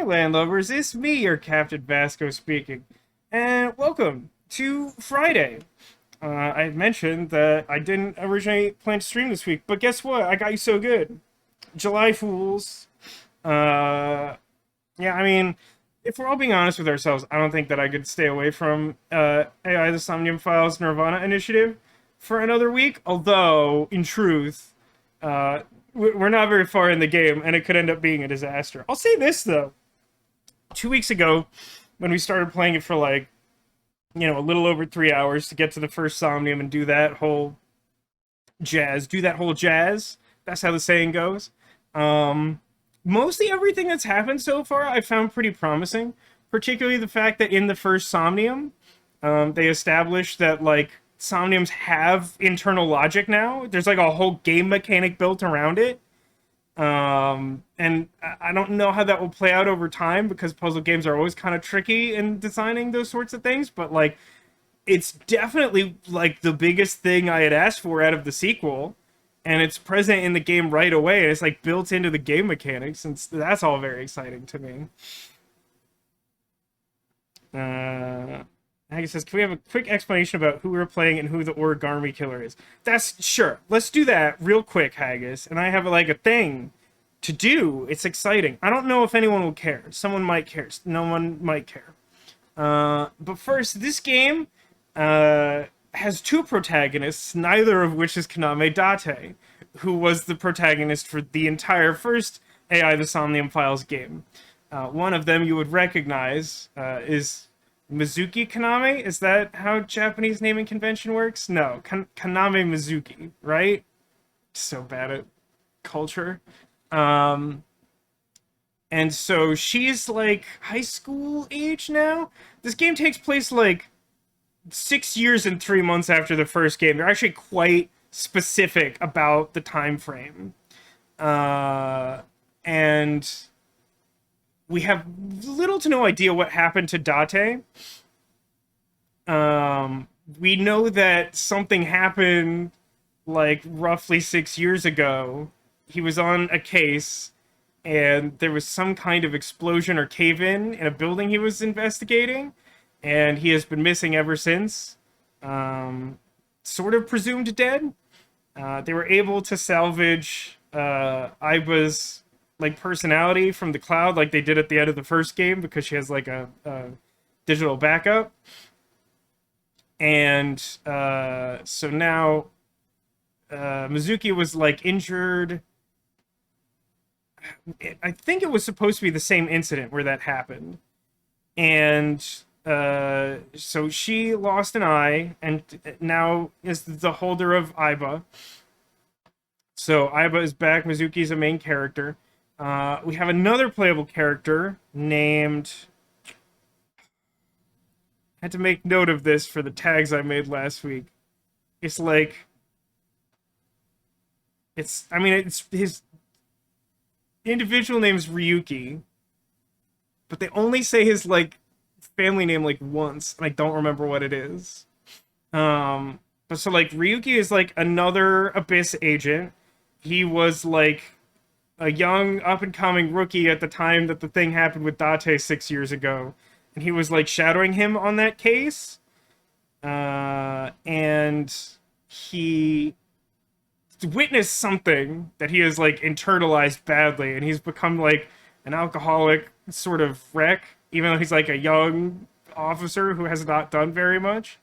Hey landlubbers, it's me, your Captain Vasco speaking, and welcome to Friday. I mentioned that I didn't originally plan to stream this week, but guess what? I got you so good. July Fools. Uh, yeah, I mean, if we're all being honest with ourselves, I don't think that I could stay away from AI the Somnium Files Nirvana Initiative for another week, although, in truth, we're not very far in the game, and it could end up being a disaster. I'll say this, though. 2 weeks ago, when we started playing it for like, a little over 3 hours to get to the first Somnium and do that whole jazz. That's how the saying goes. Mostly everything that's happened so far I found pretty promising, particularly the fact that in the first Somnium, they established that like Somniums have internal logic now. There's like a whole game mechanic built around it. And I don't know how that will play out over time because puzzle games are always kind of tricky in designing those sorts of things, but like it's definitely like the biggest thing I had asked for out of the sequel, and it's present in the game right away, and it's like built into the game mechanics, and that's all very exciting to me. Haggis says, can we have a quick explanation about who we're playing and who the origami killer is? That's sure. Let's do that real quick, Haggis. And I have like a thing to do. It's exciting. I don't know if anyone will care. Someone might care. No one might care. But first, this game has two protagonists, neither of which is Kaname Date, who was the protagonist for the entire first AI the Somnium Files game. One of them you would recognize is Mizuki Kaname? Is that how Japanese naming convention works? No, Kaname Mizuki, right? So bad at culture. And so she's like high school age now. This game takes place like 6 years and 3 months after the first game. They're actually quite specific about the time frame. And we have little to no idea what happened to Date. We know that something happened like roughly 6 years ago. He was on a case, and there was some kind of explosion or cave-in in a building he was investigating, and he has been missing ever since. Sort of presumed dead. They were able to salvage Aiba's like personality from the cloud like they did at the end of the first game because she has like a digital backup. And so now Mizuki was like injured. I think it was supposed to be the same incident where that happened. And so she lost an eye and now is the holder of Aiba. So Aiba is back. Mizuki's a main character. We have another playable character named... I had to make note of this for the tags I made last week. It's like... it's his individual name is Ryki, but they only say his, like, family name, like, once, and I don't remember what it is. But so, like, Ryuki is, like, another Abyss agent. He was, like, a young, up-and-coming rookie at the time that the thing happened with Date 6 years ago. And he was, like, shadowing him on that case. And he witnessed something that he has, like, internalized badly. And he's become, like, an alcoholic sort of wreck. Even though he's, like, a young officer who has not done very much.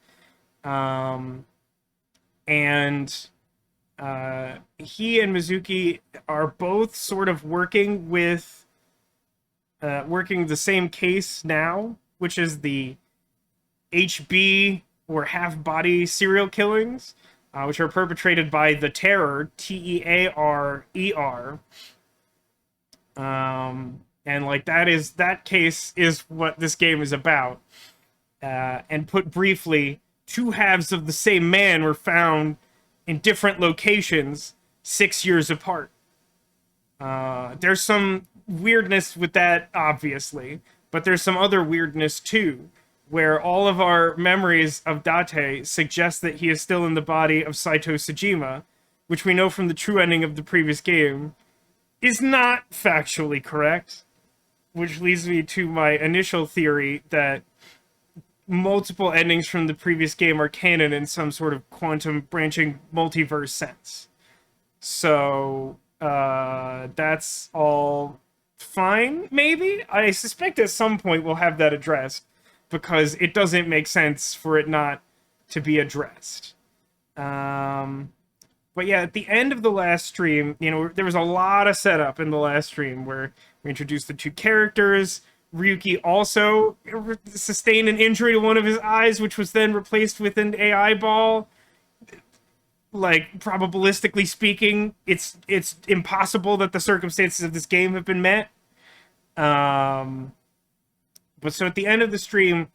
He and Mizuki are both sort of working with working the same case now, which is the HB or half-body serial killings, which are perpetrated by the Terror, Tearer. And like that case is what this game is about. And put briefly, two halves of the same man were found in different locations 6 years apart. There's some weirdness with that, obviously, but there's some other weirdness too, where all of our memories of Date suggest that he is still in the body of Saito Sejima, which we know from the true ending of the previous game is not factually correct. which leads me to my initial theory that multiple endings from the previous game are canon in some sort of quantum branching multiverse sense. So that's all fine, maybe? I suspect at some point we'll have that addressed, because it doesn't make sense for it not to be addressed. But yeah, at the end of the last stream, you know, there was a lot of setup in the last stream where we introduced the two characters. Ryki also sustained an injury to one of his eyes, which was then replaced with an AI ball. Like, probabilistically speaking, it's impossible that the circumstances of this game have been met. But so at the end of the stream,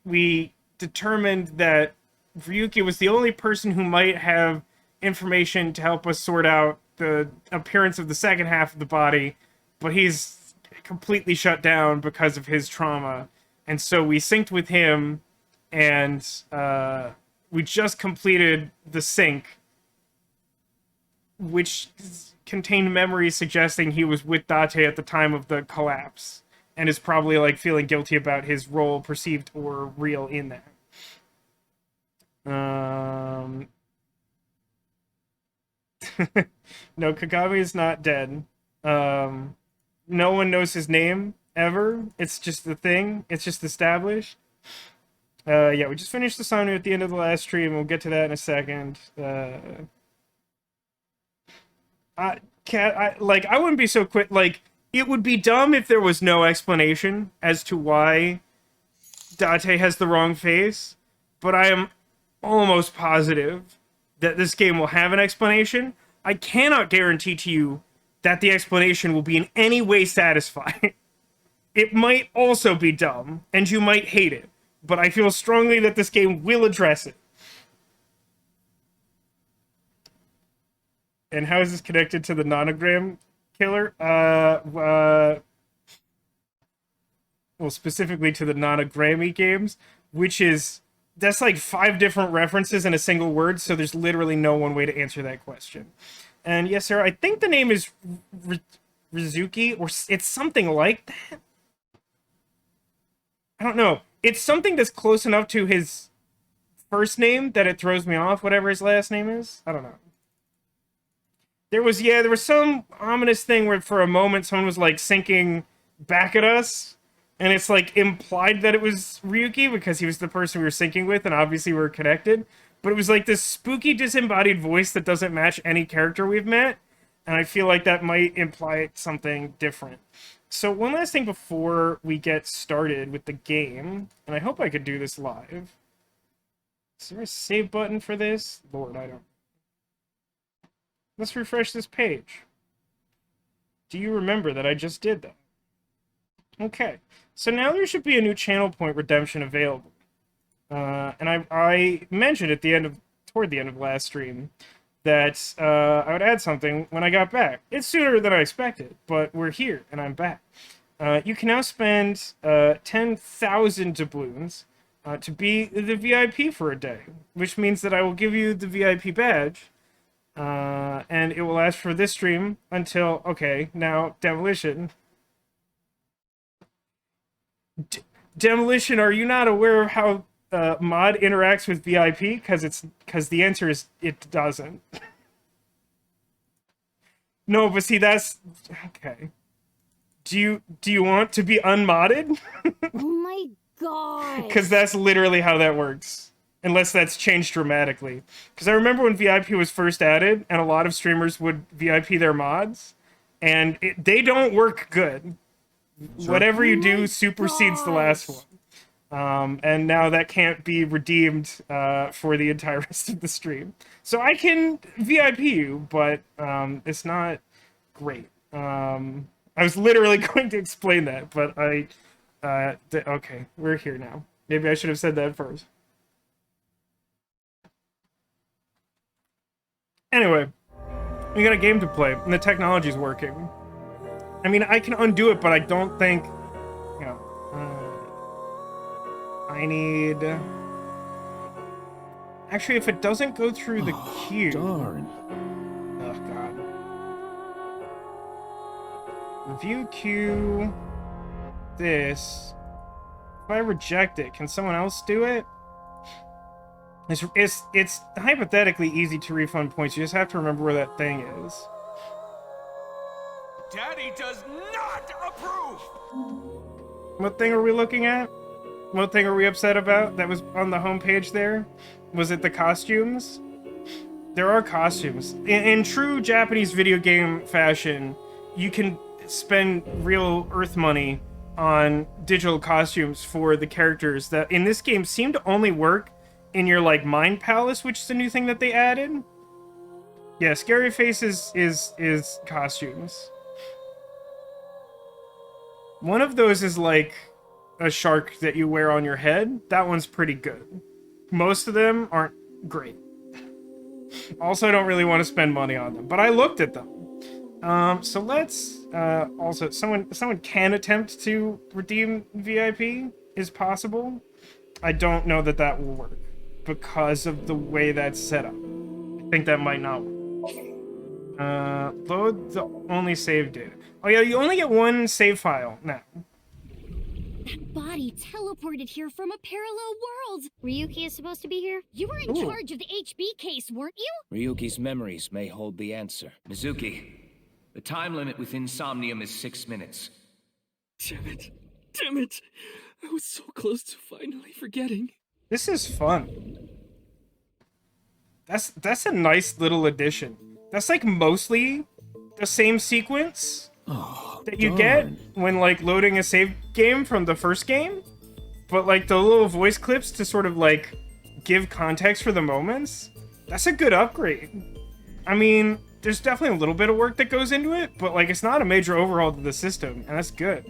we determined that Ryuki was the only person who might have information to help us sort out the appearance of the second half of the body, but he's completely shut down because of his trauma. And so we synced with him, and we just completed the sync, which contained memories suggesting he was with Date at the time of the collapse, and is probably like feeling guilty about his role, perceived or real, in that. No, Kagami is not dead. No one knows his name ever. It's just the thing. It's just established. Yeah, we just finished the Somnium at the end of the last stream. We'll get to that in a second. I wouldn't be so quick. Like, it would be dumb if there was no explanation as to why Date has the wrong face, but I am almost positive that this game will have an explanation. I cannot guarantee to you that the explanation will be in any way satisfying. It might also be dumb, and you might hate it, but I feel strongly that this game will address it. And how is this connected to the nonogram killer? Well, specifically to the nonogrammy games, which is, that's like 5 different references in a single word, so there's literally no one way to answer that question. And yes, sir, I think the name is Mizuki, or it's something like that. I don't know. It's something that's close enough to his first name that it throws me off, whatever his last name is. I don't know. There was some ominous thing where for a moment someone was like syncing back at us, and it's like implied that it was Ryuki because he was the person we were syncing with, and obviously we were connected. But it was like this spooky disembodied voice that doesn't match any character we've met, and I feel like that might imply something different. So one last thing before we get started with the game, and I hope I could do this live. Is there a save button for this? Lord, I don't. Let's refresh this page. Do you remember that I just did that? Okay, so now there should be a new channel point redemption available. And I mentioned toward the end of last stream that I would add something when I got back. It's sooner than I expected, but we're here, and I'm back. You can now spend 10,000 doubloons to be the VIP for a day, which means that I will give you the VIP badge, and it will last for this stream until, okay, now, Demolition. Demolition, are you not aware of how mod interacts with VIP? Because the answer is it doesn't. No, but see, that's okay. Do you want to be unmodded? Oh my god! Because that's literally how that works, unless that's changed dramatically. Because I remember when VIP was first added, and a lot of streamers would VIP their mods, and they don't work good. Sure. Whatever you do supersedes the last one. And now that can't be redeemed for the entire rest of the stream. So I can VIP you, but it's not great. I was literally going to explain that, but okay, we're here now. Maybe I should have said that first. Anyway, we got a game to play, and the technology's working. I mean, I can undo it, but I don't think, you know, I need... Actually, if it doesn't go through the queue... Darn. Oh, God. Review queue... this. If I reject it, can someone else do it? It's hypothetically easy to refund points. You just have to remember where that thing is. Daddy does not approve! What thing are we looking at? What thing are we upset about that was on the homepage there? Was it the costumes? There are costumes. In true Japanese video game fashion, you can spend real Earth money on digital costumes for the characters that in this game seem to only work in your like mind palace, which is a new thing that they added. Yeah, Scary Face is costumes. One of those is like a shark that you wear on your head. That one's pretty good. Most of them aren't great. Also, I don't really want to spend money on them, but I looked at them. So let's also someone can attempt to redeem VIP is possible. I don't know that that will work because of the way that's set up. I think that might not work. Load the only save data. Oh yeah, you only get one save file now. That body teleported here from a parallel world. Ryuki is supposed to be here? You were in Ooh. charge of the HB case, weren't you? Ryuki's memories may hold the answer. Mizuki, the time limit within Somnium is 6 minutes. Damn it. Damn it. I was so close to finally forgetting. This is fun. That's a nice little addition. That's like mostly the same sequence that you get when like loading a save game from the first game, but like the little voice clips to sort of like give context for the moments. That's a good upgrade. I mean, there's definitely a little bit of work that goes into it, but like it's not a major overhaul to the system, and that's good.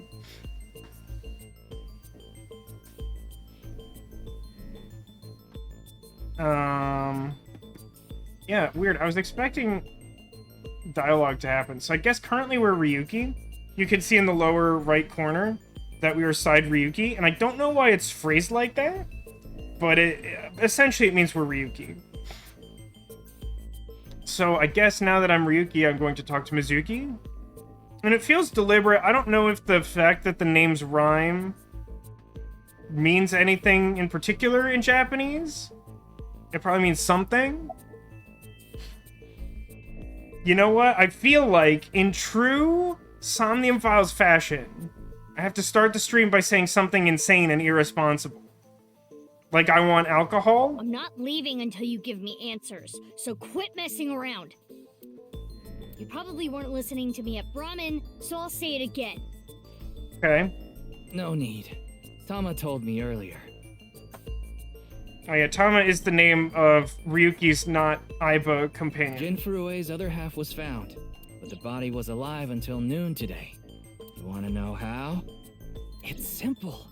Yeah, weird. I was expecting dialogue to happen. So I guess currently we're Ryuki. You can see in the lower right corner that we are side Ryuki, and I don't know why it's phrased like that, but essentially it means we're Ryuki. So I guess now that I'm Ryuki, I'm going to talk to Mizuki. And it feels deliberate. I don't know if the fact that the names rhyme means anything in particular in Japanese. It probably means something. You know what? I feel like, in true Somnium Files fashion, I have to start the stream by saying something insane and irresponsible. Like, I want alcohol? I'm not leaving until you give me answers, so quit messing around. You probably weren't listening to me at Brahmin, so I'll say it again. Okay. No need. Tama told me earlier. Oh yeah, Tama is the name of Ryuki's not Aiba companion. Jin Furue's other half was found, but the body was alive until noon today. You wanna know how? It's simple.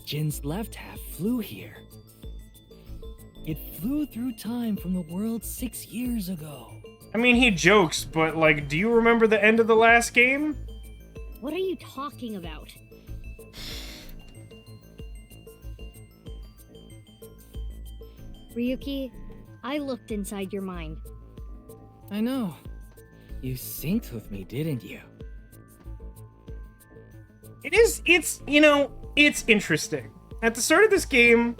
Jin's left half flew here. It flew through time from the world 6 years ago. I mean, he jokes, but like, do you remember the end of the last game? What are you talking about? Ryuki, I looked inside your mind. I know. You synced with me, didn't you? It's interesting. At the start of this game,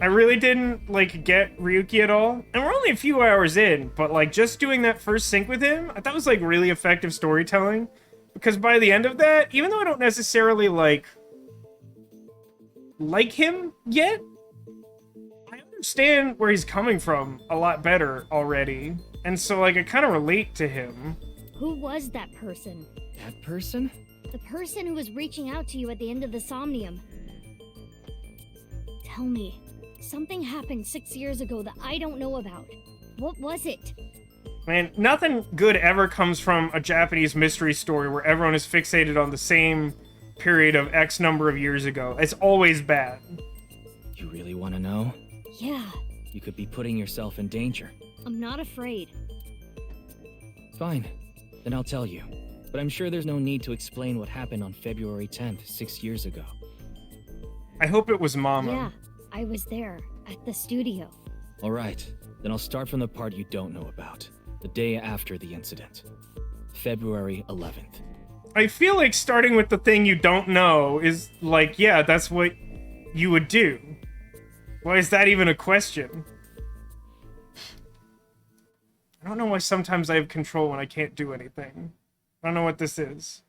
I really didn't, like, get Ryuki at all. And we're only a few hours in, but, like, just doing that first sync with him, I thought was, like, really effective storytelling. Because by the end of that, even though I don't necessarily, like him yet, I understand where he's coming from a lot better already. And so, like, I kind of relate to him. Who was that person? That person? The person who was reaching out to you at the end of the Somnium. Tell me, something happened 6 years ago that I don't know about. What was it? Man, nothing good ever comes from a Japanese mystery story where everyone is fixated on the same period of X number of years ago. It's always bad. You really want to know? Yeah, You could be putting yourself in danger. I'm not afraid. Fine. Then I'll tell you. But I'm sure there's no need to explain what happened on February 10th, 6 years ago. I hope it was Mama. Yeah, I was there, at the studio. Alright, then I'll start from the part you don't know about. The day after the incident. February 11th. I feel like starting with the thing you don't know is like, yeah, that's what you would do. Why is that even a question? I don't know why sometimes I have control when I can't do anything. I don't know what this is.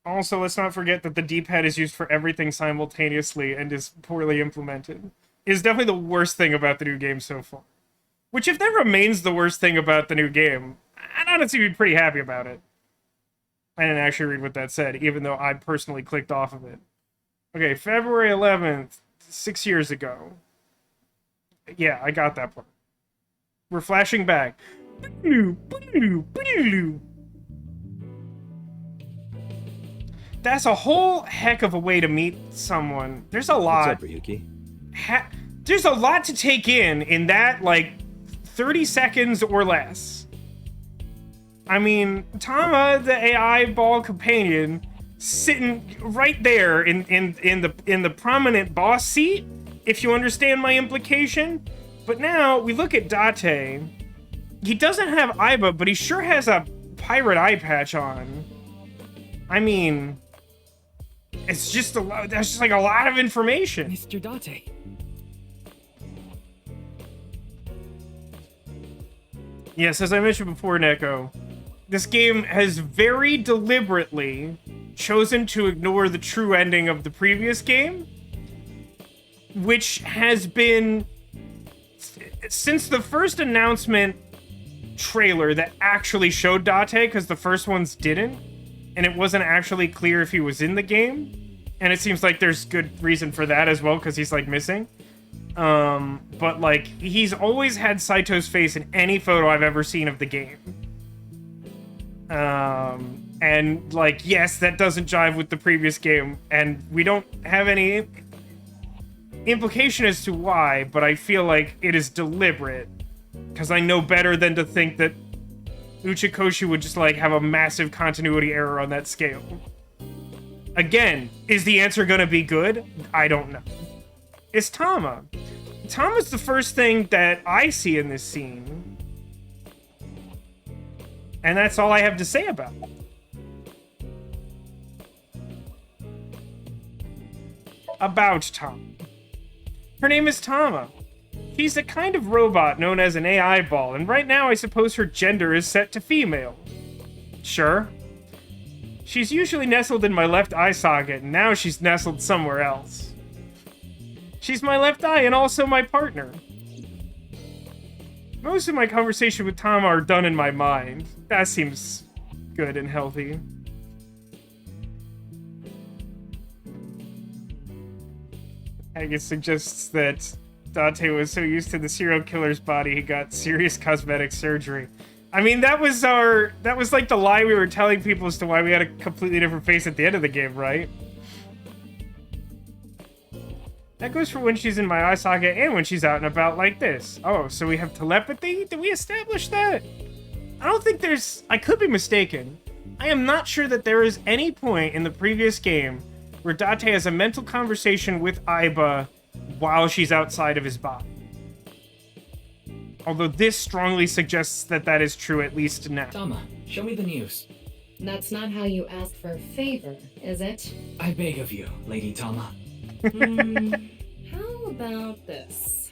Also, let's not forget that the D-pad is used for everything simultaneously and is poorly implemented. It is definitely the worst thing about the new game so far. Which, if that remains the worst thing about the new game, I'd honestly be pretty happy about it. I didn't actually read what that said, even though I personally clicked off of it. Okay, February 11th, 6 years ago. Yeah, I got that part. We're flashing back. That's a whole heck of a way to meet someone. There's a lot. What's up, Ryki? There's a lot to take in that, like, 30 seconds or less. I mean, Tama, the AI ball companion, sitting right there in the prominent boss seat, if you understand my implication. But now we look at Date. He doesn't have Aiba, but he sure has a pirate eye patch on. I mean, it's just a lot. That's just like a lot of information. Mr. Date. Yes, as I mentioned before, Neko, this game has very deliberately chosen to ignore the true ending of the previous game, which has been, since the first announcement trailer that actually showed Date, because the first ones didn't, and it wasn't actually clear if he was in the game, and it seems like there's good reason for that as well, because he's, like, missing. But, like, he's always had Saito's face in any photo I've ever seen of the game. And, like, yes, that doesn't jive with the previous game, and we don't have any implication as to why, but I feel like it is deliberate, because I know better than to think that Uchikoshi would just, like, have a massive continuity error on that scale. Again, is the answer gonna be good? I don't know. It's Tama. Tama's the first thing that I see in this scene. And that's all I have to say about it. About Tama. Her name is Tama. She's a kind of robot known as an AI ball, and right now I suppose her gender is set to female. Sure. She's usually nestled in my left eye socket, and now she's nestled somewhere else. She's my left eye and also my partner. Most of my conversation with Tama are done in my mind. That seems good and healthy. I guess suggests that Date was so used to the serial killer's body he got serious cosmetic surgery. I mean, that was like the lie we were telling people as to why we had a completely different face at the end of the game, right? That goes for when she's in my eye socket and when she's out and about like this. Oh, so we have telepathy? Did we establish that? I don't think there's... I could be mistaken. I am not sure that there is any point in the previous game where Date has a mental conversation with Aiba while she's outside of his body. Although this strongly suggests that that is true, at least now. Tama, show me the news. That's not how you ask for a favor, is it? I beg of you, Lady Tama. How about this?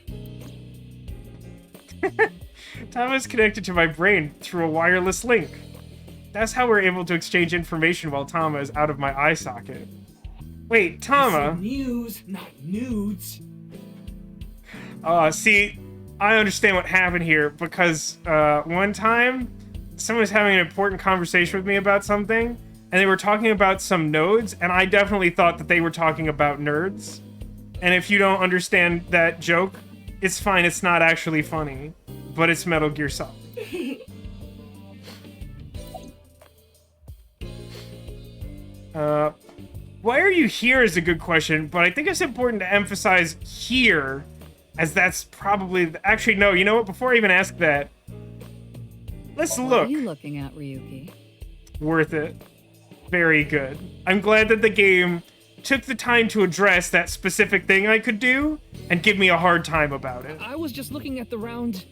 Tama's connected to my brain through a wireless link. That's how we're able to exchange information while Tama is out of my eye socket. Wait, Tama? News, not nudes. See, I understand what happened here, because one time, someone was having an important conversation with me about something, and they were talking about some nodes, and I definitely thought that they were talking about nerds. And if you don't understand that joke, it's fine, it's not actually funny, but it's Metal Gear Solid. Why are you here is a good question, but I think it's important to emphasize here, as that's probably... Actually, no, you know what? Before I even ask that, let's look. What are you looking at, Ryuki? Worth it. Very good. I'm glad that the game took the time to address that specific thing I could do and give me a hard time about it. I was just looking at the round...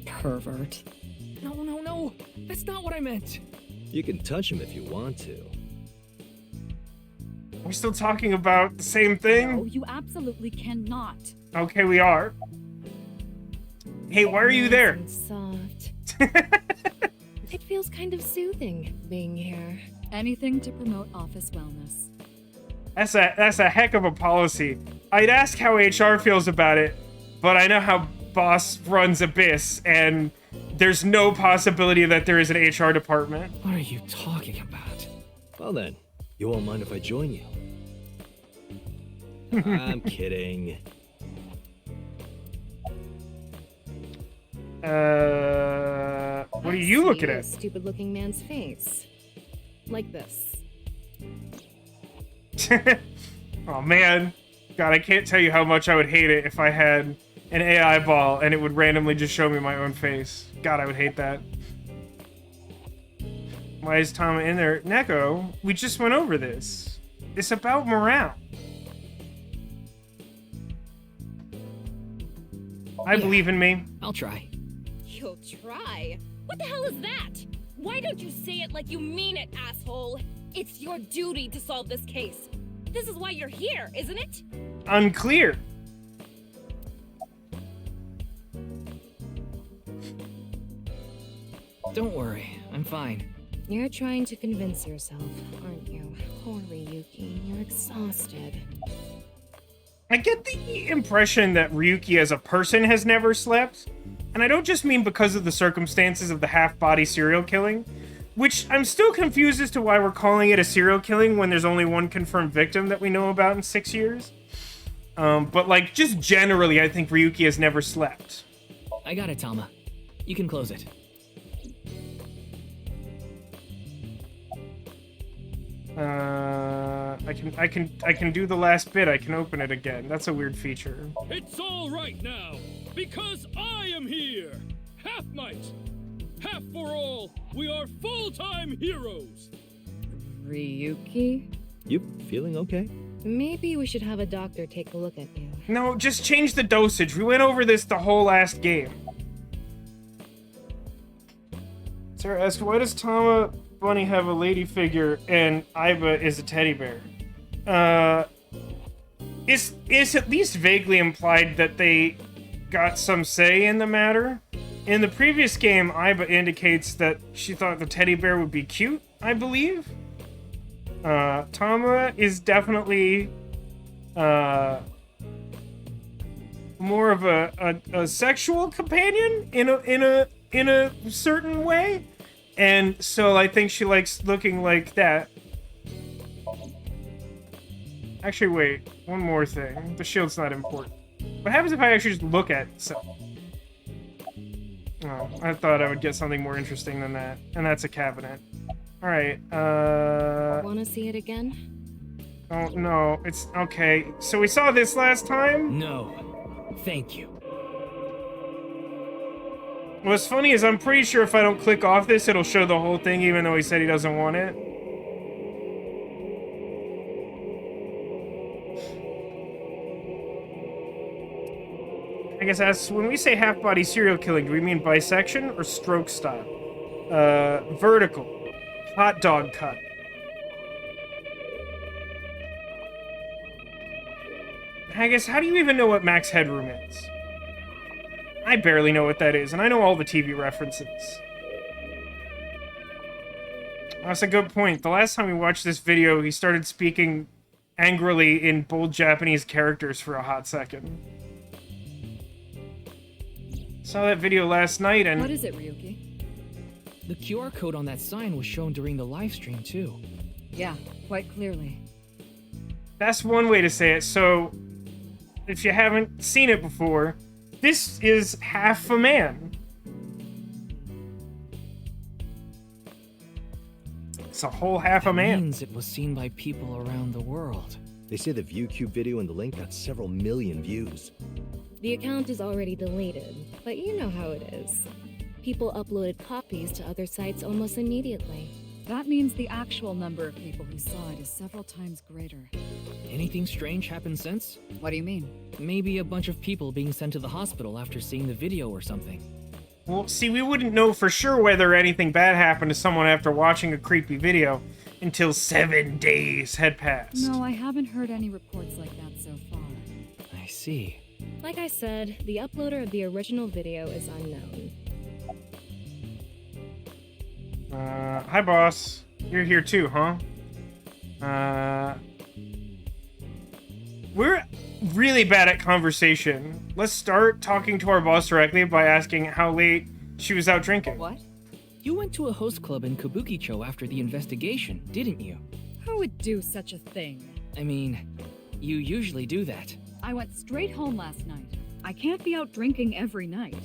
Pervert. No. That's not what I meant. You can touch him if you want to. We're still talking about the same thing? No, you absolutely cannot. Okay, we are. Hey, why are you Nice there? and soft. It feels kind of soothing being here. Anything to promote office wellness. That's a heck of a policy. I'd ask how HR feels about it, but I know how Boss runs Abyss, and there's no possibility that there is an HR department. What are you talking about? Well then, you won't mind if I join you. I'm kidding. What are you looking at? Stupid-looking man's face. Like this. Oh man, God, I can't tell you how much I would hate it if I had an AI ball and it would randomly just show me my own face. God, I would hate that. Why is Tama in there? Neko, we just went over this. It's about morale. I believe in me. I'll try. You'll try? What the hell is that? Why don't you say it like you mean it, asshole? It's your duty to solve this case. This is why you're here, isn't it? Unclear. Don't worry, I'm fine. You're trying to convince yourself, aren't you? Poor Ryuki, you're exhausted. I get the impression that Ryuki as a person has never slept. And I don't just mean because of the circumstances of the half-body serial killing, which I'm still confused as to why we're calling it a serial killing when there's only one confirmed victim that we know about in 6 years. But like, just generally, I think Ryuki has never slept. I got it, Tama. You can close it. I can do the last bit. I can open it again. That's a weird feature. It's all right now, because I am here. Half might, half for all. We are full-time heroes. Ryuki? You feeling okay? Maybe we should have a doctor take a look at you. No, just change the dosage. We went over this the whole last game. Sarah asked, why does Tama Bunny have a lady figure and Aiba is a teddy bear? It's at least vaguely implied that they got some say in the matter. In the previous game, Aiba indicates that she thought the teddy bear would be cute, I believe. Tama is definitely more of a sexual companion in a certain way, and so I think she likes looking like that. Actually, wait, one more thing. The shield's not important. What happens if I actually just look at something? Oh, I thought I would get something more interesting than that, and that's a cabinet. Alright, Wanna see it again? oh, no, it's... okay. So we saw this last time? No. Thank you. What's funny is I'm pretty sure if I don't click off this, it'll show the whole thing, even though he said he doesn't want it. I guess that's... when we say half-body serial killing, do we mean bisection or stroke style? Vertical. Hot dog cut. I guess, how do you even know what max headroom is? I barely know what that is, and I know all the TV references. That's a good point. The last time we watched this video, he started speaking angrily in bold Japanese characters for a hot second. Saw that video last night, and... What is it, Ryuki? The QR code on that sign was shown during the live stream, too. Yeah, quite clearly. that's one way to say it. So, if you haven't seen it before, this is half a man. It's a whole half a man. Means it was seen by people around the world. They say the ViewCube video and the link got several million views. The account is already deleted, but you know how it is. People uploaded copies to other sites almost immediately. That means the actual number of people who saw it is several times greater. Anything strange happened since? What do you mean? Maybe a bunch of people being sent to the hospital after seeing the video or something. Well, see, we wouldn't know for sure whether anything bad happened to someone after watching a creepy video until 7 days had passed. No, I haven't heard any reports like that so far. I see. Like I said, the uploader of the original video is unknown. Hi, boss. You're here too, huh? We're really bad at conversation. Let's start talking to our boss directly by asking how late she was out drinking. What? You went to a host club in Kabukicho after the investigation, didn't you? Who would do such a thing? I mean, you usually do that. I went straight home last night. I can't be out drinking every night.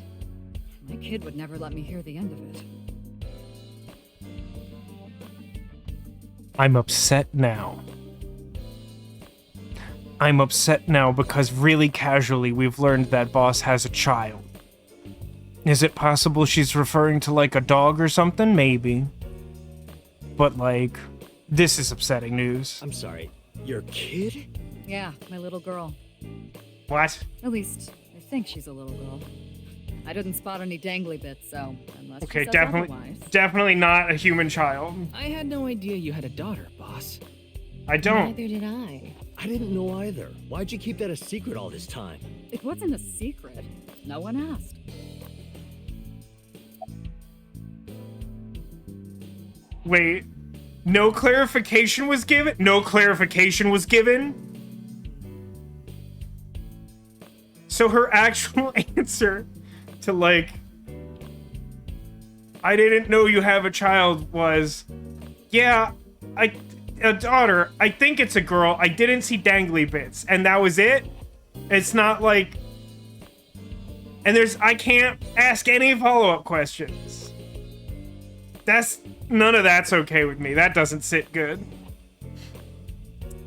My kid would never let me hear the end of it. I'm upset now. I'm upset now because really casually we've learned that boss has a child. Is it possible she's referring to like a dog or something? Maybe. But like, this is upsetting news. I'm sorry, your kid? Yeah, my little girl. What? At least, I think she's a little girl. I didn't spot any dangly bits, so unless she Okay, says otherwise. definitely not a human child. I had no idea you had a daughter, boss. I don't. Neither did I. I didn't know either. Why'd you keep that a secret all this time? It wasn't a secret. No one asked. Wait, no clarification was given? No clarification was given? So her actual answer to like, I didn't know you have a child was, yeah, a daughter, I think it's a girl, I didn't see dangly bits, and that was it? It's not like, and I can't ask any follow-up questions. None of that's okay with me. That doesn't sit good.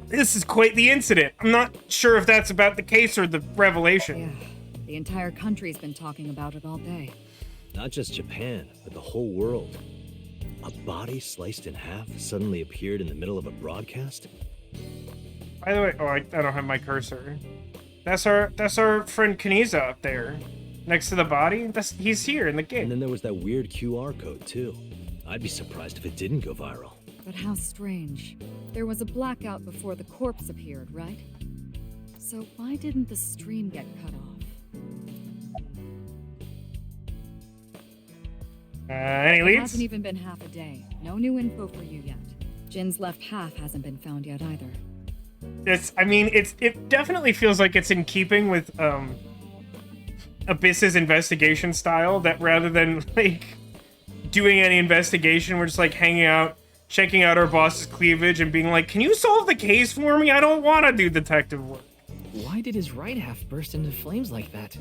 This is quite the incident. I'm not sure if that's about the case or the revelation. Yeah, the entire country's been talking about it all day. Not just Japan, but the whole world. A body sliced in half suddenly appeared in the middle of a broadcast? By the way, I don't have my cursor. That's our friend Kaniza up there. Next to the body. He's here in the game. And then there was that weird QR code too. I'd be surprised if it didn't go viral. But how strange. There was a blackout before the corpse appeared, right? So why didn't the stream get cut off? Any It leads? hasn't even been half a day. No new info for you yet. Jin's left half hasn't been found yet either. It definitely feels like it's in keeping with Abyss's investigation style, that rather than like doing any investigation, we're just like hanging out, checking out our boss's cleavage and being like, can you solve the case for me? I don't want to do detective work. Why did his right half burst into flames like that?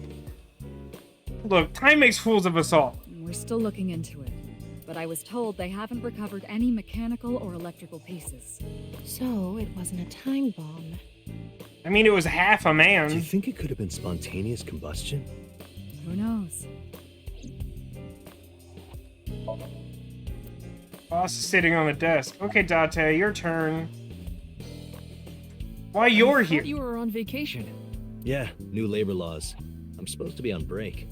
Look, time makes fools of us all. We're still looking into it. But I was told they haven't recovered any mechanical or electrical pieces. So it wasn't a time bomb. I mean, it was half a Do you man. think it could have been spontaneous combustion? Who knows? Boss is sitting on the desk. Okay, Date, your turn. Why you're I here? thought you were on vacation. Yeah, new labor laws. I'm supposed to be on break.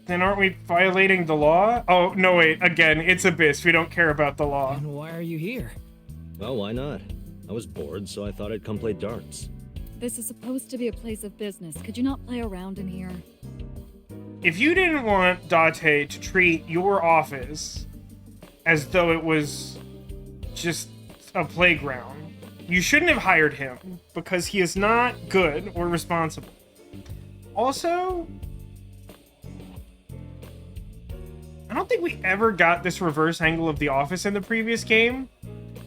Then aren't we violating the law? Oh, no, wait. Again, it's Abyss. We don't care about the law. And why are you here? Well, why not? I was bored, so I thought I'd come play darts. This is supposed to be a place of business. Could you not play around in here? If you didn't want Date to treat your office as though it was just a playground, you shouldn't have hired him, because he is not good or responsible. Also, I don't think we ever got this reverse angle of the office in the previous game.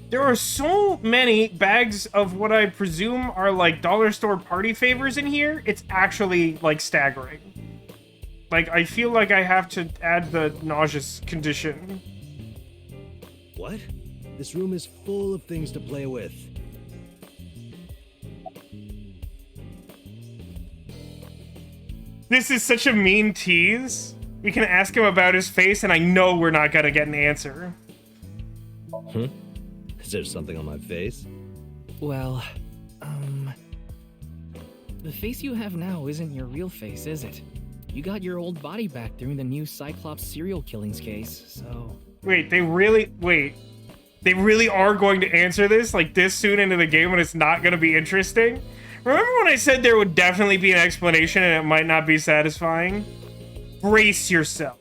There are so many bags of what I presume are like dollar store party favors in here. It's actually like staggering. Like, I feel like I have to add the nauseous condition. What? This room is full of things to play with. This is such a mean tease. We can ask him about his face, and I know we're not gonna get an answer. Is there something on my face? Well, the face you have now isn't your real face, is it? You got your old body back during the new Cyclops serial killings case, so... Wait, they really are going to answer this like this soon into the game when it's not going to be interesting? Remember when I said there would definitely be an explanation and it might not be satisfying? Brace yourself.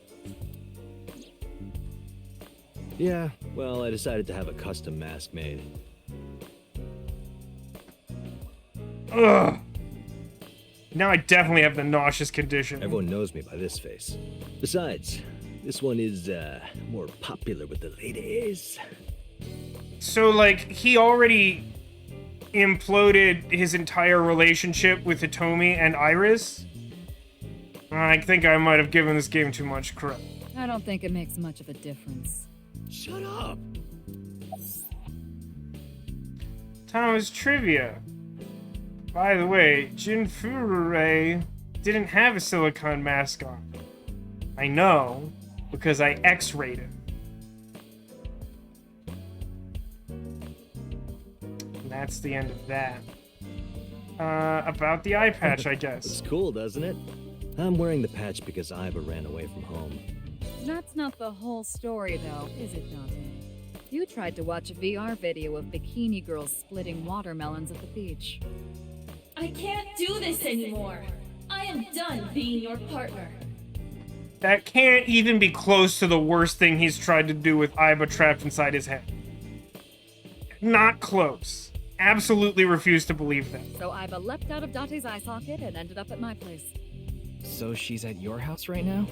Yeah, well, I decided to have a custom mask made. Ugh. Now I definitely have the nauseous condition. Everyone knows me by this face. Besides, this one is, more popular with the ladies. So, like, he already imploded his entire relationship with Hitomi and Iris? I think I might have given this game too much credit. I don't think it makes much of a difference. Shut up! Thomas Trivia. By the way, Jin Furure didn't have a silicone mask on. I know, because I X-rayed it. And that's the end of that. About the eye patch, I guess. It's cool, doesn't it? I'm wearing the patch because Iva ran away from home. That's not the whole story, though, is it, Dante? You tried to watch a VR video of bikini girls splitting watermelons at the beach. I can't do this anymore. I am done being your partner. That can't even be close to the worst thing he's tried to do with Iba trapped inside his head. Not close. Absolutely refuse to believe that. So Iva leapt out of Dante's eye socket and ended up at my place. So she's at your house right now?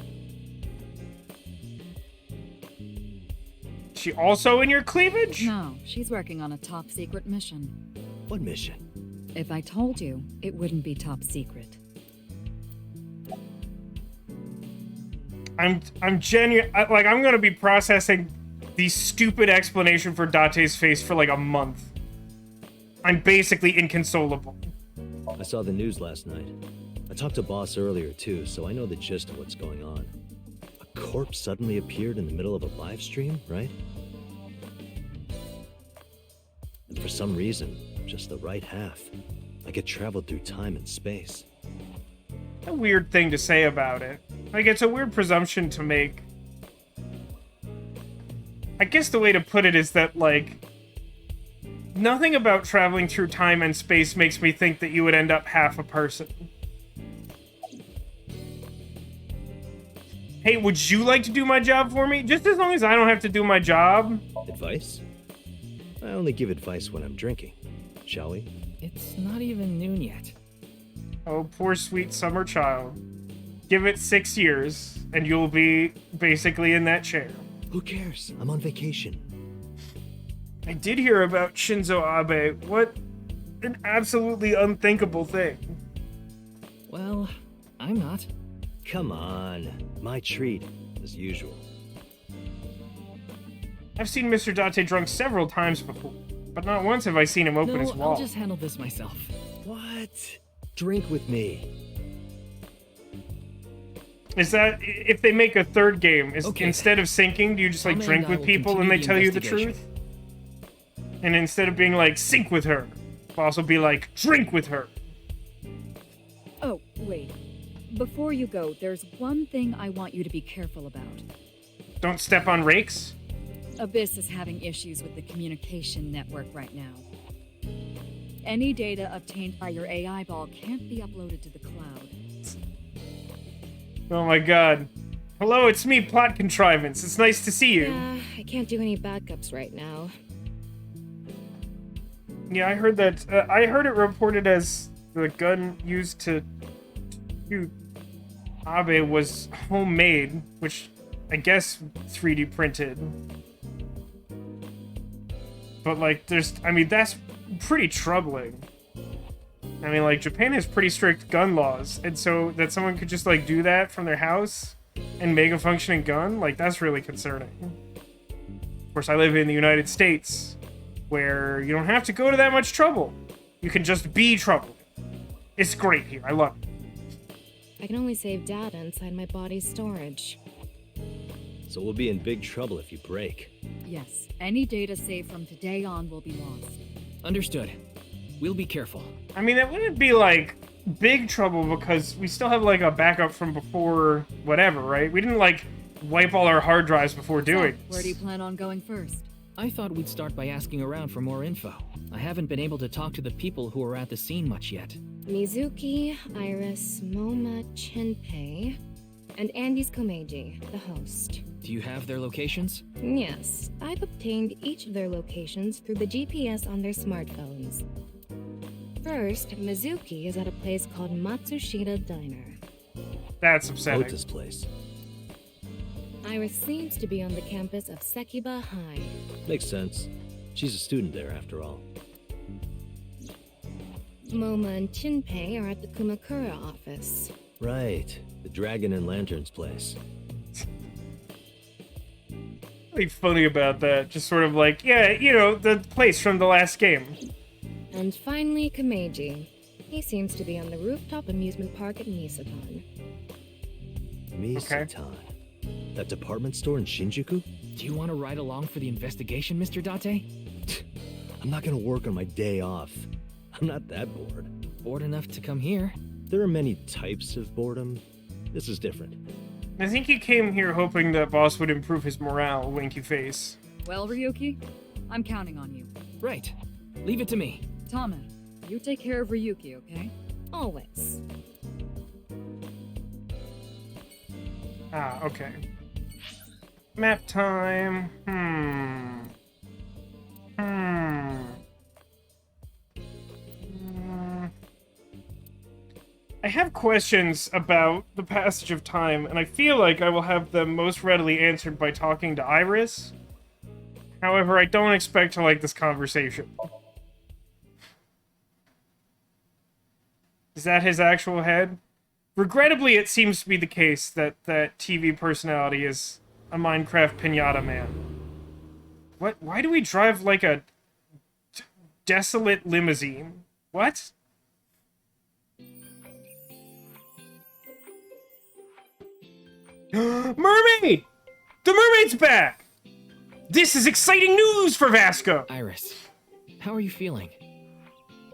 She also in your cleavage? No, she's working on a top secret mission. What mission? If I told you, it wouldn't be top secret. I'm genuine. Like, I'm gonna be processing the stupid explanation for Date's face for like a month. I'm basically inconsolable. I saw the news last night. I talked to Boss earlier too, so I know the gist of what's going on. A corpse suddenly appeared in the middle of a live stream, right? And for some reason, just the right half, I get traveled through time and space. A weird thing to say about it. Like, it's a weird presumption to make. I guess the way to put it is that, like, nothing about traveling through time and space makes me think that you would end up half a person. Hey, would you like to do my job for me? Just as long as I don't have to do my job. Advice? I only give advice when I'm drinking. Shall we? It's not even noon yet. Oh, poor sweet summer child. Give it 6 years, and you'll be basically in that chair. Who cares? I'm on vacation. I did hear about Shinzo Abe. What an absolutely unthinkable thing. Well, I'm not. Come on. My treat, as usual. I've seen Mr. Date drunk several times before, but not once have I seen him open his No, wall. I'll just handle this myself. What? Drink with me. Is that, if they make a third game, is Okay. instead of sinking, do you just like Tommy drink and I with will people and continue they the tell you the investigation. truth? And instead of being like, sync with her, it'll also be like, drink with her. Oh, wait. Before you go, there's one thing I want you to be careful about. Don't step on rakes? Abyss is having issues with the communication network right now. Any data obtained by your AI ball can't be uploaded to the cloud. Oh my god. Hello, it's me, Plot Contrivance. It's nice to see you. Yeah, I can't do any backups right now. Yeah, I heard that. I heard it reported as the gun used to shoot Abe was homemade, which I guess 3D printed. But like, that's pretty troubling. I mean, like, Japan has pretty strict gun laws, and so that someone could just like do that from their house and make a functioning gun, like, that's really concerning. Of course, I live in the United States, where you don't have to go to that much trouble. You can just be trouble. It's great here. I love it. I can only save data inside my body's storage. So we'll be in big trouble if you break. Yes, any data saved from today on will be lost. Understood. We'll be careful. I mean, that wouldn't be like big trouble because we still have like a backup from before whatever, right? We didn't like wipe all our hard drives before doing. Where do you plan on going first? I thought we'd start by asking around for more info. I haven't been able to talk to the people who are at the scene much yet. Mizuki, Iris, Moma, Chenpei, and Andy's Komeiji, the host. Do you have their locations? Yes, I've obtained each of their locations through the GPS on their smartphones. First, Mizuki is at a place called Matsushita Diner. That's upsetting. Ota's place. Iris seems to be on the campus of Sekiba High. Makes sense. She's a student there, after all. Moma and Chinpei are at the Kumakura office. Right. The Dragon and Lanterns place. Really funny about that. Just sort of like, yeah, you know, the place from the last game. And finally, Komeiji. He seems to be on the rooftop amusement park at Misatan. Misatan. That department store in Shinjuku? Do you want to ride along for the investigation, Mr. Date? I'm not gonna work on my day off. I'm not that bored. Bored enough to come here? There are many types of boredom. This is different. I think he came here hoping that boss would improve his morale, winky face. Well, Ryuki, I'm counting on you. Right. Leave it to me. Tama, you take care of Ryuki, okay? Always. Ah, okay. Map time. I have questions about the passage of time, and I feel like I will have them most readily answered by talking to Iris. However, I don't expect to like this conversation. Is that his actual head? Regrettably, it seems to be the case that that TV personality is a Minecraft pinata man. What? Why do we drive like a desolate limousine? What? Mermaid! The mermaid's back! This is exciting news for Vasco! Iris, how are you feeling?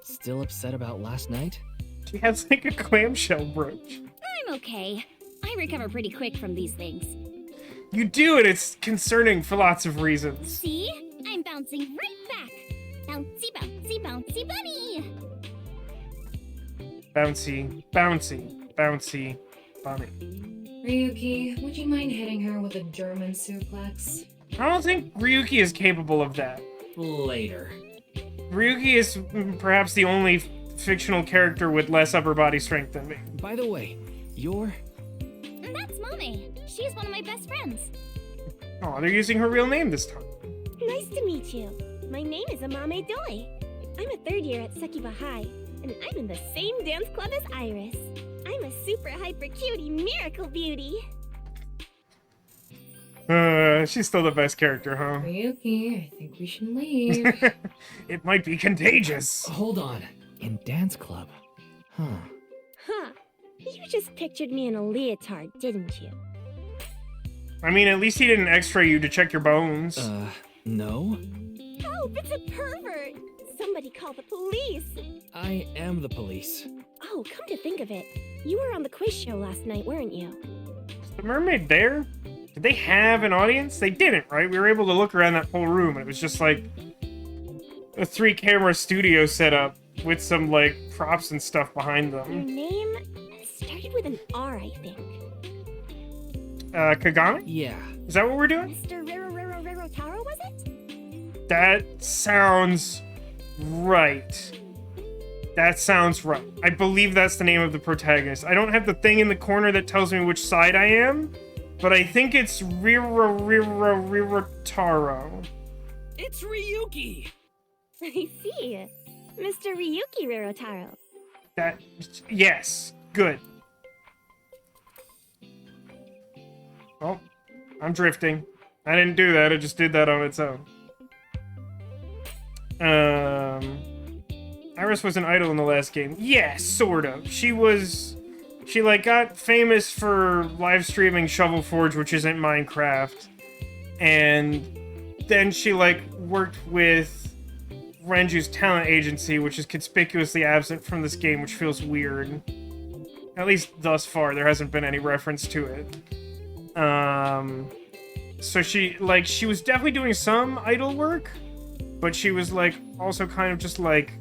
Still upset about last night? She has like a clamshell brooch. I'm okay. I recover pretty quick from these things. You do, and it's concerning for lots of reasons. See? I'm bouncing right back. Bouncy, bouncy, bouncy bunny! Bouncy, bouncy, bouncy, bunny. Ryuki, would you mind hitting her with a German suplex? I don't think Ryuki is capable of that. Later. Ryuki is perhaps the only fictional character with less upper body strength than me. By the way, you're... That's Mame. She's one of my best friends. Oh, they're using her real name this time. Nice to meet you. My name is Amame Doi. I'm a third year at Sekiba High, and I'm in the same dance club as Iris. I'm a super hyper cutie miracle beauty. She's still the best character, huh? Ryuki, I think we should leave. It might be contagious. Hold on. In dance club? Huh. Huh. You just pictured me in a leotard, didn't you? I mean, at least he didn't x-ray you to check your bones. No? Oh, it's a pervert! Somebody call the police! I am the police. Oh, come to think of it, you were on the quiz show last night, weren't you? Is the mermaid there? Did they have an audience? They didn't, right? We were able to look around that whole room, and it was just like a 3-camera studio setup with some, like, props and stuff behind Your them. name started with an R, I think. Kagame? Yeah. Is that what we're doing? Mr. Rero Taro, was it? That sounds right. That sounds right. I believe that's the name of the protagonist. I don't have the thing in the corner that tells me which side I am, but I think it's Taro. It's Ryuki! I see. Mr. Ryuki Rerotaro. That... yes. Good. Oh, I'm drifting. I didn't do that, it just did that on its own. Iris was an idol in the last game. Yes, sort of. She like got famous for live streaming Shovel Forge, which isn't Minecraft. And then she like worked with Renju's talent agency, which is conspicuously absent from this game, which feels weird. At least thus far, there hasn't been any reference to it. So she was definitely doing some idol work, but she was, like, also kind of just, like,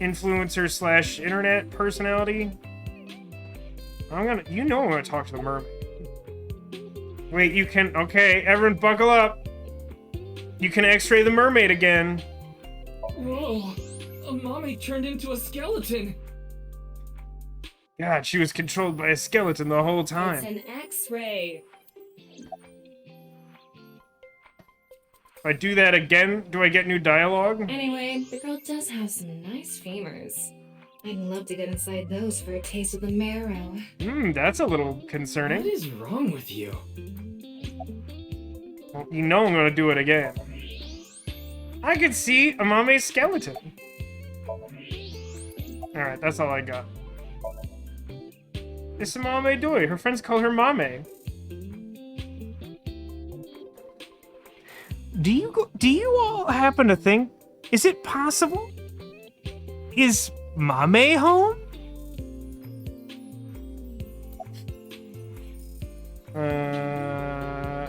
influencer slash internet personality. You know I'm gonna talk to the mermaid. Wait, you can, okay, everyone buckle up. You can x-ray the mermaid again. Whoa, Mommy turned into a skeleton. God, she was controlled by a skeleton the whole time. It's an X-ray. If I do that again, do I get new dialogue? Anyway, the girl does have some nice femurs. I'd love to get inside those for a taste of the marrow. That's a little concerning. What is wrong with you? Well, you know I'm gonna do it again. I could see Amame's skeleton. Alright, that's all I got. It's Amame Doi. Her friends call her Mame. Do you all happen to think, is it possible? Is Mame home?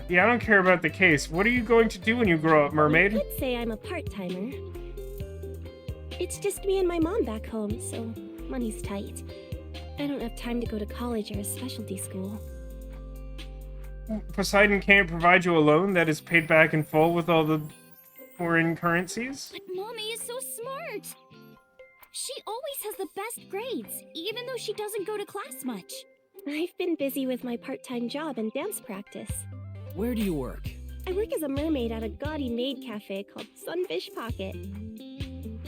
Yeah, I don't care about the case. What are you going to do when you grow up, mermaid? I could say I'm a part-timer. It's just me and my mom back home, so money's tight. I don't have time to go to college or a specialty school. Poseidon can't provide you a loan that is paid back in full with all the foreign currencies? But Mommy is so smart! She always has the best grades, even though she doesn't go to class much. I've been busy with my part-time job and dance practice. Where do you work? I work as a mermaid at a gaudy maid cafe called Sunfish Pocket.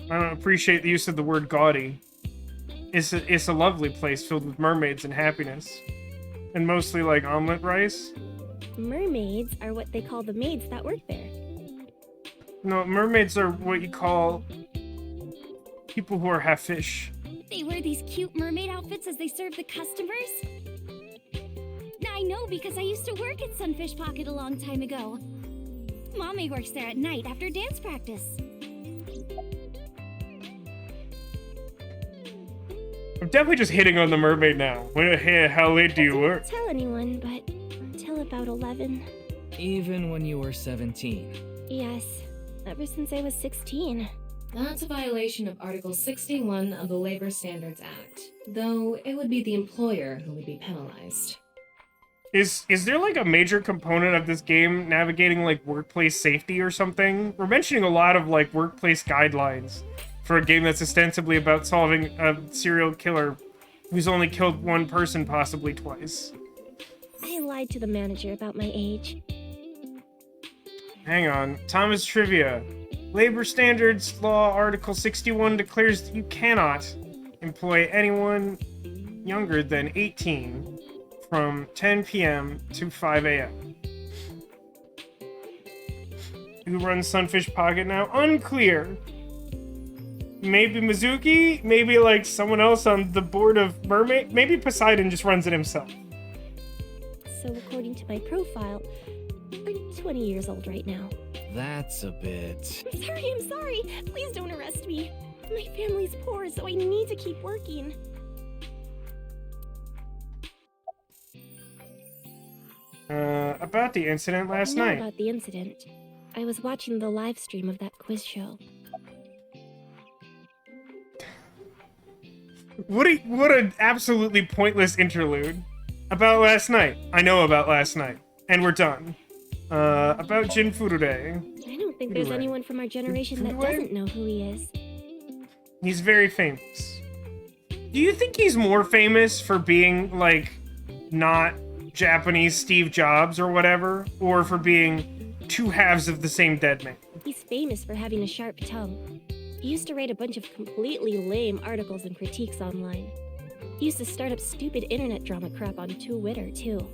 I don't appreciate the use of the word gaudy. It's a lovely place filled with mermaids and happiness. And mostly like omelet rice. Mermaids are what they call the maids that work there. No, mermaids are what you call people who are half fish. They wear these cute mermaid outfits as they serve the customers? I know because I used to work at Sunfish Pocket a long time ago. Mommy works there at night after dance practice. I'm definitely just hitting on the mermaid now. Hey, how late do you work? I didn't tell anyone, but until about 11. Even when you were 17? Yes, ever since I was 16. That's a violation of Article 61 of the Labor Standards Act, though it would be the employer who would be penalized. Is there like a major component of this game navigating like workplace safety or something? We're mentioning a lot of like workplace guidelines for a game that's ostensibly about solving a serial killer who's only killed one person, possibly twice. I lied to the manager about my age. Hang on. Thomas Trivia. Labor Standards Law Article 61 declares that you cannot employ anyone younger than 18 from 10 p.m. to 5 a.m. Who runs Sunfish Pocket now? Unclear. Maybe Mizuki? Maybe like someone else on the board of Mermaid? Maybe Poseidon just runs it himself. So according to my profile, I'm 20 years old right now. That's a bit... I'm sorry. Please don't arrest me. My family's poor, so I need to keep working. About the incident last Not night. about the incident. I was watching the live stream of that quiz show. What an absolutely pointless interlude. About last night. I know about last night. And we're done. About Jin Furude. I don't think there's anyone from our generation that doesn't know who he is. He's very famous. Do you think he's more famous for being, like, not Japanese Steve Jobs or whatever? Or for being two halves of the same dead man? He's famous for having a sharp tongue. He used to write a bunch of completely lame articles and critiques online. He used to start up stupid internet drama crap on Twitter, too.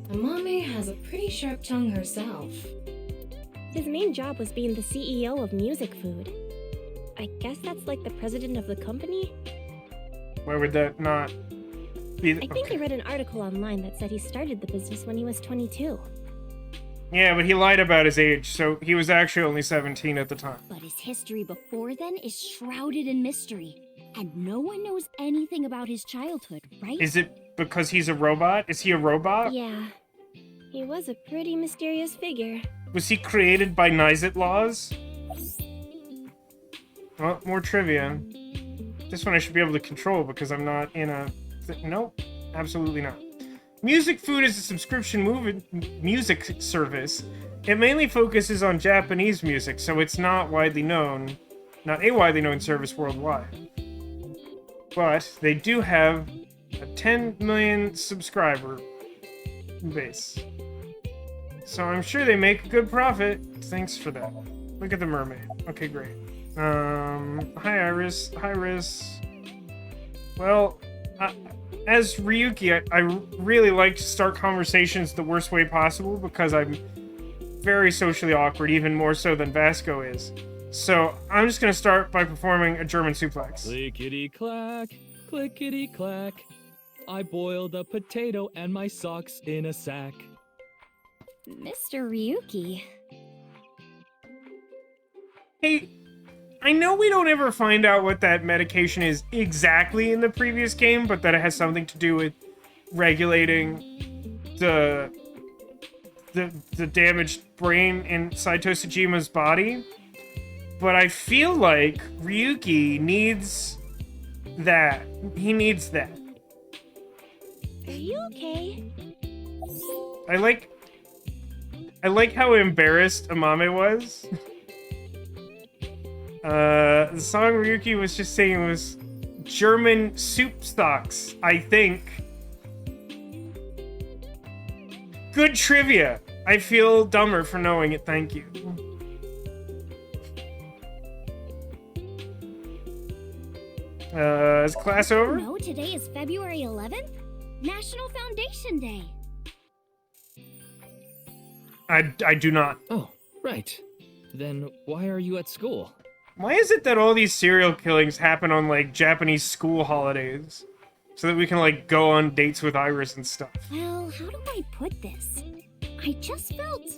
Amame has a pretty sharp tongue herself. His main job was being the CEO of Music Food. I guess that's like the president of the company? Why would that not be... I think I read an article online that said he started the business when he was 22. Yeah, but he lied about his age, so he was actually only 17 at the time. But his history before then is shrouded in mystery, and no one knows anything about his childhood, right? Is it because he's a robot? Is he a robot? Yeah. He was a pretty mysterious figure. Was he created by Nizet laws? Well, more trivia. This one I should be able to control because I'm not in a... Nope, absolutely not. Music Food is a subscription music service. It mainly focuses on Japanese music, so it's not a widely known service worldwide. But they do have a 10 million subscriber base. So I'm sure they make a good profit. Thanks for that. Look at the mermaid. Okay, great. Hi Iris. Hi Riz. Well, as Ryuki, I really like to start conversations the worst way possible because I'm very socially awkward, even more so than Vasco is. So I'm just gonna start by performing a German suplex. Clickety-clack, clickety-clack. I boiled a potato and my socks in a sack. Mr. Ryuki. Hey, I know we don't ever find out what that medication is exactly in the previous game, but that it has something to do with regulating the damaged brain in Saito Tsujima's body. But I feel like Ryuki needs that. He needs that. Are you okay? I like how embarrassed Amame was. The song Ryuki was just singing was German soup stocks, I think. Good trivia. I feel dumber for knowing it, thank you. Is class over? No, today is February 11th? National Foundation Day. I do not. Oh, right. Then why are you at school? Why is it that all these serial killings happen on, like, Japanese school holidays? So that we can, like, go on dates with Iris and stuff. Well, how do I put this? I just felt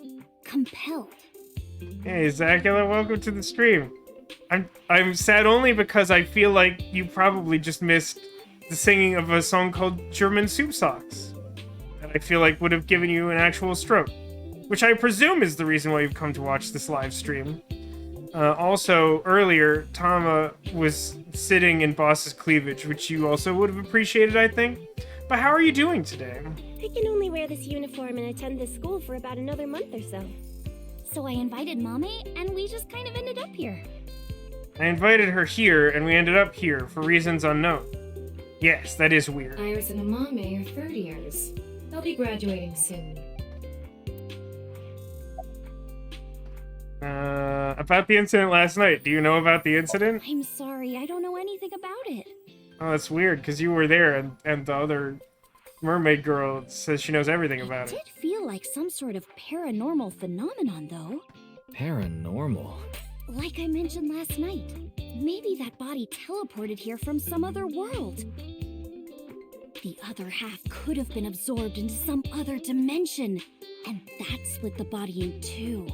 compelled. Hey, Zacula, welcome to the stream. I'm sad only because I feel like you probably just missed the singing of a song called German Soup Socks. That I feel like would have given you an actual stroke. Which I presume is the reason why you've come to watch this live stream. Also, earlier, Tama was sitting in Boss's cleavage, which you also would have appreciated, I think. But how are you doing today? I can only wear this uniform and attend this school for about another month or so. So I invited Mame, and we just kind of ended up here. I invited her here, and we ended up here for reasons unknown. Yes, that is weird. Iris and Amame are third years. They'll be graduating soon. About the incident last night. Do you know about the incident? I'm sorry, I don't know anything about it. Oh, that's weird, because you were there, and the other mermaid girl says she knows everything about it. It did feel like some sort of paranormal phenomenon, though. Paranormal? Like I mentioned last night, maybe that body teleported here from some other world. The other half could have been absorbed into some other dimension, and that split the body in two.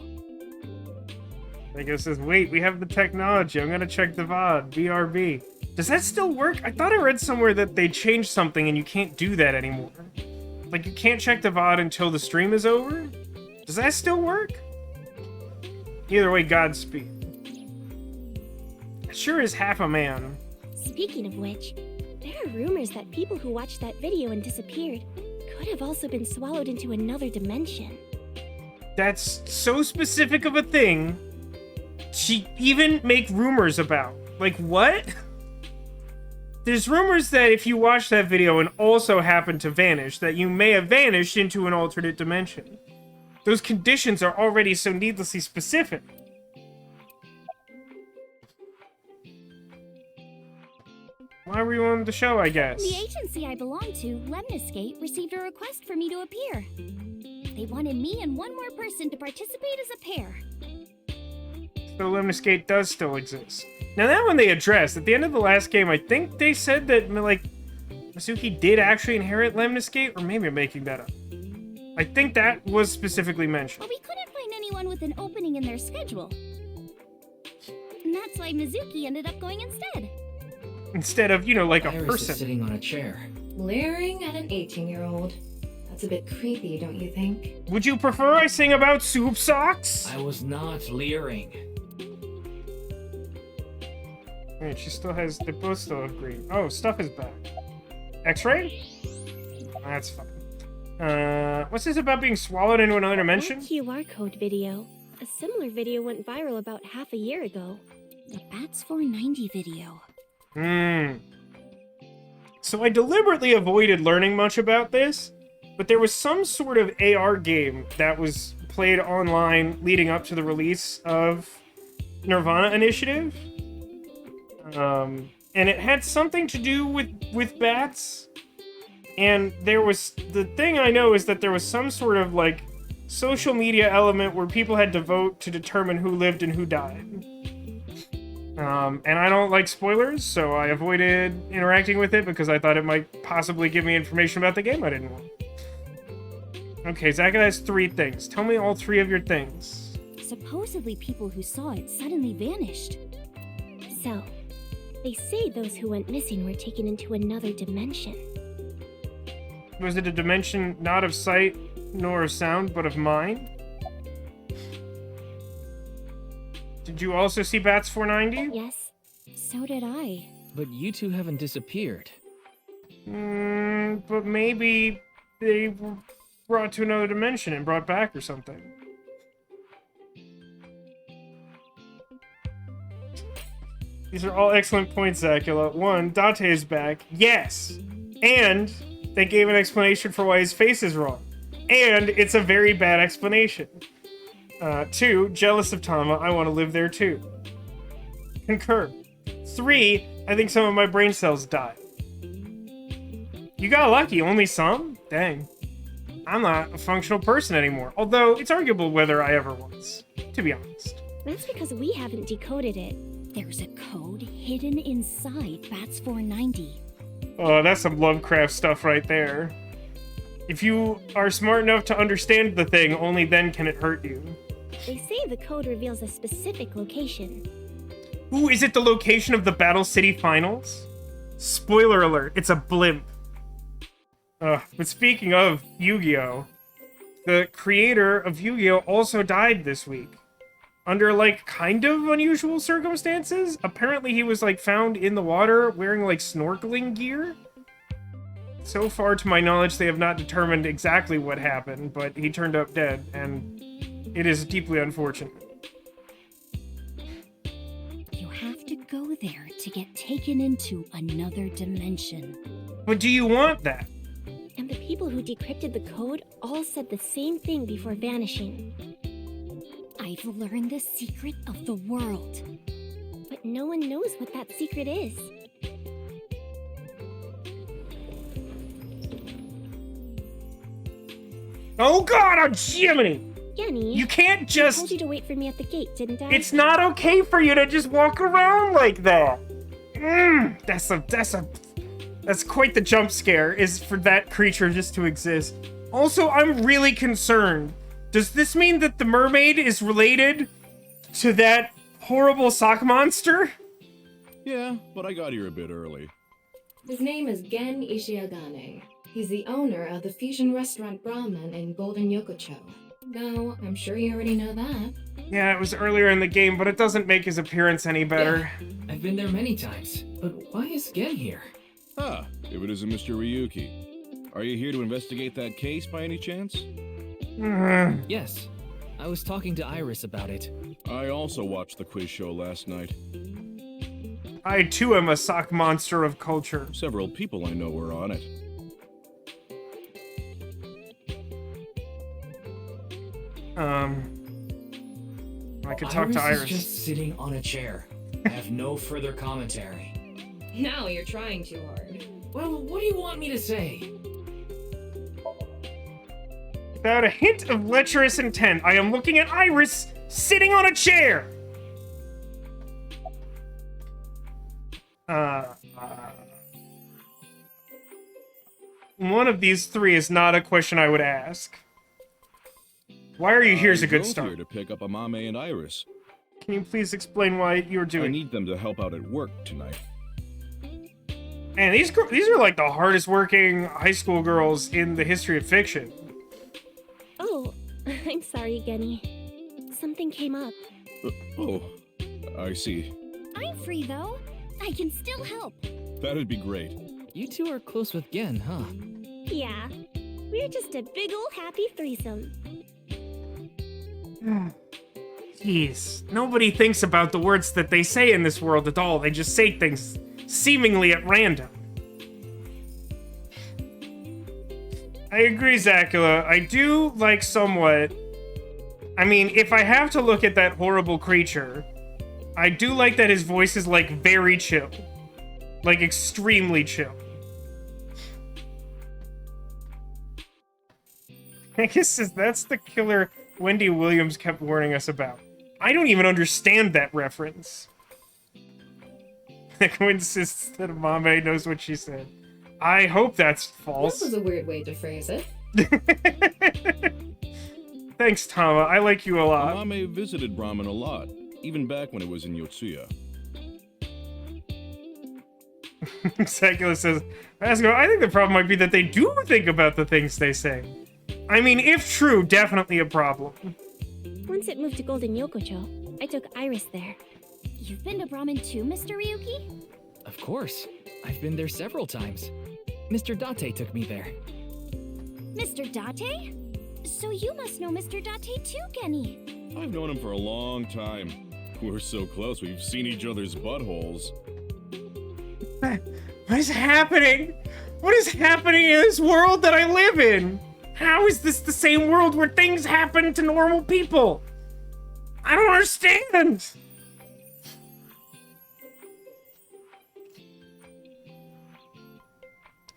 I guess says, wait, we have the technology. I'm gonna check the VOD. BRB. Does that still work? I thought I read somewhere that they changed something and you can't do that anymore. Like, you can't check the VOD until the stream is over? Does that still work? Either way, Godspeed. Sure is half a man. Speaking of which, there are rumors that people who watched that video and disappeared could have also been swallowed into another dimension. That's so specific of a thing. She even make rumors about. Like, what? There's rumors that if you watch that video and also happen to vanish, that you may have vanished into an alternate dimension. Those conditions are already so needlessly specific. Why were you on the show, I guess? The agency I belong to, Lemniscate, received a request for me to appear. They wanted me and one more person to participate as a pair. So Lemniscate does still exist. Now that one they addressed. At the end of the last game, I think they said that, like, Mizuki did actually inherit Lemniscate, or maybe I'm making that up. I think that was specifically mentioned. But we couldn't find anyone with an opening in their schedule. And that's why Mizuki ended up going instead. Instead of, you know, like a Iris person. is sitting on a chair. Leering at an 18-year-old. That's a bit creepy, don't you think? Would you prefer I sing about soup socks? I was not leering. Wait, she still has, they both still have green. Oh, stuff is back. X-ray? That's fine. What's this about being swallowed into another dimension? That QR code video. A similar video went viral about half a year ago. The Bats 490 video. So I deliberately avoided learning much about this, but there was some sort of AR game that was played online leading up to the release of Nirvana Initiative. And it had something to do with bats. And there was, the thing I know is that there was some sort of like social media element where people had to vote to determine who lived and who died. And I don't like spoilers, so I avoided interacting with it because I thought it might possibly give me information about the game I didn't want. Okay, Zaka has 3 things. Tell me all 3 of your things. Supposedly people who saw it suddenly vanished. So, they say those who went missing were taken into another dimension. Was it a dimension not of sight nor of sound, but of mind? Did you also see Bats 490? Yes. So did I. But you two haven't disappeared. But maybe they were brought to another dimension and brought back or something. These are all excellent points, Zacula. 1, Dante is back. Yes! And they gave an explanation for why his face is wrong. And it's a very bad explanation. 2, jealous of Tama. I want to live there too. Concur. 3, I think some of my brain cells died. You got lucky. Only some? Dang. I'm not a functional person anymore. Although, it's arguable whether I ever was. To be honest. That's because we haven't decoded it. There's a code hidden inside Bats 490. Oh, that's some Lovecraft stuff right there. If you are smart enough to understand the thing, only then can it hurt you. They say the code reveals a specific location. Ooh, is it the location of the Battle City Finals? Spoiler alert, it's a blimp. But speaking of Yu-Gi-Oh! The creator of Yu-Gi-Oh! Also died this week. Under, like, kind of unusual circumstances. Apparently he was, like, found in the water wearing, like, snorkeling gear. So far, to my knowledge, they have not determined exactly what happened, but he turned up dead, and it is deeply unfortunate. You have to go there to get taken into another dimension. But do you want that? And the people who decrypted the code all said the same thing before vanishing. I've learned the secret of the world. But no one knows what that secret is. Oh god, oh Jiminy! Yanni, You can't I just... told you to wait for me at the gate, didn't I? It's not okay for you to just walk around like that. That's quite the jump scare, is for that creature just to exist. Also, I'm really concerned. Does this mean that the mermaid is related to that horrible sock monster? Yeah, but I got here a bit early. His name is Gen Ishiagane. He's the owner of the fusion restaurant Brahman in Golden Yokocho. Though, I'm sure you already know that. Yeah, it was earlier in the game, but it doesn't make his appearance any better. Yeah, I've been there many times, but why is Gen here? Ah, if it isn't Mr. Ryuki. Are you here to investigate that case by any chance? Yes. I was talking to Iris about it. I also watched the quiz show last night. I too am a sock monster of culture. Several people I know were on it. I could talk to Iris. Is just sitting on a chair. I have no further commentary. Now you're trying too hard. Well, what do you want me to say? Without a hint of lecherous intent, I am looking at Iris sitting on a chair! One of these 3 is not a question I would ask. Why are you here is a I good drove start. here to pick up Amame and Iris. Can you please explain why you're I doing? need them to help out at work tonight. Man, these are like the hardest working high school girls in the history of fiction. Oh, I'm sorry, Genny. Something came up. Oh, I see. I'm free though. I can still help. That'd be great. You two are close with Gen, huh? Yeah, we're just a big ol' happy threesome. Jeez, nobody thinks about the words that they say in this world at all. They just say things seemingly at random. I agree, Zacula. I do like somewhat. I mean, if I have to look at that horrible creature, I do like that his voice is like very chill. Like extremely chill. I guess that's the killer Wendy Williams kept warning us about. I don't even understand that reference. Neko insists that Amame knows what she said. I hope that's false. That was a weird way to phrase it. Thanks, Tama. I like you a lot. Amame visited Brahman a lot, even back when it was in Yotsuya. Sakula says, Vasco, I think the problem might be that they do think about the things they say. I mean, if true, definitely a problem. Once it moved to Golden Yokocho, I took Iris there. You've been to Brahmin too, Mr. Ryuki? Of course. I've been there several times. Mr. Date took me there. Mr. Date? So you must know Mr. Date too, Genny. I've known him for a long time. We're so close, we've seen each other's buttholes. What is happening? What is happening in this world that I live in? How is this the same world where things happen to normal people? I don't understand.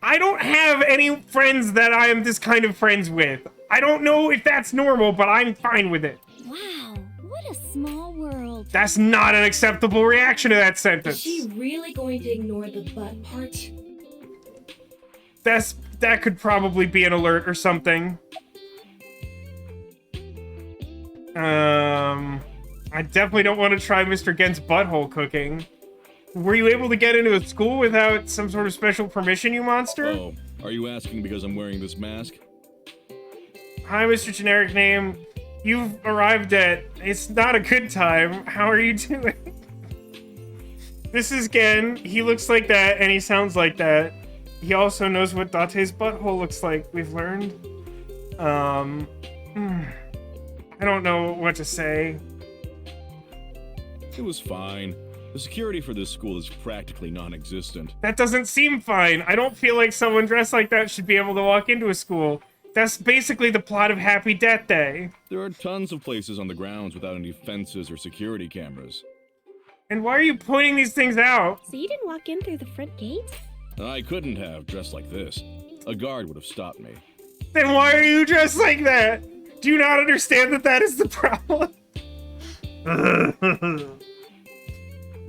I don't have any friends that I am this kind of friends with. I don't know if that's normal, but I'm fine with it. Wow, what a small world. That's not an acceptable reaction to that sentence. Is she really going to ignore the butt part? That could probably be an alert or something. I definitely don't want to try Mr. Gen's butthole cooking. Were you able to get into a school without some sort of special permission, you monster? Oh, are you asking because I'm wearing this mask? Hi, Mr. Generic Name. You've arrived at It's Not a Good Time. How are you doing? This is Gen. He looks like that, and he sounds like that. He also knows what Date's butthole looks like, we've learned. I don't know what to say. It was fine. The security for this school is practically non-existent. That doesn't seem fine. I don't feel like someone dressed like that should be able to walk into a school. That's basically the plot of Happy Death Day. There are tons of places on the grounds without any fences or security cameras. And why are you pointing these things out? So you didn't walk in through the front gate? I couldn't have dressed like this. A guard would have stopped me. Then why are you dressed like that? Do you not understand that that is the problem?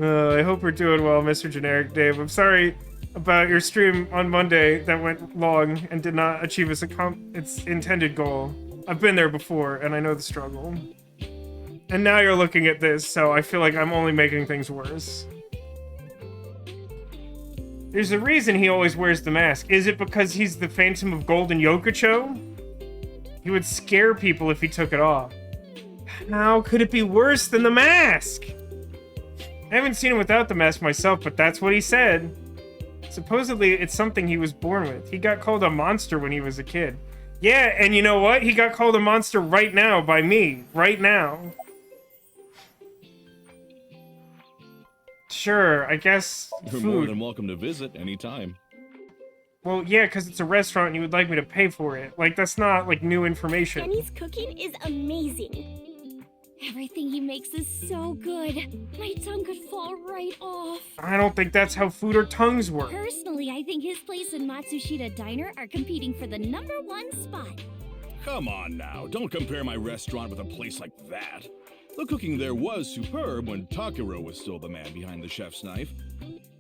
I hope we're doing well, Mr. Generic Dave. I'm sorry about your stream on Monday that went long and did not achieve its intended goal. I've been there before, and I know the struggle. And now you're looking at this, so I feel like I'm only making things worse. There's a reason he always wears the mask. Is it because he's the Phantom of Golden Yokocho? He would scare people if he took it off. How could it be worse than the mask? I haven't seen him without the mask myself, but that's what he said. Supposedly, it's something he was born with. He got called a monster when he was a kid. Yeah, and you know what? He got called a monster right now by me. Right now. Sure, I guess You're food. more than welcome to visit anytime. Well, yeah, because it's a restaurant and you would like me to pay for it. Like, that's not, like, new information. Genny's cooking is amazing. Everything he makes is so good. My tongue could fall right off. I don't think that's how food or tongues work. Personally, I think his place and Matsushita Diner are competing for the #1 spot. Come on now, don't compare my restaurant with a place like that. The cooking there was superb when Takiro was still the man behind the chef's knife.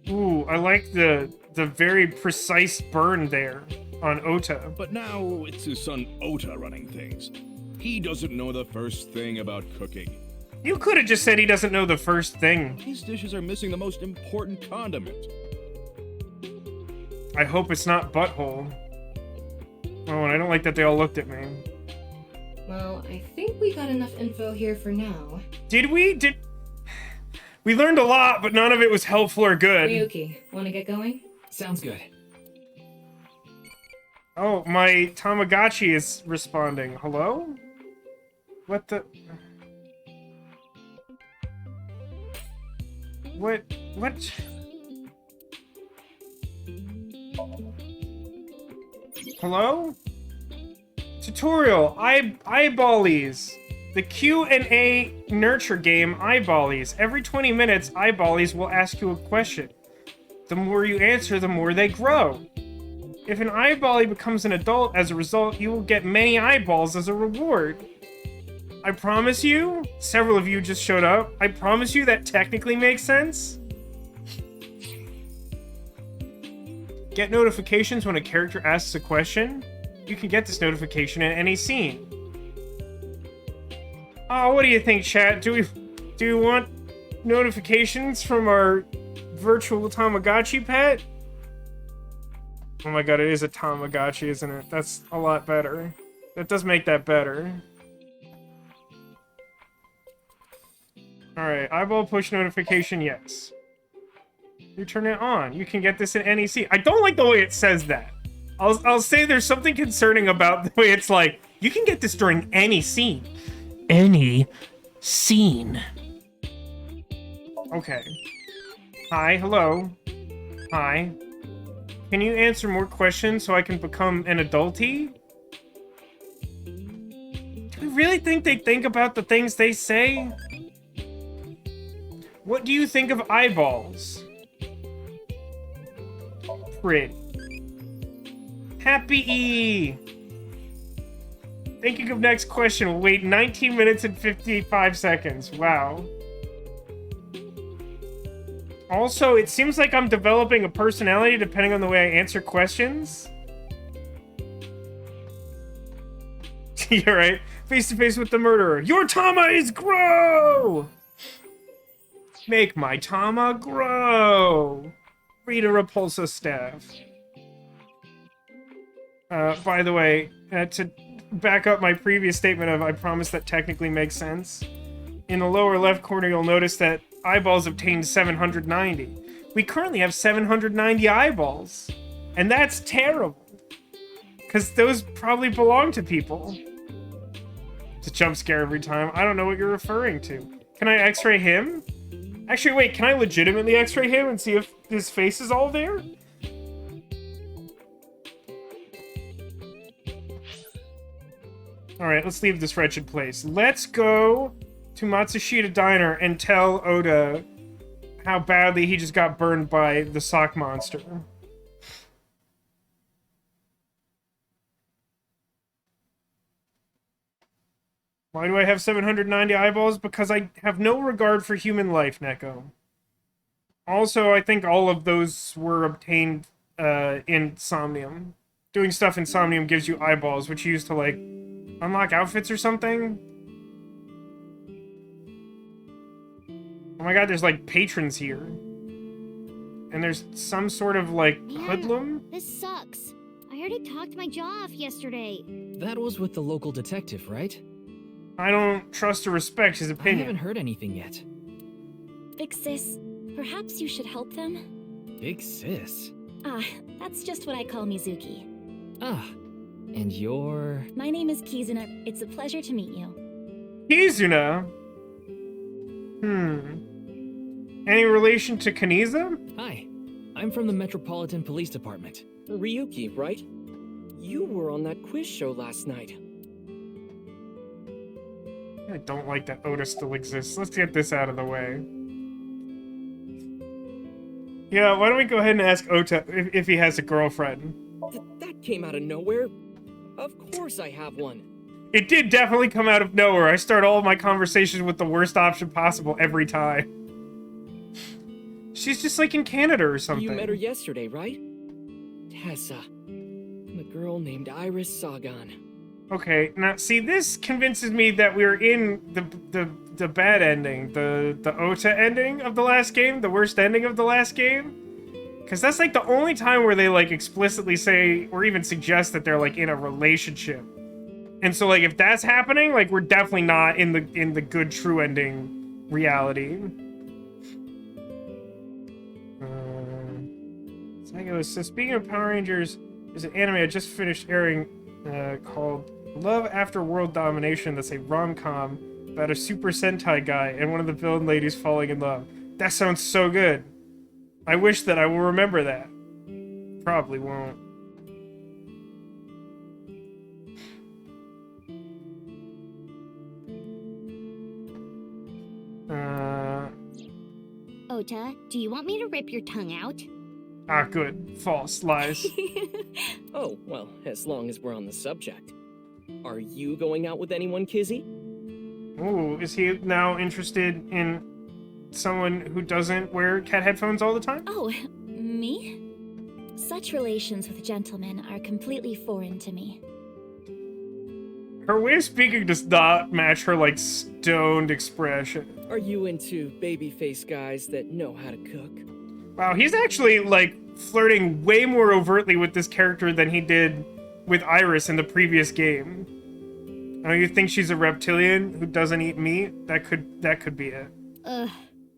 Ooh, I like the very precise burn there on Ota. But now it's his son Ota running things. He doesn't know the first thing about cooking. You could have just said he doesn't know the first thing. His dishes are missing the most important condiment. I hope it's not butthole. Oh, and I don't like that they all looked at me. Well, I think we got enough info here for now. Did we? We learned a lot, but none of it was helpful or good. Ryuki, wanna get going? Sounds good. Oh, my Tamagotchi is responding. Hello? What the... What? Hello? Tutorial, eyeballies. The Q&A nurture game eyeballies. Every 20 minutes, eyeballies will ask you a question. The more you answer, the more they grow. If an eyeballie becomes an adult as a result, you will get many eyeballs as a reward. I promise you, several of you just showed up, I promise you that technically makes sense. Get notifications when a character asks a question. You can get this notification in any scene. Oh, what do you think, chat? Do you want notifications from our virtual Tamagotchi pet? Oh my god, it is a Tamagotchi, isn't it? That's a lot better. That does make that better. Alright, eyeball push notification, yes. You turn it on. You can get this in any scene. I don't like the way it says that. I'll say there's something concerning about the way it's like, you can get this during any scene. Any scene. Okay. Hi, hello. Hi. Can you answer more questions so I can become an adultie? Do you really think they think about the things they say? What do you think of eyeballs? Pretty. Happy. Thinking of next question. We'll wait 19 minutes and 55 seconds. Wow. Also, it seems like I'm developing a personality depending on the way I answer questions. You're right. Face to face with the murderer. Your Tama is grow! Make my Tama grow! Read a Repulsa staff. By the way, to back up my previous statement of I promise that technically makes sense, in the lower left corner you'll notice that eyeballs obtained 790. We currently have 790 eyeballs. And that's terrible. Because those probably belong to people. It's a jump scare every time. I don't know what you're referring to. Can I x-ray him? Actually, wait, can I legitimately x-ray him and see if his face is all there? Alright, let's leave this wretched place. Let's go to Matsushita Diner and tell Oda how badly he just got burned by the sock monster. Why do I have 790 eyeballs? Because I have no regard for human life, Neko. Also, I think all of those were obtained in Somnium. Doing stuff in Somnium gives you eyeballs, which you use to, like, unlock outfits or something? Oh my god, there's, like, patrons here. And there's some sort of, like, hoodlum? This sucks. I already talked my jaw off yesterday. That was with the local detective, right? I don't trust or respect his opinion. I haven't heard anything yet. Big sis, perhaps you should help them? Big sis? Ah, that's just what I call Mizuki. Ah, and you're... My name is Kizuna. It's a pleasure to meet you. Kizuna? Any relation to Kaniza? Hi, I'm from the Metropolitan Police Department. Ryuki, right? You were on that quiz show last night. I don't like that Oda still exists. Let's get this out of the way. Yeah, why don't we go ahead and ask Ota if he has a girlfriend? That came out of nowhere. Of course I have one. It did definitely come out of nowhere. I start all of my conversations with the worst option possible every time. She's just like in Canada or something. You met her yesterday, right? Tessa. The girl named Iris Sagan. Okay, now see, this convinces me that we're in the bad ending, the Ota ending of the last game, the worst ending of the last game. Because that's like the only time where they like explicitly say or even suggest that they're like in a relationship. And so like if that's happening, like we're definitely not in the good true ending reality. So speaking of Power Rangers, there's an anime I just finished airing called Love After World Domination. That's a rom-com about a Super Sentai guy and one of the villain ladies falling in love. That sounds so good. I wish that I will remember that. Probably won't. Ota, do you want me to rip your tongue out? Ah, good. False. Lies. Oh, well, as long as we're on the subject. Are you going out with anyone, Kizzy? Ooh, is he now interested in someone who doesn't wear cat headphones all the time? Oh, me? Such relations with gentlemen are completely foreign to me. Her way of speaking does not match her, like, stoned expression. Are you into babyface guys that know how to cook? Wow, he's actually, like, flirting way more overtly with this character than he did with Iris in the previous game. Oh, you think she's a reptilian who doesn't eat meat? That could be it. Ugh,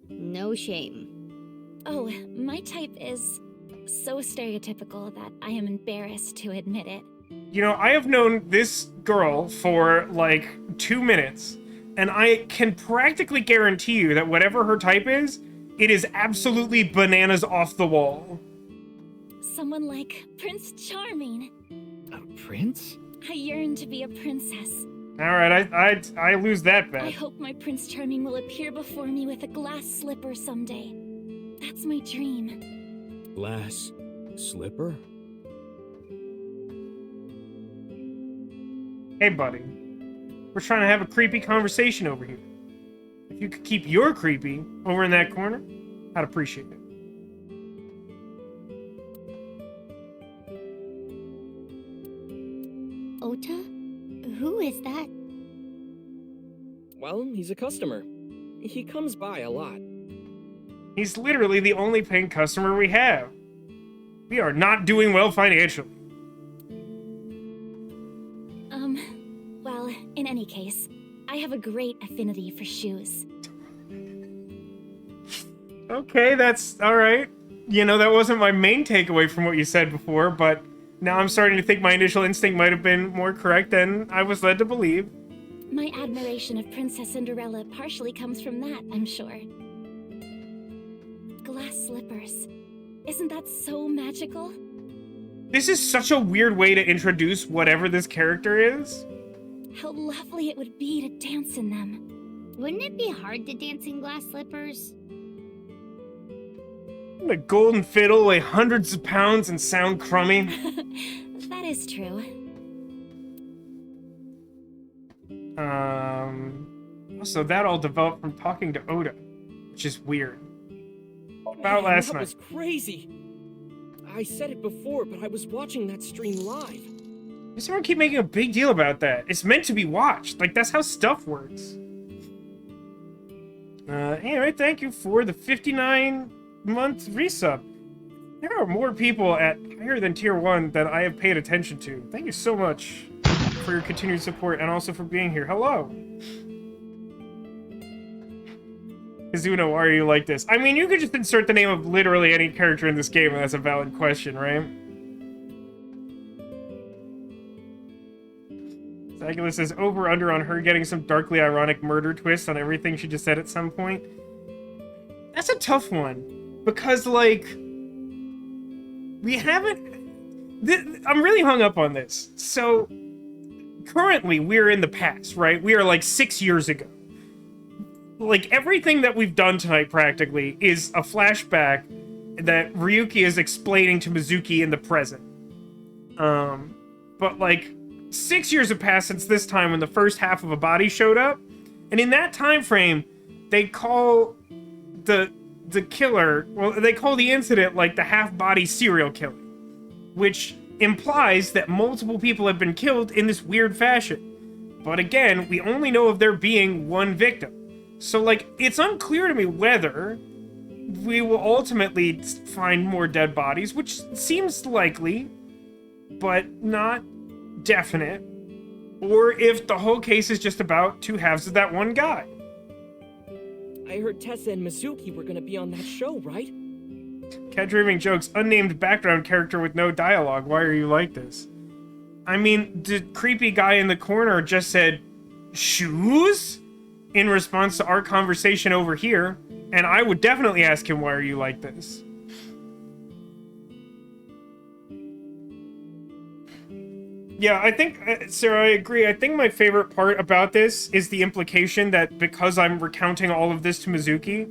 no shame. Oh, my type is so stereotypical that I am embarrassed to admit it. You know, I have known this girl for, like, 2 minutes, and I can practically guarantee you that whatever her type is, it is absolutely bananas off the wall. Someone like Prince Charming. A prince? I yearn to be a princess. Alright, I lose that bet. I hope my Prince Charming will appear before me with a glass slipper someday. That's my dream. Glass slipper? Hey, buddy. We're trying to have a creepy conversation over here. If you could keep your creepy over in that corner, I'd appreciate it. Ota? Who is that? Well, he's a customer. He comes by a lot. He's literally the only paying customer we have. We are not doing well financially. Well, in any case, I have a great affinity for shoes. Okay, that's alright. You know, that wasn't my main takeaway from what you said before, but now I'm starting to think my initial instinct might have been more correct than I was led to believe. My admiration of Princess Cinderella partially comes from that, I'm sure. Glass slippers. Isn't that so magical? This is such a weird way to introduce whatever this character is. How lovely it would be to dance in them. Wouldn't it be hard to dance in glass slippers? The golden fiddle weigh hundreds of pounds and sound crummy. That is true. Also, that all developed from talking to Oda, which is weird. About last night. That was crazy. I said it before, but I was watching that stream live. Does everyone keep making a big deal about that? It's meant to be watched. Like, that's how stuff works. Anyway, thank you for the 59-month resub. There are more people at higher than tier 1 that I have paid attention to. Thank you so much for your continued support and also for being here. Hello. Kazuno, why are you like this? I mean, you could just insert the name of literally any character in this game and that's a valid question, right? Sagula says over under on her getting some darkly ironic murder twist on everything she just said at some point. That's a tough one. Because, like, we haven't... I'm really hung up on this. So, currently, we're in the past, right? We are, like, 6 years ago. Like, everything that we've done tonight, practically, is a flashback that Ryki is explaining to Mizuki in the present. But, like... 6 years have passed since this time when the first half of a body showed up, and in that time frame, they call the killer, well, they call the incident like the half-body serial killer, which implies that multiple people have been killed in this weird fashion. But again, we only know of there being one victim. So, like, it's unclear to me whether we will ultimately find more dead bodies, which seems likely, but not definite, or if the whole case is just about two halves of that one guy. I heard Tessa and Mizuki were gonna be on that show, right? Cat Dreaming jokes, unnamed background character with no dialogue. Why are you like this? I mean, the creepy guy in the corner just said, shoes? In response to our conversation over here, and I would definitely ask him, why are you like this? Yeah, I think, Sarah, I agree. I think my favorite part about this is the implication that because I'm recounting all of this to Mizuki,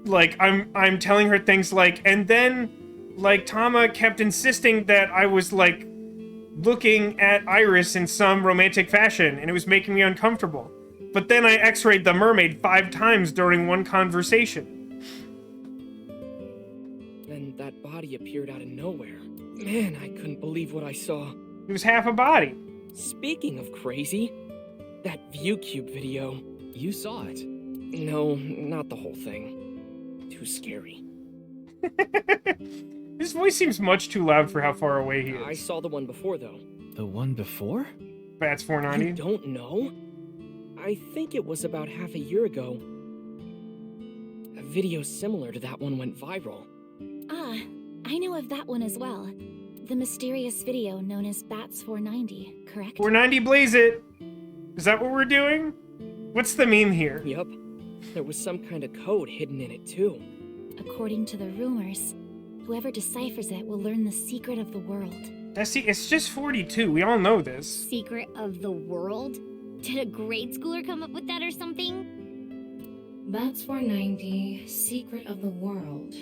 like, I'm telling her things like, and then, like, Tama kept insisting that I was, like, looking at Iris in some romantic fashion, and it was making me uncomfortable. But then I x-rayed the mermaid 5 times during one conversation. Then that body appeared out of nowhere. Man, I couldn't believe what I saw. It was half a body. Speaking of crazy, that ViewCube video. You saw it? No, not the whole thing. Too scary. His voice seems much too loud for how far away he is. I saw the one before, though. The one before? Bats 490? You don't know? I think it was about half a year ago. A video similar to that one went viral. Ah, I know of that one as well. The mysterious video known as Bats 490, correct? 490 blaze it! Is that what we're doing? What's the meme here? Yup. There was some kind of code hidden in it, too. According to the rumors, whoever deciphers it will learn the secret of the world. It's just 42. We all know this. Secret of the world? Did a grade schooler come up with that or something? Bats 490, Secret of the World.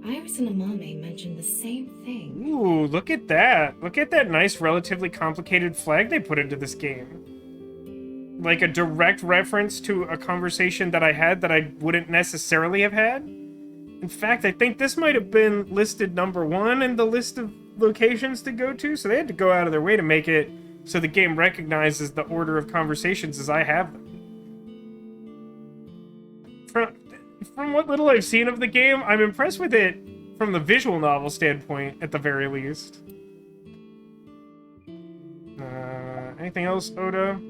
Iris and Amame mentioned the same thing. Ooh, look at that. Look at that nice, relatively complicated flag they put into this game. Like a direct reference to a conversation that I had that I wouldn't necessarily have had. In fact, I think this might have been listed #1 in the list of locations to go to, so they had to go out of their way to make it so the game recognizes the order of conversations as I have them. From what little I've seen of the game, I'm impressed with it from the visual novel standpoint, at the very least. Anything else, Oda?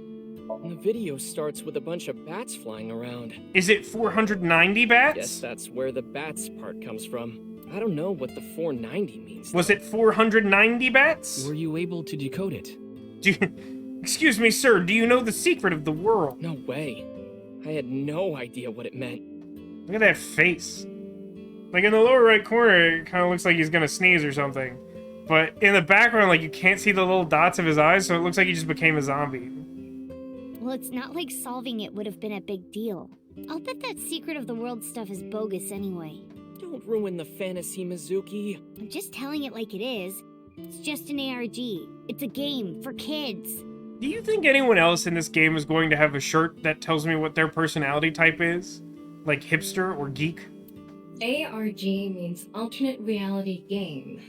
The video starts with a bunch of bats flying around. Is it 490 bats? Guess that's where the bats part comes from. I don't know what the 490 means. Was it 490 bats? Were you able to decode it? Excuse me, sir, do you know the secret of the world? No way. I had no idea what it meant. Look at that face. Like, in the lower right corner, it kind of looks like he's gonna sneeze or something. But in the background, like, you can't see the little dots of his eyes, so it looks like he just became a zombie. Well, it's not like solving it would have been a big deal. I'll bet that secret of the world stuff is bogus anyway. Don't ruin the fantasy, Mizuki. I'm just telling it like it is. It's just an ARG. It's a game for kids. Do you think anyone else in this game is going to have a shirt that tells me what their personality type is? Like hipster or geek? ARG means Alternate Reality Game.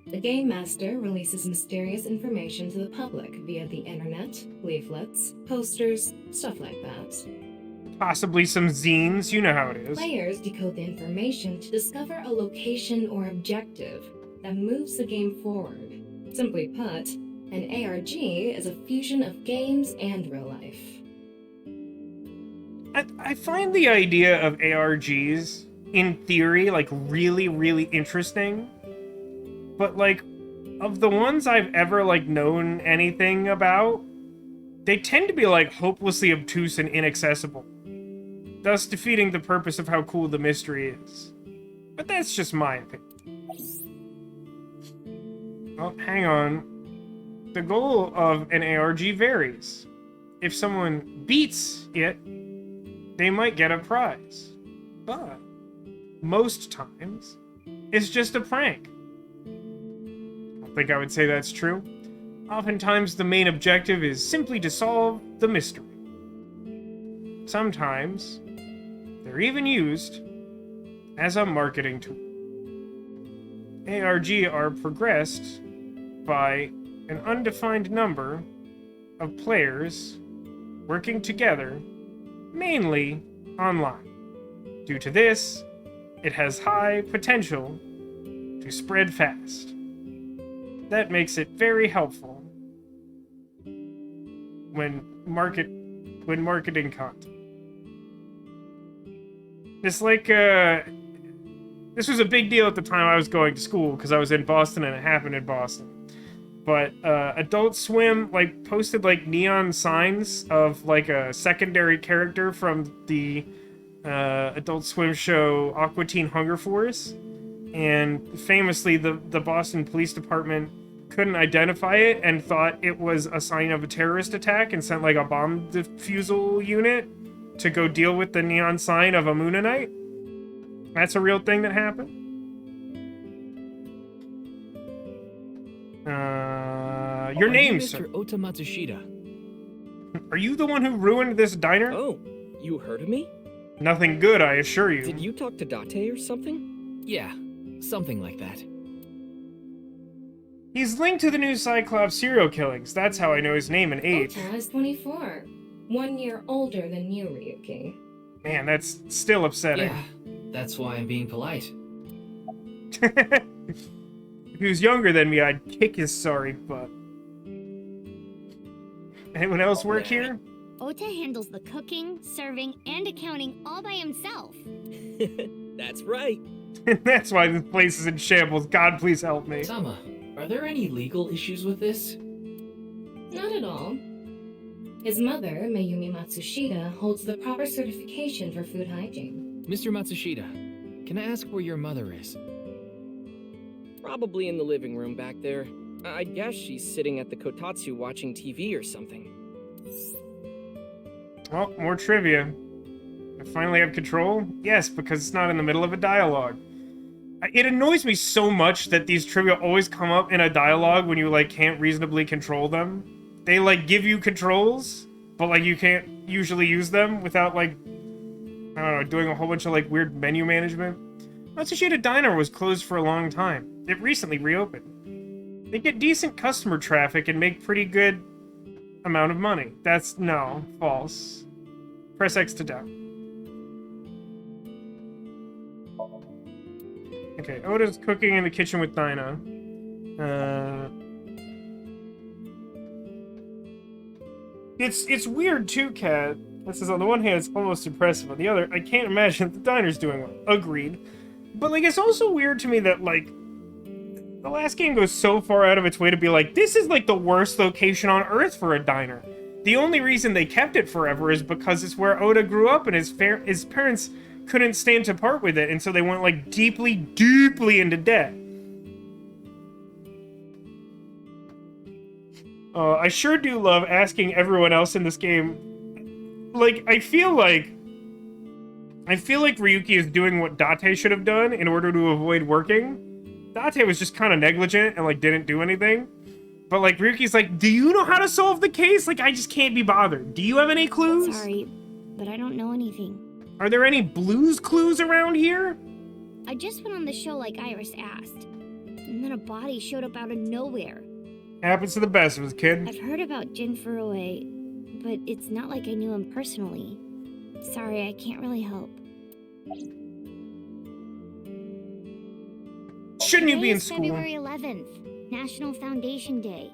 The Game Master releases mysterious information to the public via the internet, leaflets, posters, stuff like that. Possibly some zines, you know how it is. Players decode the information to discover a location or objective that moves the game forward. Simply put, an ARG is a fusion of games and real life. I find the idea of ARGs, in theory, like, really, really interesting. But, like, of the ones I've ever, like, known anything about, they tend to be, like, hopelessly obtuse and inaccessible. Thus defeating the purpose of how cool the mystery is. But that's just my opinion. Oh, hang on. The goal of an ARG varies. If someone beats it, they might get a prize. But most times, it's just a prank. I don't think I would say that's true. Oftentimes, the main objective is simply to solve the mystery. Sometimes, they're even used as a marketing tool. ARG are progressed by an undefined number of players working together, mainly online. Due to this, it has high potential to spread fast. That makes it very helpful when marketing content. It's like, this was a big deal at the time I was going to school, because I was in Boston and it happened in Boston. But Adult Swim like posted like neon signs of like a secondary character from the Adult Swim show Aqua Teen Hunger Force, and famously the Boston Police Department couldn't identify it and thought it was a sign of a terrorist attack and sent like a bomb defusal unit to go deal with the neon sign of a Moonanite. That's a real thing that happened. Your name, sir. Mr. Ota Matsushita. Are you the one who ruined this diner? Oh, you heard of me? Nothing good, I assure you. Did you talk to Date or something? Yeah, something like that. He's linked to the new Cyclops serial killings. That's how I know his name and age. Ota is 24. 1 year older than you, Ryuki. Man, that's still upsetting. Yeah, that's why I'm being polite. If he was younger than me, I'd kick his sorry butt. Anyone else work here? Ota handles the cooking, serving, and accounting all by himself. That's right. That's why this place is in shambles. God, please help me. Sama, are there any legal issues with this? Not at all. His mother, Mayumi Matsushita, holds the proper certification for food hygiene. Mr. Matsushita, can I ask where your mother is? Probably in the living room back there. I guess she's sitting at the kotatsu watching TV or something. Well, more trivia. I finally have control? Yes, because it's not in the middle of a dialogue. It annoys me so much that these trivia always come up in a dialogue when you, like, can't reasonably control them. They, like, give you controls, but, like, you can't usually use them without, like, I don't know, doing a whole bunch of, like, weird menu management. Matsushita Diner was closed for a long time. It recently reopened. They get decent customer traffic and make pretty good amount of money. That's, no, false. Press X to doubt. Okay, Oda's cooking in the kitchen with Dinah. It's weird too, Kat. This is, on the one hand, it's almost impressive. On the other, I can't imagine the diner's doing well. Agreed. But, like, it's also weird to me that, like, the last game goes so far out of its way to be like, this is, like, the worst location on Earth for a diner. The only reason they kept it forever is because it's where Oda grew up and his parents couldn't stand to part with it, and so they went, like, deeply, deeply into debt. I sure do love asking everyone else in this game. Like, I feel like Ryuki is doing what Date should have done in order to avoid working. Date was just kind of negligent and, like, didn't do anything. But, like, Ryuki's like, do you know how to solve the case? Like, I just can't be bothered. Do you have any clues? Sorry, but I don't know anything. Are there any Blues Clues around here? I just went on the show like Iris asked. And then a body showed up out of nowhere. Happens to the best of us, kid. I've heard about Jin Furue, but it's not like I knew him personally. Sorry, I can't really help. Shouldn't you be in Today is school? February 11th, National Foundation Day.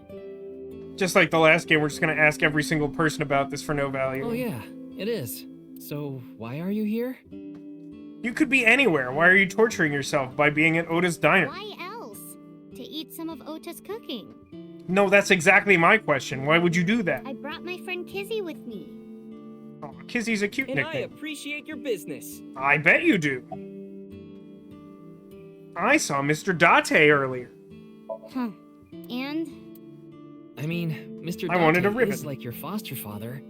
Just like the last game, we're just gonna ask every single person about this for no value. Oh yeah, it is. So, why are you here? You could be anywhere. Why are you torturing yourself by being at Ota's Diner? Why else? To eat some of Ota's cooking. No, that's exactly my question. Why would you do that? I brought my friend Kizzy with me. Oh, Kizzy's a cute And I nickname. appreciate your business. I bet you do. I saw Mr. Date earlier. Huh. And? I mean, Mr. I wanted a Date ribbon. is like your foster father,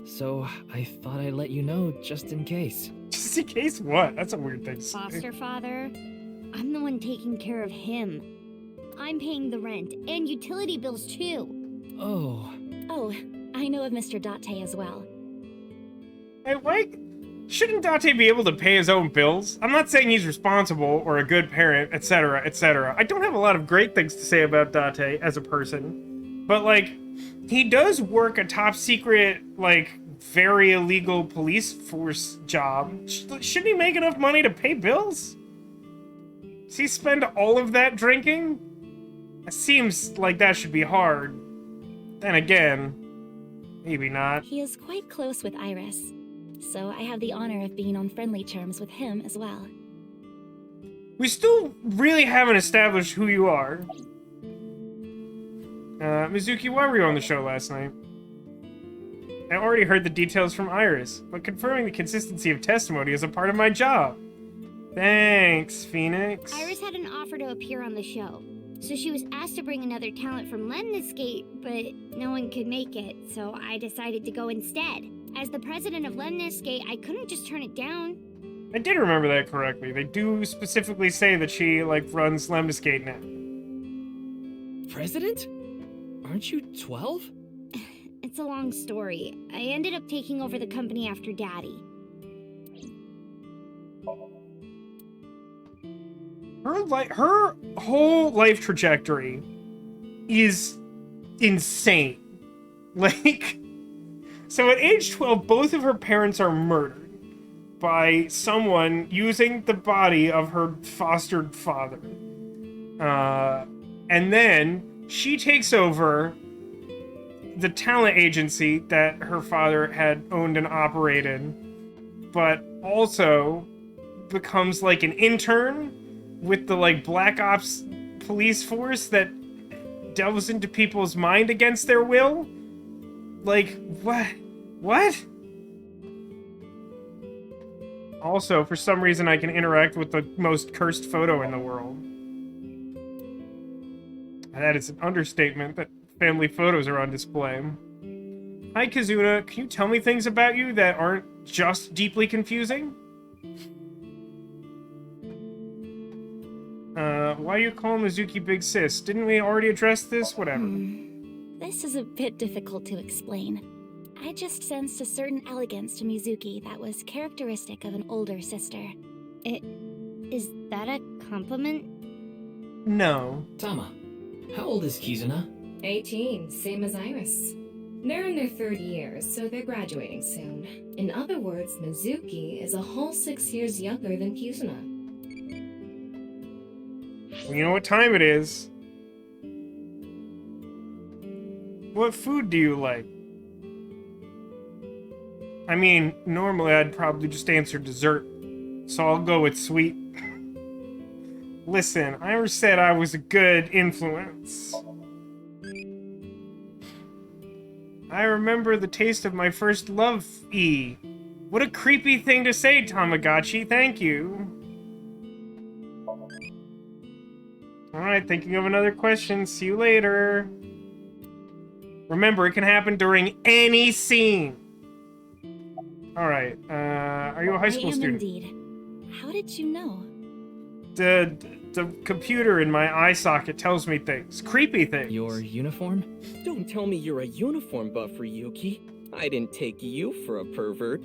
so I thought I'd let you know just in case. Just in case what? That's a weird thing to say. Foster father? I'm the one taking care of him. I'm paying the rent and utility bills too. Oh. Oh, I know of Mr. Date as well. Hey, Shouldn't Date be able to pay his own bills? I'm not saying he's responsible or a good parent, etc., etc. I don't have a lot of great things to say about Date as a person. But, like, he does work a top secret, like, very illegal police force job. Shouldn't he make enough money to pay bills? Does he spend all of that drinking? It seems like that should be hard. Then again, maybe not. He is quite close with Iris, so I have the honor of being on friendly terms with him as well. We still really haven't established who you are. Mizuki, why were you on the show last night? I already heard the details from Iris, but confirming the consistency of testimony is a part of my job. Thanks, Phoenix. Iris had an offer to appear on the show, so she was asked to bring another talent from Lemniscate, but no one could make it, so I decided to go instead. As the president of Lemniscate, I couldn't just turn it down. I did remember that correctly. They do specifically say that she, like, runs Lemniscate now. President? Aren't you 12? It's a long story. I ended up taking over the company after Daddy. Her whole life trajectory is insane. Like, so at age 12, both of her parents are murdered by someone using the body of her fostered father. And then she takes over the talent agency that her father had owned and operated, but also becomes like an intern with the like Black Ops police force that delves into people's mind against their will. Like, what? Also, for some reason, I can interact with the most cursed photo in the world. That is an understatement that family photos are on display. Hi, Kazuna. Can you tell me things about you that aren't just deeply confusing? Why you call Mizuki Big Sis? Didn't we already address this? Whatever. This is a bit difficult to explain. I just sensed a certain elegance to Mizuki that was characteristic of an older sister. Is that a compliment? No. Tama, how old is Kizuna? 18, same as Iris. They're in their third year, so they're graduating soon. In other words, Mizuki is a whole 6 years younger than Kizuna. You know what time it is. What food do you like? I mean, normally I'd probably just answer dessert, so I'll go with sweet. Listen, Iris said I was a good influence. I remember the taste of my first love-e. What a creepy thing to say, Tamagotchi. Thank you. Alright, thinking of another question. See you later. Remember, it can happen during any scene. Alright, are you a high school student? Indeed. How did you know? The computer in my eye socket tells me things. Creepy things. Your uniform? Don't tell me you're a uniform buffer, Yuki. I didn't take you for a pervert.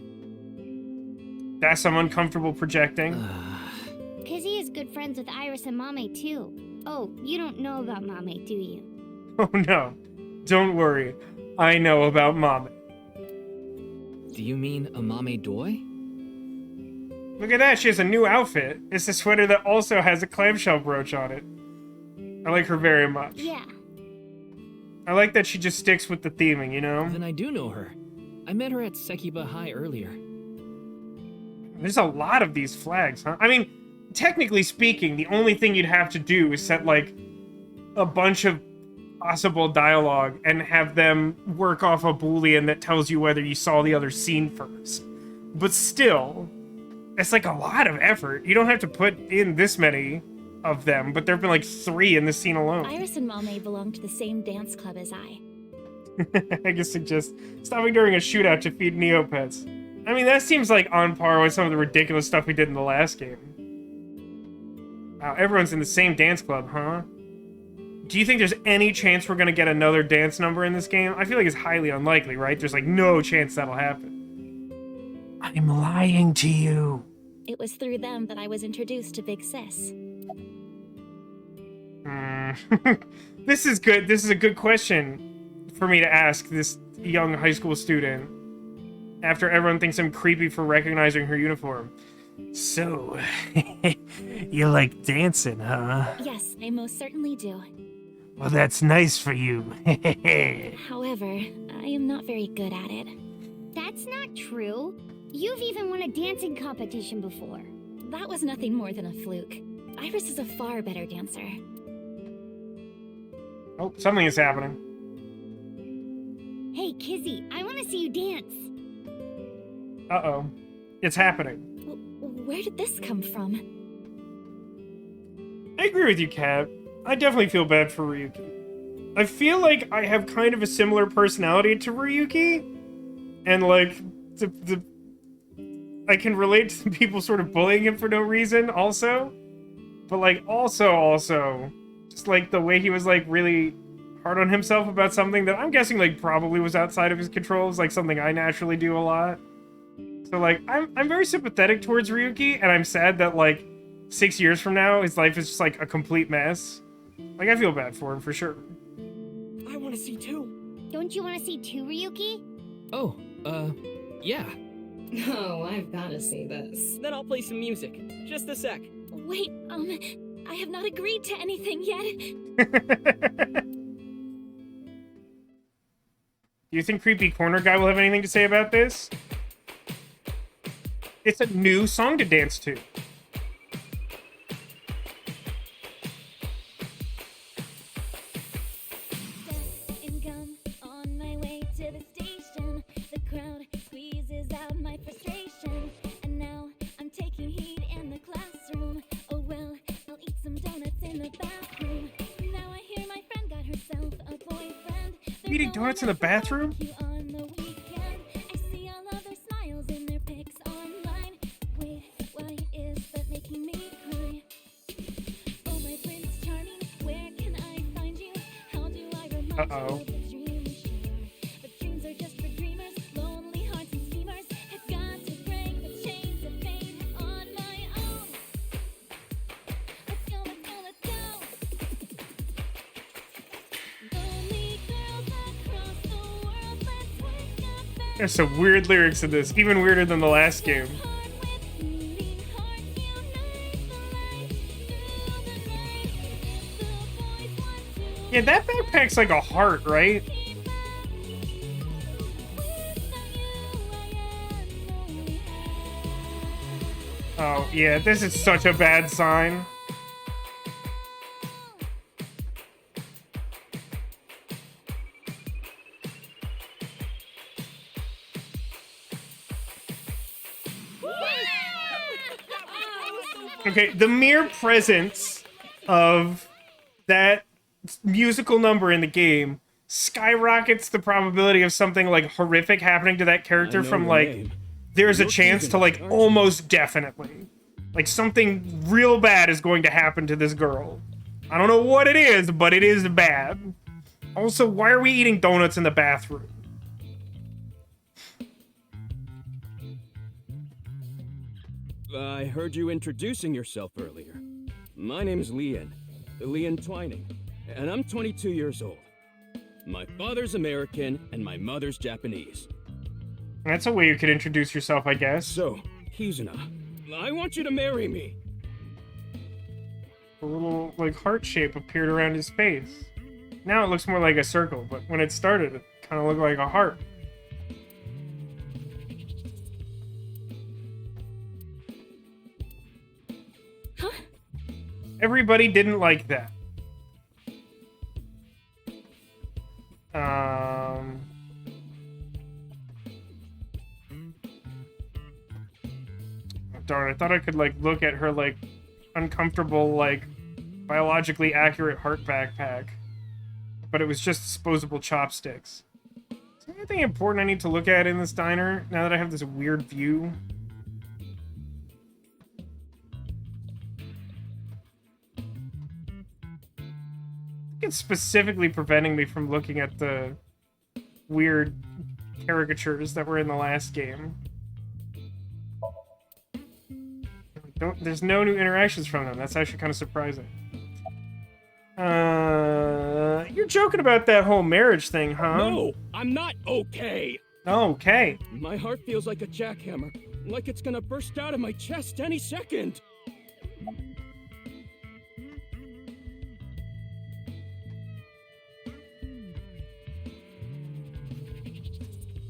That's some uncomfortable projecting. Kizzy is good friends with Iris and Mame, too. Oh, you don't know about Mame, do you? Oh no. Don't worry. I know about Mame. Do you mean a Mame Doi? Look at that, she has a new outfit. It's a sweater that also has a clamshell brooch on it. I like her very much. Yeah. I like that she just sticks with the theming, you know? Then I do know her. I met her at Sekiba High earlier. There's a lot of these flags, huh? I mean, technically speaking, the only thing you'd have to do is set, like, a bunch of possible dialogue and have them work off a Boolean that tells you whether you saw the other scene first. But still, it's like a lot of effort. You don't have to put in this many of them, but there have been like 3 in this scene alone. Iris and Mame belong to the same dance club as I. I guess suggest stopping during a shootout to feed Neopets. I mean, that seems like on par with some of the ridiculous stuff we did in the last game. Wow, everyone's in the same dance club, huh? Do you think there's any chance we're gonna get another dance number in this game? I feel like it's highly unlikely, right? There's like no chance that'll happen. I'm lying to you. It was through them that I was introduced to Big Sis. This is good. This is a good question for me to ask this young high school student after everyone thinks I'm creepy for recognizing her uniform. So, you like dancing, huh? Yes, I most certainly do. Well, that's nice for you. However, I am not very good at it. That's not true. You've even won a dancing competition before. That was nothing more than a fluke. Iris is a far better dancer. Oh, something is happening. Hey, Kizzy, I want to see you dance. Uh-oh. It's happening. Where did this come from? I agree with you, Kat. I definitely feel bad for Ryuki. I feel like I have kind of a similar personality to Ryuki, and like I can relate to people sort of bullying him for no reason also. But like also just like the way he was like really hard on himself about something that I'm guessing like probably was outside of his control is like something I naturally do a lot. So like I'm very sympathetic towards Ryuki, and I'm sad that like 6 years from now his life is just like a complete mess. Like I feel bad for him for sure. I want to see too. Don't you want to see too, Ryuki? Oh, yeah. Oh, I've got to see this. Then I'll play some music. Just a sec. Wait, I have not agreed to anything yet. Do you think Creepy Corner Guy will have anything to say about this? It's a new song to dance to. On my way to the station, the crowd squeezes out my frustration, and now I'm taking heat in the classroom. Oh well, I'll eat some donuts in the bathroom. Now I hear my friend got herself a boyfriend. Eating donuts in the bathroom? On the weekend, I see all of their smiles in their pics online. Wait, why is that making me cry? Oh my Prince Charming, where can I find you? How do I remind you? Uh-oh. There's some weird lyrics in this, even weirder than the last game. Yeah, that backpack's like a heart, right? Oh, yeah, this is such a bad sign. Okay, the mere presence of that musical number in the game skyrockets the probability of something like horrific happening to that character from like there's a chance to like almost definitely. Like something real bad is going to happen to this girl. I don't know what it is, but it is bad. Also, why are we eating donuts in the bathroom? I heard you introducing yourself earlier. My name's Leon Twining, and I'm 22 years old. My father's American, and my mother's Japanese. That's a way you could introduce yourself, I guess. So, Kizuna, I want you to marry me. A little, like, heart shape appeared around his face. Now it looks more like a circle, but when it started, it kind of looked like a heart. Huh? Everybody didn't like that. Darn, I thought I could, like, look at her, like, uncomfortable, like, biologically accurate heart backpack. But it was just disposable chopsticks. Is there anything important I need to look at in this diner, now that I have this weird view? It's specifically preventing me from looking at the weird caricatures that were in the last game. There's no new interactions from them. That's actually kind of surprising. You're joking about that whole marriage thing, huh? No, I'm not okay. Okay. My heart feels like a jackhammer, like it's gonna burst out of my chest any second.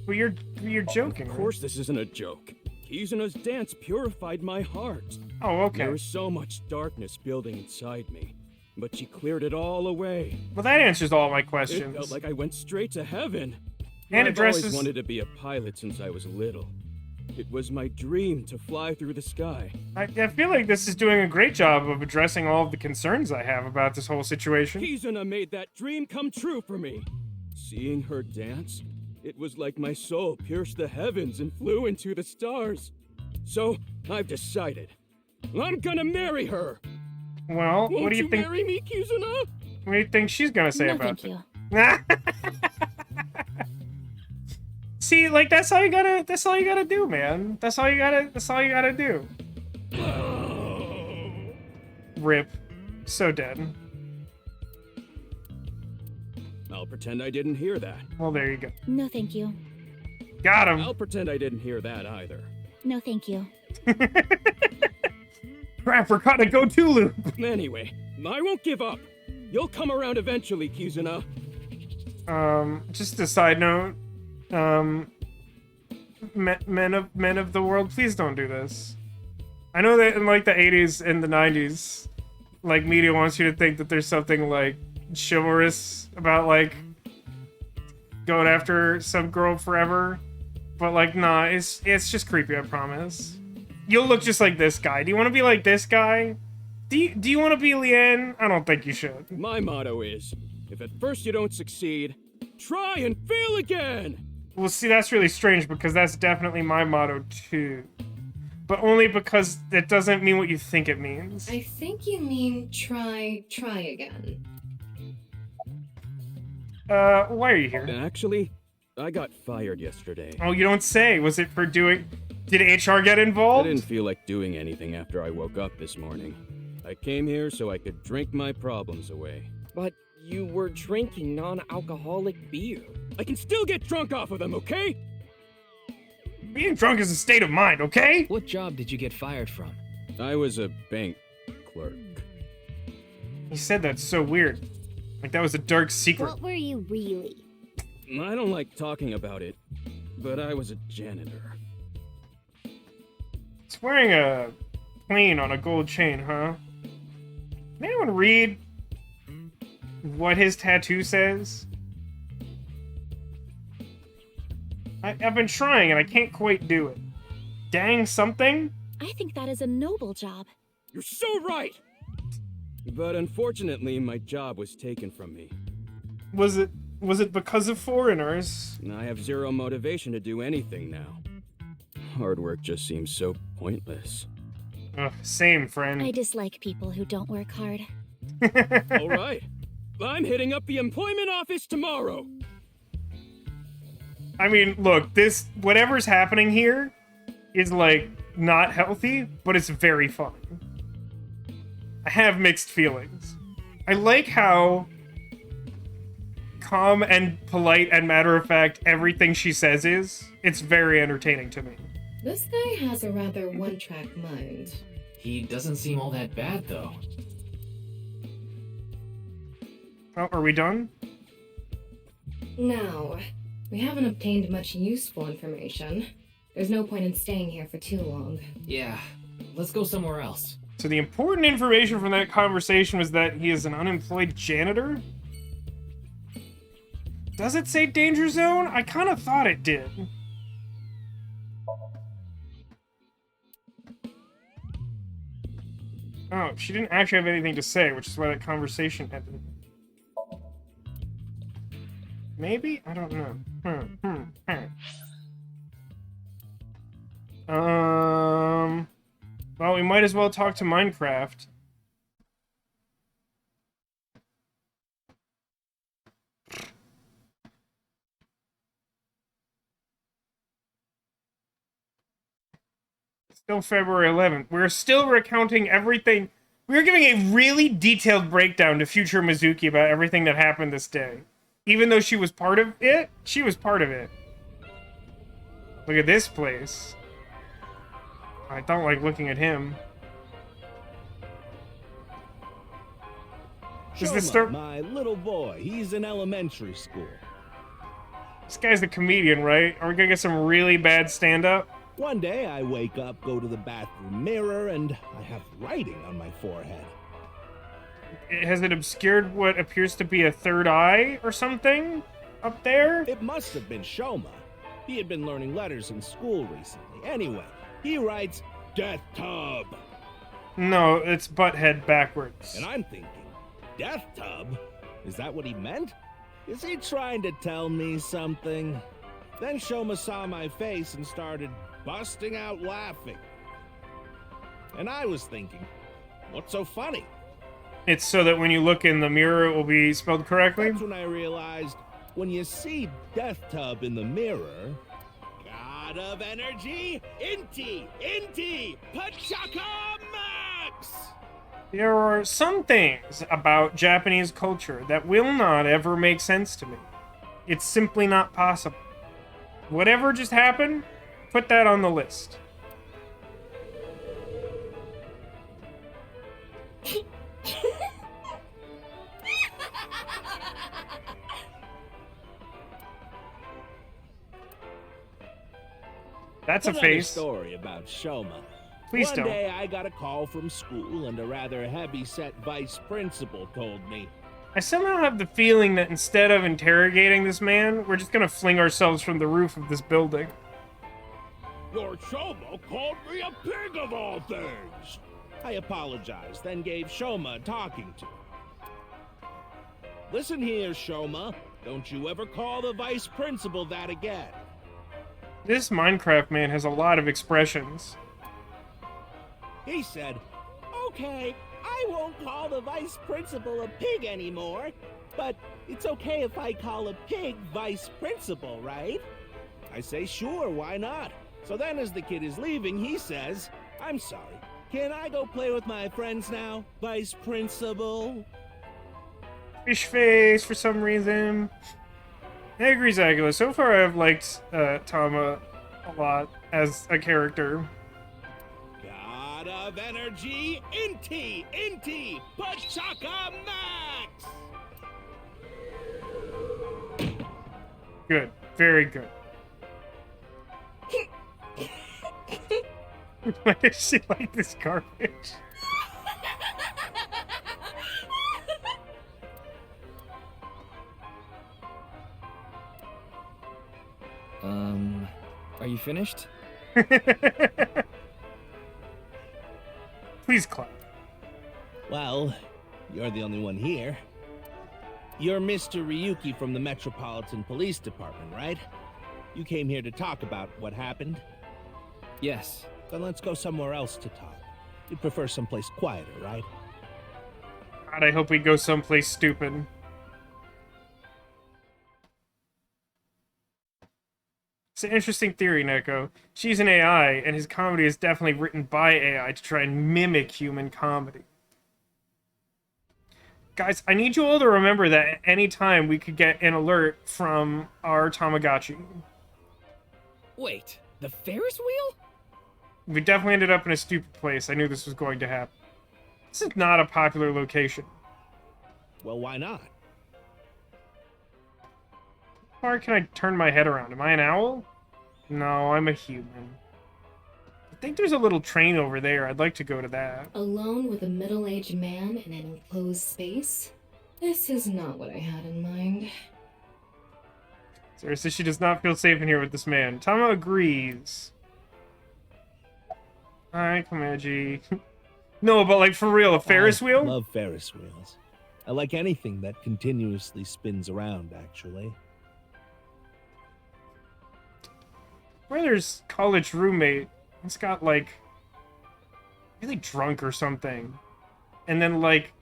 Well, you're joking. Of course, this isn't a joke. Kizuna's dance purified my heart. Oh, okay. There was so much darkness building inside me, but she cleared it all away. Well, that answers all my questions. It felt like I went straight to heaven. And I've addresses... always wanted to be a pilot since I was little. It was my dream to fly through the sky. I feel like this is doing a great job of addressing all of the concerns I have about this whole situation. Kizuna made that dream come true for me. Seeing her dance, it was like my soul pierced the heavens and flew into the stars. So, I've decided. I'm gonna marry her! Well, Won't what do you think? Marry me, Kizuna? What do you think she's gonna say No, about thank it? See, like that's all you gotta do, man. That's all you gotta do. Rip. So dead. I'll pretend I didn't hear that. Well, there you go. No, thank you. Got him. I'll pretend I didn't hear that either. No, thank you. Crap, we're caught in a go-to loop. Anyway, I won't give up. You'll come around eventually, Kizuna. Just a side note. Men of the world, please don't do this. I know that in like the 80s and the 90s, like media wants you to think that there's something like chivalrous about like going after some girl forever, but like nah, it's just creepy. I promise. You'll look just like this guy. Do you want to be like this guy? Do you want to be Lien? I don't think you should. My motto is, if at first you don't succeed, try and fail again. Well, see, that's really strange because that's definitely my motto too. But only because it doesn't mean what you think it means. I think you mean try again. Why are you here? Actually, I got fired yesterday. Oh, you don't say. Was it for doing... Did HR get involved? I didn't feel like doing anything after I woke up this morning. I came here so I could drink my problems away. But you were drinking non-alcoholic beer. I can still get drunk off of them, okay? Being drunk is a state of mind, okay? What job did you get fired from? I was a bank clerk. You said that's so weird. Like that was a dark secret. What were you really? I don't like talking about it, but I was a janitor. It's wearing a plane on a gold chain, huh? Can anyone read what his tattoo says? I've been trying and I can't quite do it. Dang something? I think that is a noble job. You're so right! But unfortunately, my job was taken from me. Was it because of foreigners? I have zero motivation to do anything now. Hard work just seems so pointless. Ugh, same, friend. I dislike people who don't work hard. All right. I'm hitting up the employment office tomorrow. I mean, look, whatever's happening here is, like, not healthy, but it's very fun. I have mixed feelings. I like how calm and polite and matter-of-fact everything she says is. It's very entertaining to me. This guy has a rather one-track mind. He doesn't seem all that bad, though. Oh, are we done? Now, we haven't obtained much useful information. There's no point in staying here for too long. Yeah, let's go somewhere else. So the important information from that conversation was that he is an unemployed janitor? Does it say danger zone? I kind of thought it did. Oh, she didn't actually have anything to say, which is why that conversation ended. Maybe? I don't know. Well, we might as well talk to Minecraft. Still February 11th. We're still recounting everything. We're giving a really detailed breakdown to future Mizuki about everything that happened this day. Even though she was part of it, she was part of it. Look at this place. I don't like looking at him. Does this start? My little boy, he's in elementary school. This guy's the comedian, right? Are we gonna get some really bad stand-up? One day I wake up, go to the bathroom mirror, and I have writing on my forehead. Has it obscured what appears to be a third eye or something up there? It must have been Shoma. He had been learning letters in school recently. Anyway, he writes, Death Tub. No, it's Butthead backwards. And I'm thinking, Death Tub? Is that what he meant? Is he trying to tell me something? Then Shoma saw my face and started busting out laughing. And I was thinking, what's so funny? It's so that when you look in the mirror, it will be spelled correctly? That's when I realized, when you see Death Tub in the mirror, God of Energy, Inti, Pachaka Max! There are some things about Japanese culture that will not ever make sense to me. It's simply not possible. Whatever just happened, put that on the list. That's a face. Story about Shoma. Please One don't. day I got a call from school and a rather heavy-set vice principal told me, I somehow have the feeling that instead of interrogating this man, we're just gonna fling ourselves from the roof of this building. Your Shoma called me a pig of all things. I apologized, then gave Shoma a talking to. Listen here, Shoma. Don't you ever call the vice principal that again. This Minecraft man has a lot of expressions. He said, okay, I won't call the vice principal a pig anymore, but it's okay if I call a pig vice principal, right? I say, sure, why not? So then as the kid is leaving, he says, I'm sorry, can I go play with my friends now, vice principal? Fish face for some reason. I agree, Zagula. So far I've liked Tama a lot as a character. God of Energy, Inti, Pachaka Max! Good. Very good. Why does she like this garbage? Are you finished? Please clap. Well, you're the only one here. You're Mr. Ryki from the Metropolitan Police Department, right? You came here to talk about what happened? Yes. Then let's go somewhere else to talk. You'd prefer someplace quieter, right? God, I hope we go someplace stupid. It's an interesting theory, Neko. She's an AI, and his comedy is definitely written by AI to try and mimic human comedy. Guys, I need you all to remember that at any time we could get an alert from our Tamagotchi. Wait, the Ferris wheel? We definitely ended up in a stupid place. I knew this was going to happen. This is not a popular location. Well, why not? How far can I turn my head around? Am I an owl? No, I'm a human. I think there's a little train over there. I'd like to go to that. Alone with a middle-aged man in an enclosed space? This is not what I had in mind. Sarah says she does not feel safe in here with this man. Tama agrees. Hi, Komeji. No, but like for real, a Ferris wheel? I love Ferris wheels. I like anything that continuously spins around, actually. Brother's college roommate, he's got like really drunk or something, and then like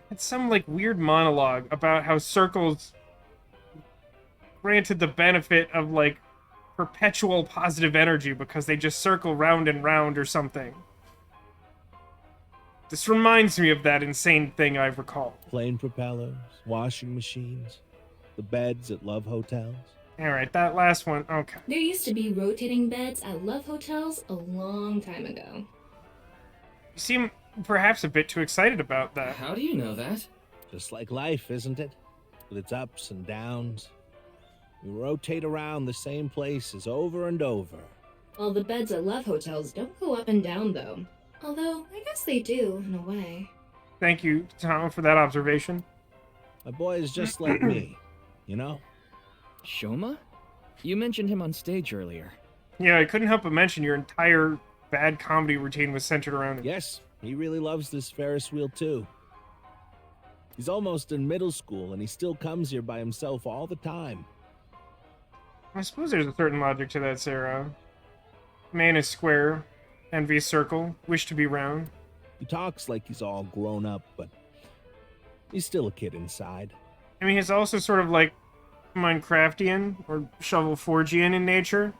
it's some like weird monologue about how circles granted the benefit of like perpetual positive energy because they just circle round and round or something. This reminds me of that insane thing I recall. Plane propellers, washing machines, the beds at love hotels. Alright, that last one, okay. There used to be rotating beds at love hotels a long time ago. You seem perhaps a bit too excited about that. How do you know that? Just like life, isn't it? With its ups and downs. We rotate around the same places over and over. Well, the beds at love hotels don't go up and down, though. Although, I guess they do, in a way. Thank you, Tom, for that observation. My boy is just like me, you know? Shoma? You mentioned him on stage earlier. Yeah, I couldn't help but mention your entire bad comedy routine was centered around him. Yes, he really loves this Ferris wheel, too. He's almost in middle school, and he still comes here by himself all the time. I suppose there's a certain logic to that, Sarah. Man is square, envy is circle, wish to be round. He talks like he's all grown up, but he's still a kid inside. I mean, he's also sort of like Minecraftian or Shovel Forgian in nature.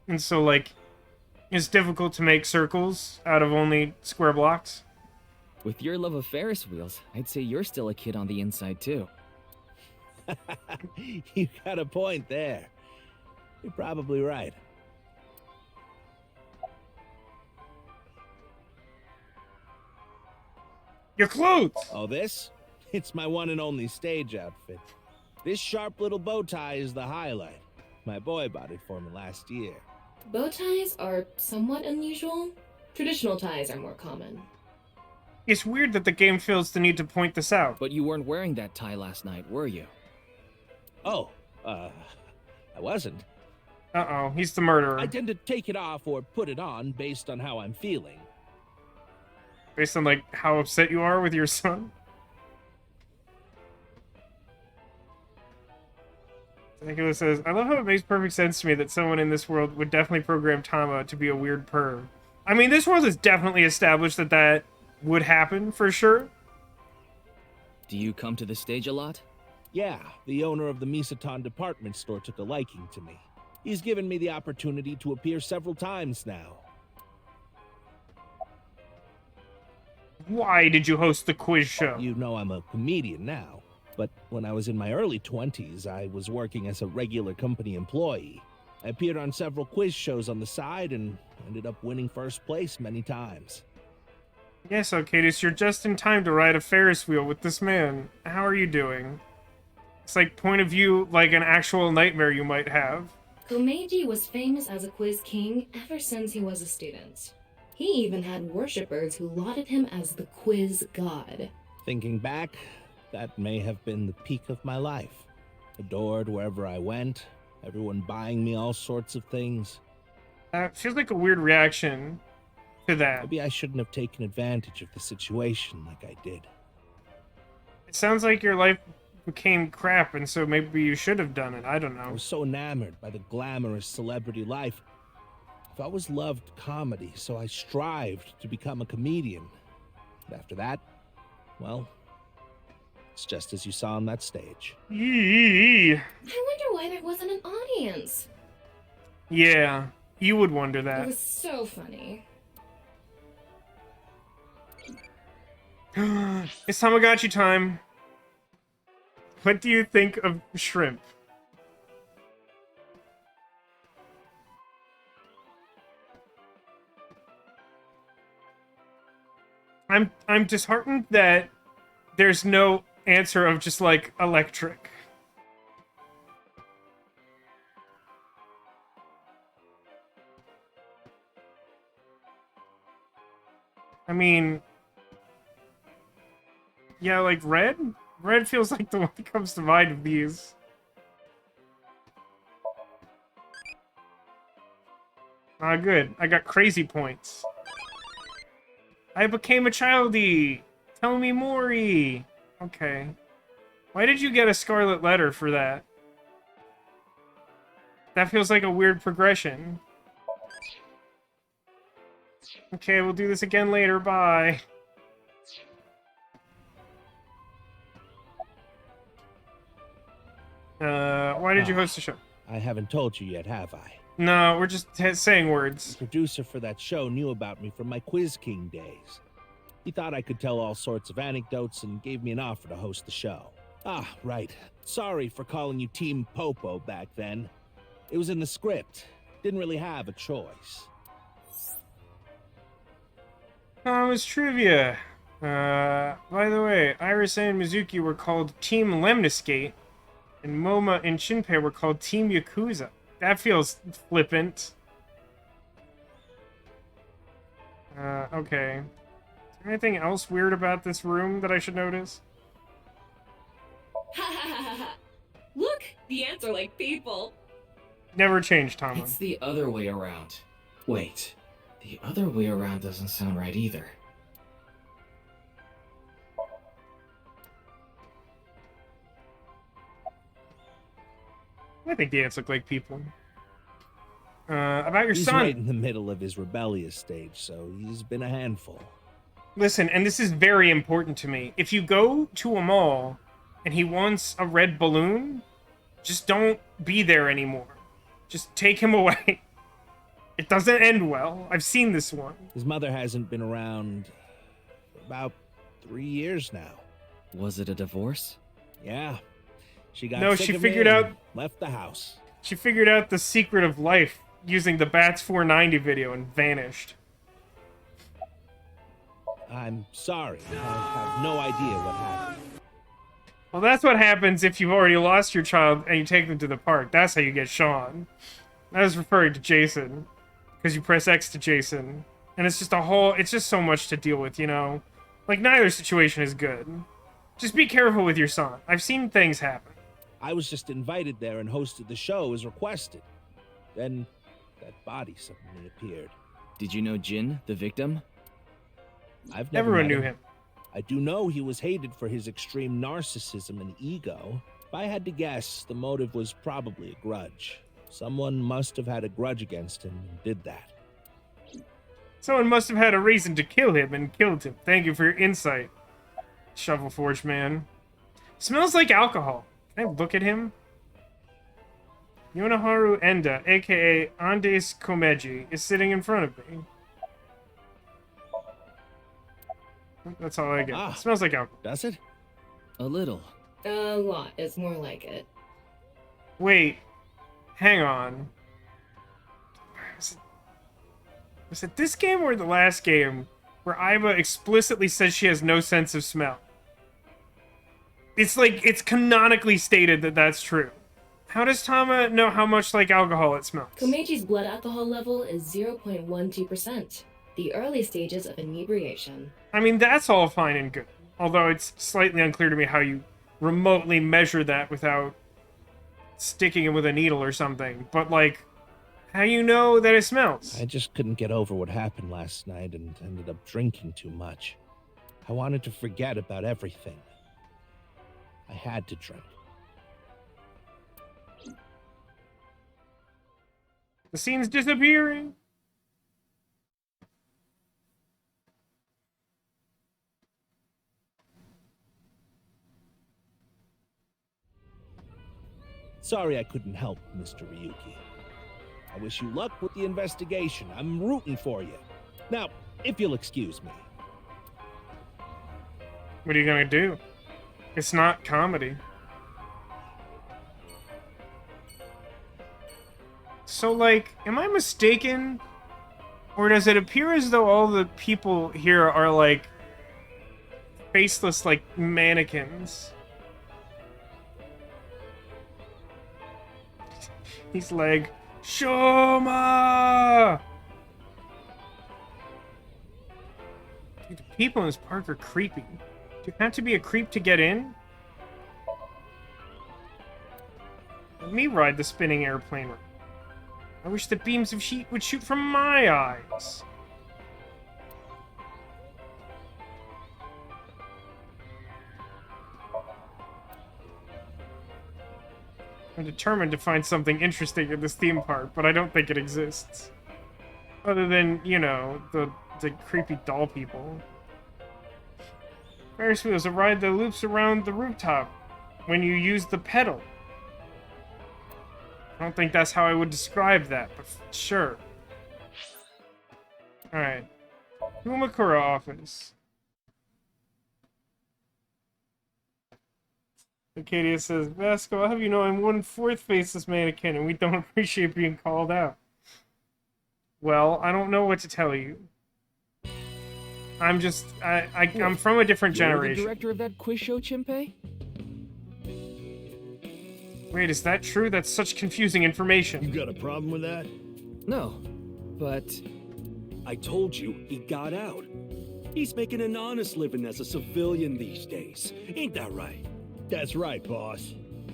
And so, like, it's difficult to make circles out of only square blocks. With your love of Ferris wheels, I'd say you're still a kid on the inside, too. You got a point there. You're probably right. Your clothes! Oh, this? It's my one and only stage outfit. This sharp little bow tie is the highlight. My boy bought it for me last year. Bow ties are somewhat unusual. Traditional ties are more common. It's weird that the game feels the need to point this out. But you weren't wearing that tie last night, were you? Oh, I wasn't. Uh-oh, he's the murderer. I tend to take it off or put it on based on how I'm feeling. Based on, like, how upset you are with your son? Nicola says, I love how it makes perfect sense to me that someone in this world would definitely program Tama to be a weird purr. I mean, this world has definitely established that that would happen, for sure. Do you come to the stage a lot? Yeah, the owner of the Misaton department store took a liking to me. He's given me the opportunity to appear several times now. Why did you host the quiz show? You know I'm a comedian now, but when I was in my early 20s, I was working as a regular company employee. I appeared on several quiz shows on the side and ended up winning first place many times. Yes, Arcadius, you're just in time to ride a Ferris wheel with this man. How are you doing? It's like point of view like an actual nightmare you might have. Komeiji was famous as a quiz king ever since he was a student. He even had worshippers who lauded him as the quiz god. Thinking back, that may have been the peak of my life. Adored wherever I went, everyone buying me all sorts of things. Feels like a weird reaction to that. Maybe I shouldn't have taken advantage of the situation like I did. It sounds like your life became crap, and so maybe you should have done it. I don't know. I was so enamored by the glamorous celebrity life. I've always loved comedy, so I strived to become a comedian. And after that, well, it's just as you saw on that stage. Yee. I wonder why there wasn't an audience. Yeah, you would wonder It that. was so funny. It's Tamagotchi time. What do you think of shrimp? I'm disheartened that there's no answer of just like electric. I mean, yeah, like red? Red feels like the one that comes to mind of these. Ah, good. I got crazy points. I became a childie! Tell me more-y! Okay. Why did you get a scarlet letter for that? That feels like a weird progression. Okay, we'll do this again later. Bye. Why did you host the show? I haven't told you yet, have I? No, we're just saying words. The producer for that show knew about me from my Quiz King days. He thought I could tell all sorts of anecdotes and gave me an offer to host the show. Ah, right. Sorry for calling you Team Popo back then. It was in the script. Didn't really have a choice. Thomas trivia. By the way, Iris and Mizuki were called Team Lemniscate, and Moma and Shinpei were called Team Yakuza. That feels flippant. Okay. Is there anything else weird about this room that I should notice? Look, the ants are like people. Never change, Tama. It's the other way around. Wait, the other way around doesn't sound right either. I think the ants look like people. About your He's son. right in the middle of his rebellious stage, so he's been a handful. Listen, and this is very important to me. If you go to a mall and he wants a red balloon, just don't be there anymore. Just take him away. It doesn't end well. I've seen this one. His mother hasn't been around for about 3 years now. Was it a divorce? Yeah. She got No, sick she of figured me out- and left the house. She figured out the secret of life using the Bats 490 video and vanished. I'm sorry. I have no idea what happened. Well, that's what happens if you've already lost your child and you take them to the park. That's how you get Sean. I was referring to Jason. Because you press X to Jason. And it's just it's just so much to deal with, you know? Like, neither situation is good. Just be careful with your son. I've seen things happen. I was just invited there and hosted the show as requested. Then that body suddenly appeared. Did you know Jin, the victim? I've never Everyone met knew him. I do know he was hated for his extreme narcissism and ego. If I had to guess, the motive was probably a grudge. Someone must have had a grudge against him and did that. Someone must have had a reason to kill him and killed him. Thank you for your insight, Shovelforge man. Smells like alcohol. Can I look at him? Yonaharu Enda, aka Andes Komeji, is sitting in front of me. That's all I get. Ah, Smells like alcohol. Does it? A little. A lot is more like it. Wait. Hang on. Was it this game or the last game where Aiba explicitly says she has no sense of smell? It's like, it's canonically stated that that's true. How does Tama know how much like alcohol it smells? Komeji's blood alcohol level is 0.12%, the early stages of inebriation. I mean, that's all fine and good. Although it's slightly unclear to me how you remotely measure that without sticking it with a needle or something. But, like, how do you know that it smells? I just couldn't get over what happened last night and ended up drinking too much. I wanted to forget about everything. I had to drink. The scene's disappearing. Sorry I couldn't help, Mr. Ryuki. I wish you luck with the investigation. I'm rooting for you. Now, if you'll excuse me. What are you gonna do? It's not comedy. So, like, am I mistaken? Or does it appear as though all the people here are, like, faceless, like, mannequins? He's like, Shoma! Dude, the people in this park are creepy. Do you have to be a creep to get in? Let me ride the spinning airplane. I wish the beams of heat would shoot from my eyes. I'm determined to find something interesting in this theme park, but I don't think it exists. Other than, you know, the creepy doll people. Ferris wheel is a ride that loops around the rooftop when you use the pedal. I don't think that's how I would describe that, but sure. Alright. Kumakura office. Acadia says, Vasco, I'll have you know I'm 1/4 faceless mannequin and we don't appreciate being called out. Well, I don't know what to tell you. I'm just, I'm from a different generation. You're the director of that quiz show, Chimpe? Wait, is that true? That's such confusing information. You got a problem with that? No, but... I told you, he got out. He's making an honest living as a civilian these days. Ain't that right? That's right, boss.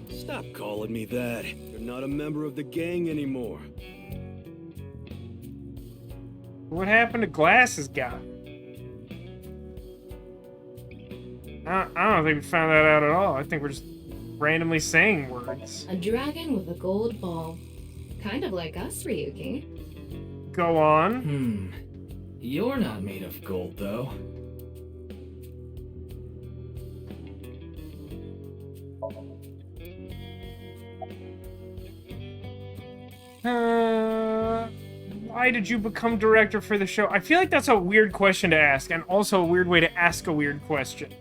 Stop calling me that. You're not a member of the gang anymore. What happened to Glasses guy? I don't think we found that out at all. I think we're just randomly saying words. A dragon with a gold ball. Kind of like us, Ryuki. Go on. You're not made of gold, though. Why did you become director for the show? I feel like that's a weird question to ask, and also a weird way to ask a weird question.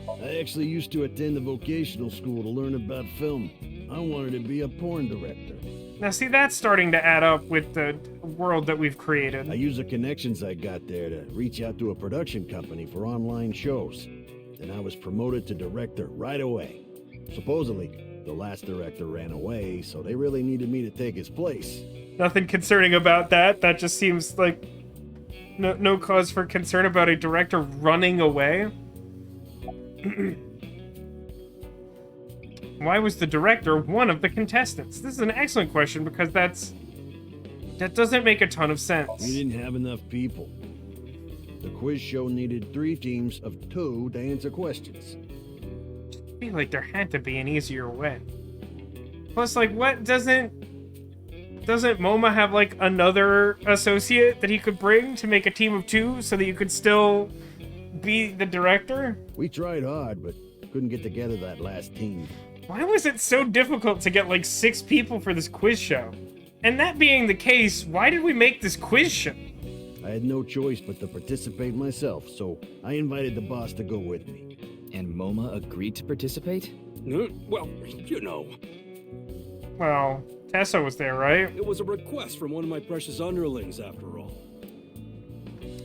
I actually used to attend a vocational school to learn about film. I wanted to be a porn director. Now see, that's starting to add up with the world that we've created. I used the connections I got there to reach out to a production company for online shows. Then I was promoted to director right away. Supposedly, the last director ran away, so they really needed me to take his place. Nothing concerning about that. That just seems like no cause for concern about a director running away. Why was the director one of the contestants? This is an excellent question because that doesn't make a ton of sense. We didn't have enough people. The quiz show needed 3 teams of 2 to answer questions. I feel like there had to be an easier way. Plus, like, what doesn't MoMA have like another associate that he could bring to make a team of 2 so that you could still be the director? We tried hard, but couldn't get together that last team. Why was it so difficult to get like 6 people for this quiz show? And that being the case, why did we make this quiz show? I had no choice but to participate myself, so I invited the boss to go with me. And MoMA agreed to participate? Well, you know. Well, Tessa was there, right? It was a request from one of my precious underlings, after all.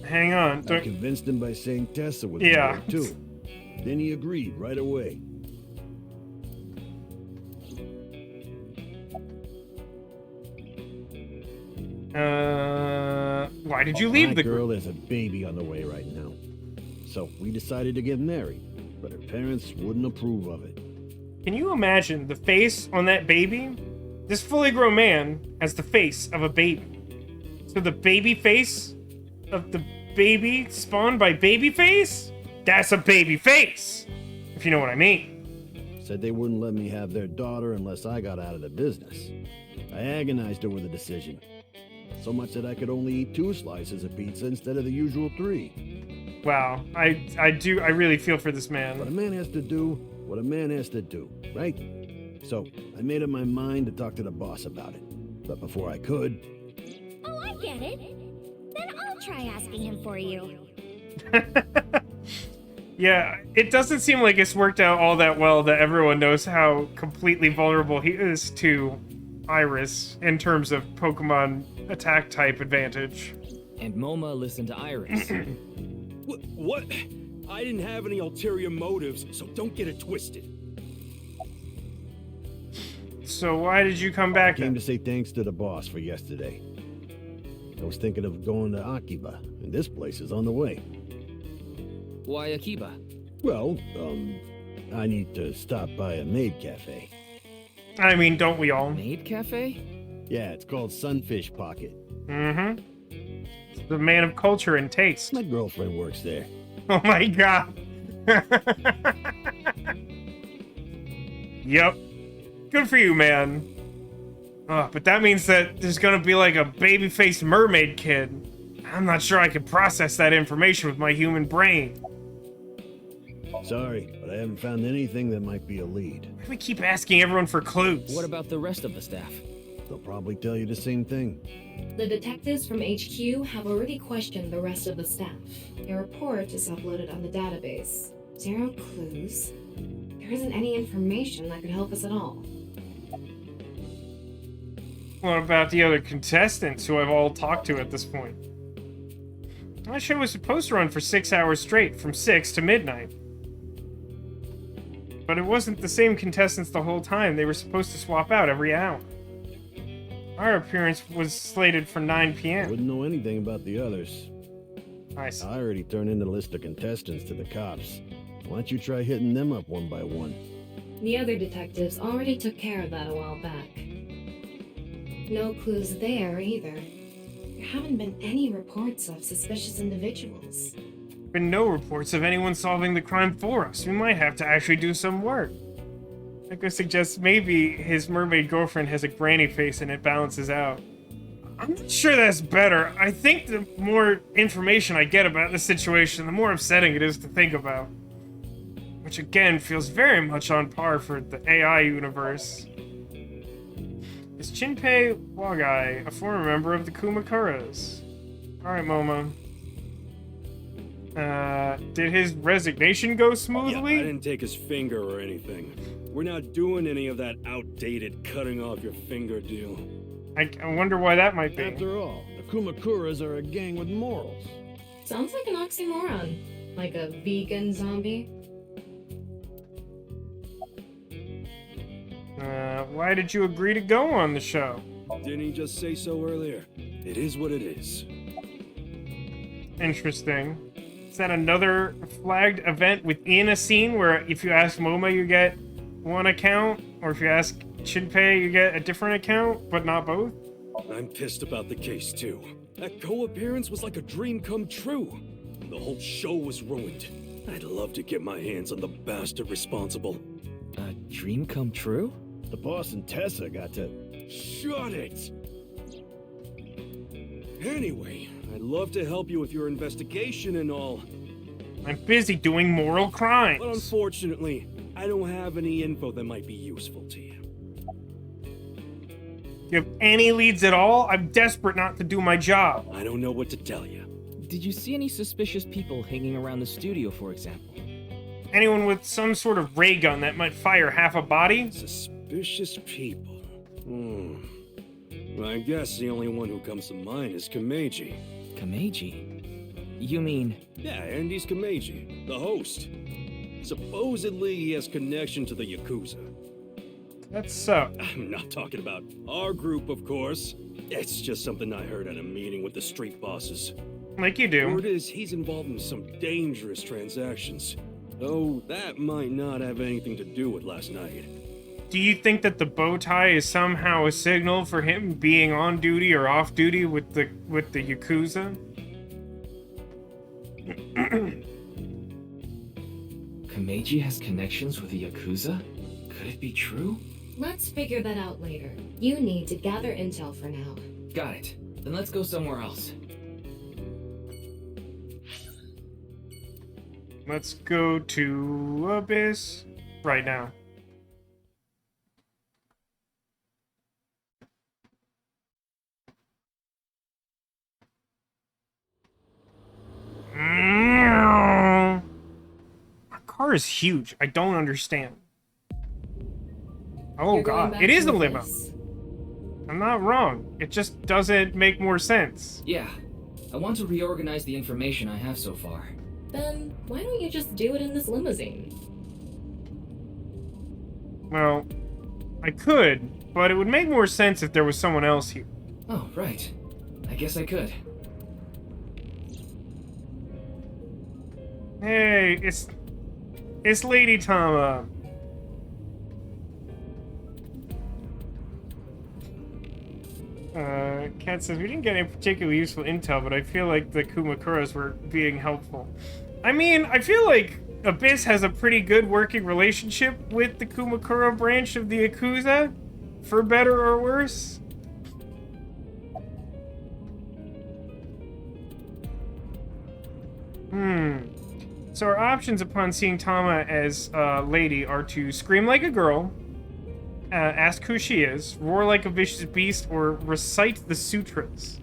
Hang on. I convinced him by saying Tessa was there, too. Then he agreed right away. Why did you leave the girl? There's a baby on the way right now. So we decided to get married, but her parents wouldn't approve of it. Can you imagine the face on that baby? This fully grown man has the face of a baby. So the baby face of the baby spawned by baby face? That's a baby face, if you know what I mean. Said they wouldn't let me have their daughter unless I got out of the business. I agonized over the decision. So much that I could only eat 2 slices of pizza instead of the usual 3. Wow, I really feel for this man. But a man has to do what a man has to do, right? So I made up my mind to talk to the boss about it. But before I could... Oh, I get it. Then I'll try asking him for you. Yeah, it doesn't seem like it's worked out all that well that everyone knows how completely vulnerable he is to Iris in terms of Pokemon attack type advantage. And MoMA listened to Iris. What? I didn't have any ulterior motives, so don't get it twisted. So why did you come back? I came to say thanks to the boss for yesterday. I was thinking of going to Akiba, and this place is on the way. Why Akiba? Well, I need to stop by a maid cafe. I mean, don't we all? Maid cafe? Yeah, it's called Sunfish Pocket. Mm-hmm. The man of culture and taste. My girlfriend works there. Oh my god. Yep. Good for you, man. Oh, but that means that there's gonna be like a baby-faced mermaid kid. I'm not sure I can process that information with my human brain. Sorry, but I haven't found anything that might be a lead. Why do we keep asking everyone for clues? What about the rest of the staff? They'll probably tell you the same thing. The detectives from HQ have already questioned the rest of the staff. Your report is uploaded on the database. 0 clues. There isn't any information that could help us at all. What about the other contestants who I've all talked to at this point? That show was supposed to run for 6 hours straight, from 6 to midnight. But it wasn't the same contestants the whole time. They were supposed to swap out every hour. Our appearance was slated for 9 p.m. Wouldn't know anything about the others. Nice. I already turned in the list of contestants to the cops. Why don't you try hitting them up one by one? The other detectives already took care of that a while back. No clues there either. There haven't been any reports of suspicious individuals. Been no reports of anyone solving the crime for us. We might have to actually do some work. I could suggest maybe his mermaid girlfriend has a granny face and it balances out. I'm not sure that's better. I think the more information I get about the situation, the more upsetting it is to think about. Which again feels very much on par for the AI universe. Is Shinpei Wagai a former member of the Kumakuras? Alright, Momo. Did his resignation go smoothly? Yeah, I didn't take his finger or anything. We're not doing any of that outdated cutting off your finger deal. I wonder why that might be. After all, the Kumakuras are a gang with morals. Sounds like an oxymoron. Like a vegan zombie. Why did you agree to go on the show? Didn't he just say so earlier? It is what it is. Interesting. Is that another flagged event within a scene where if you ask Momo you get one account, or if you ask Shinpei you get a different account, but not both? I'm pissed about the case too. That co-appearance was like a dream come true. The whole show was ruined. I'd love to get my hands on the bastard responsible. A dream come true? The boss and Tessa got to... Shut it! Anyway, I'd love to help you with your investigation and all. I'm busy doing moral crimes. But unfortunately, I don't have any info that might be useful to you. You have any leads at all? I'm desperate not to do my job. I don't know what to tell you. Did you see any suspicious people hanging around the studio, for example? Anyone with some sort of ray gun that might fire half a body? Suspicious people. I guess the only one who comes to mind is Kameji. Kameji? You mean... Yeah, Andy's Kameji, the host. Supposedly he has connection to the Yakuza. That's so. I'm not talking about our group, of course. It's just something I heard at a meeting with the street bosses. Like you do. Word is he's involved in some dangerous transactions. Though that might not have anything to do with last night. Do you think that the bow tie is somehow a signal for him being on duty or off duty with the Yakuza? Kameji has connections with the Yakuza? Could it be true? Let's figure that out later. You need to gather intel for now. Got it. Then let's go somewhere else. Let's go to Abyss right now. My car is huge. I don't understand. Oh god, it is a limo. I'm not wrong. It just doesn't make more sense. Yeah. I want to reorganize the information I have so far. Then why don't you just do it in this limousine? Well, I could, but it would make more sense if there was someone else here. Oh, right. I guess I could. Hey, it's Lady Tama. Kat says, we didn't get any particularly useful intel, but I feel like the Kumakuras were being helpful. I mean, I feel like Abyss has a pretty good working relationship with the Kumakura branch of the Yakuza, for better or worse. So our options upon seeing Tama as lady are to scream like a girl, ask who she is, roar like a vicious beast, or recite the sutras.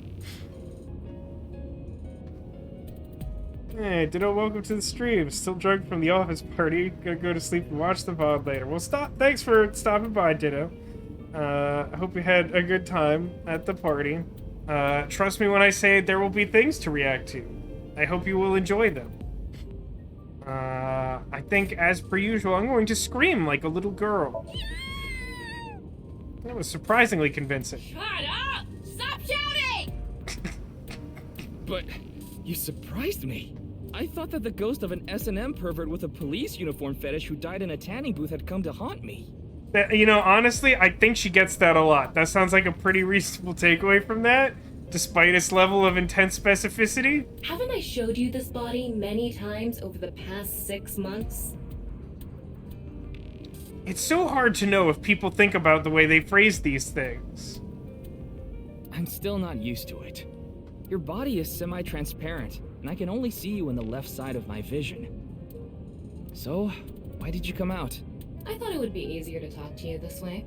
Hey, Ditto, welcome to the stream. Still drunk from the office party. Gonna go to sleep and watch the VOD later. Well, thanks for stopping by, Ditto. I hope you had a good time at the party. Trust me when I say there will be things to react to. I hope you will enjoy them. I think, as per usual, I'm going to scream like a little girl. That was surprisingly convincing. Shut up! Stop shouting! But you surprised me. I thought that the ghost of an S&M pervert with a police uniform fetish who died in a tanning booth had come to haunt me. You know, honestly, I think she gets that a lot. That sounds like a pretty reasonable takeaway from that, despite its level of intense specificity. Haven't I showed you this body many times over the past 6 months? It's so hard to know if people think about the way they phrase these things. I'm still not used to it. Your body is semi-transparent, and I can only see you in the left side of my vision. So, why did you come out? I thought it would be easier to talk to you this way.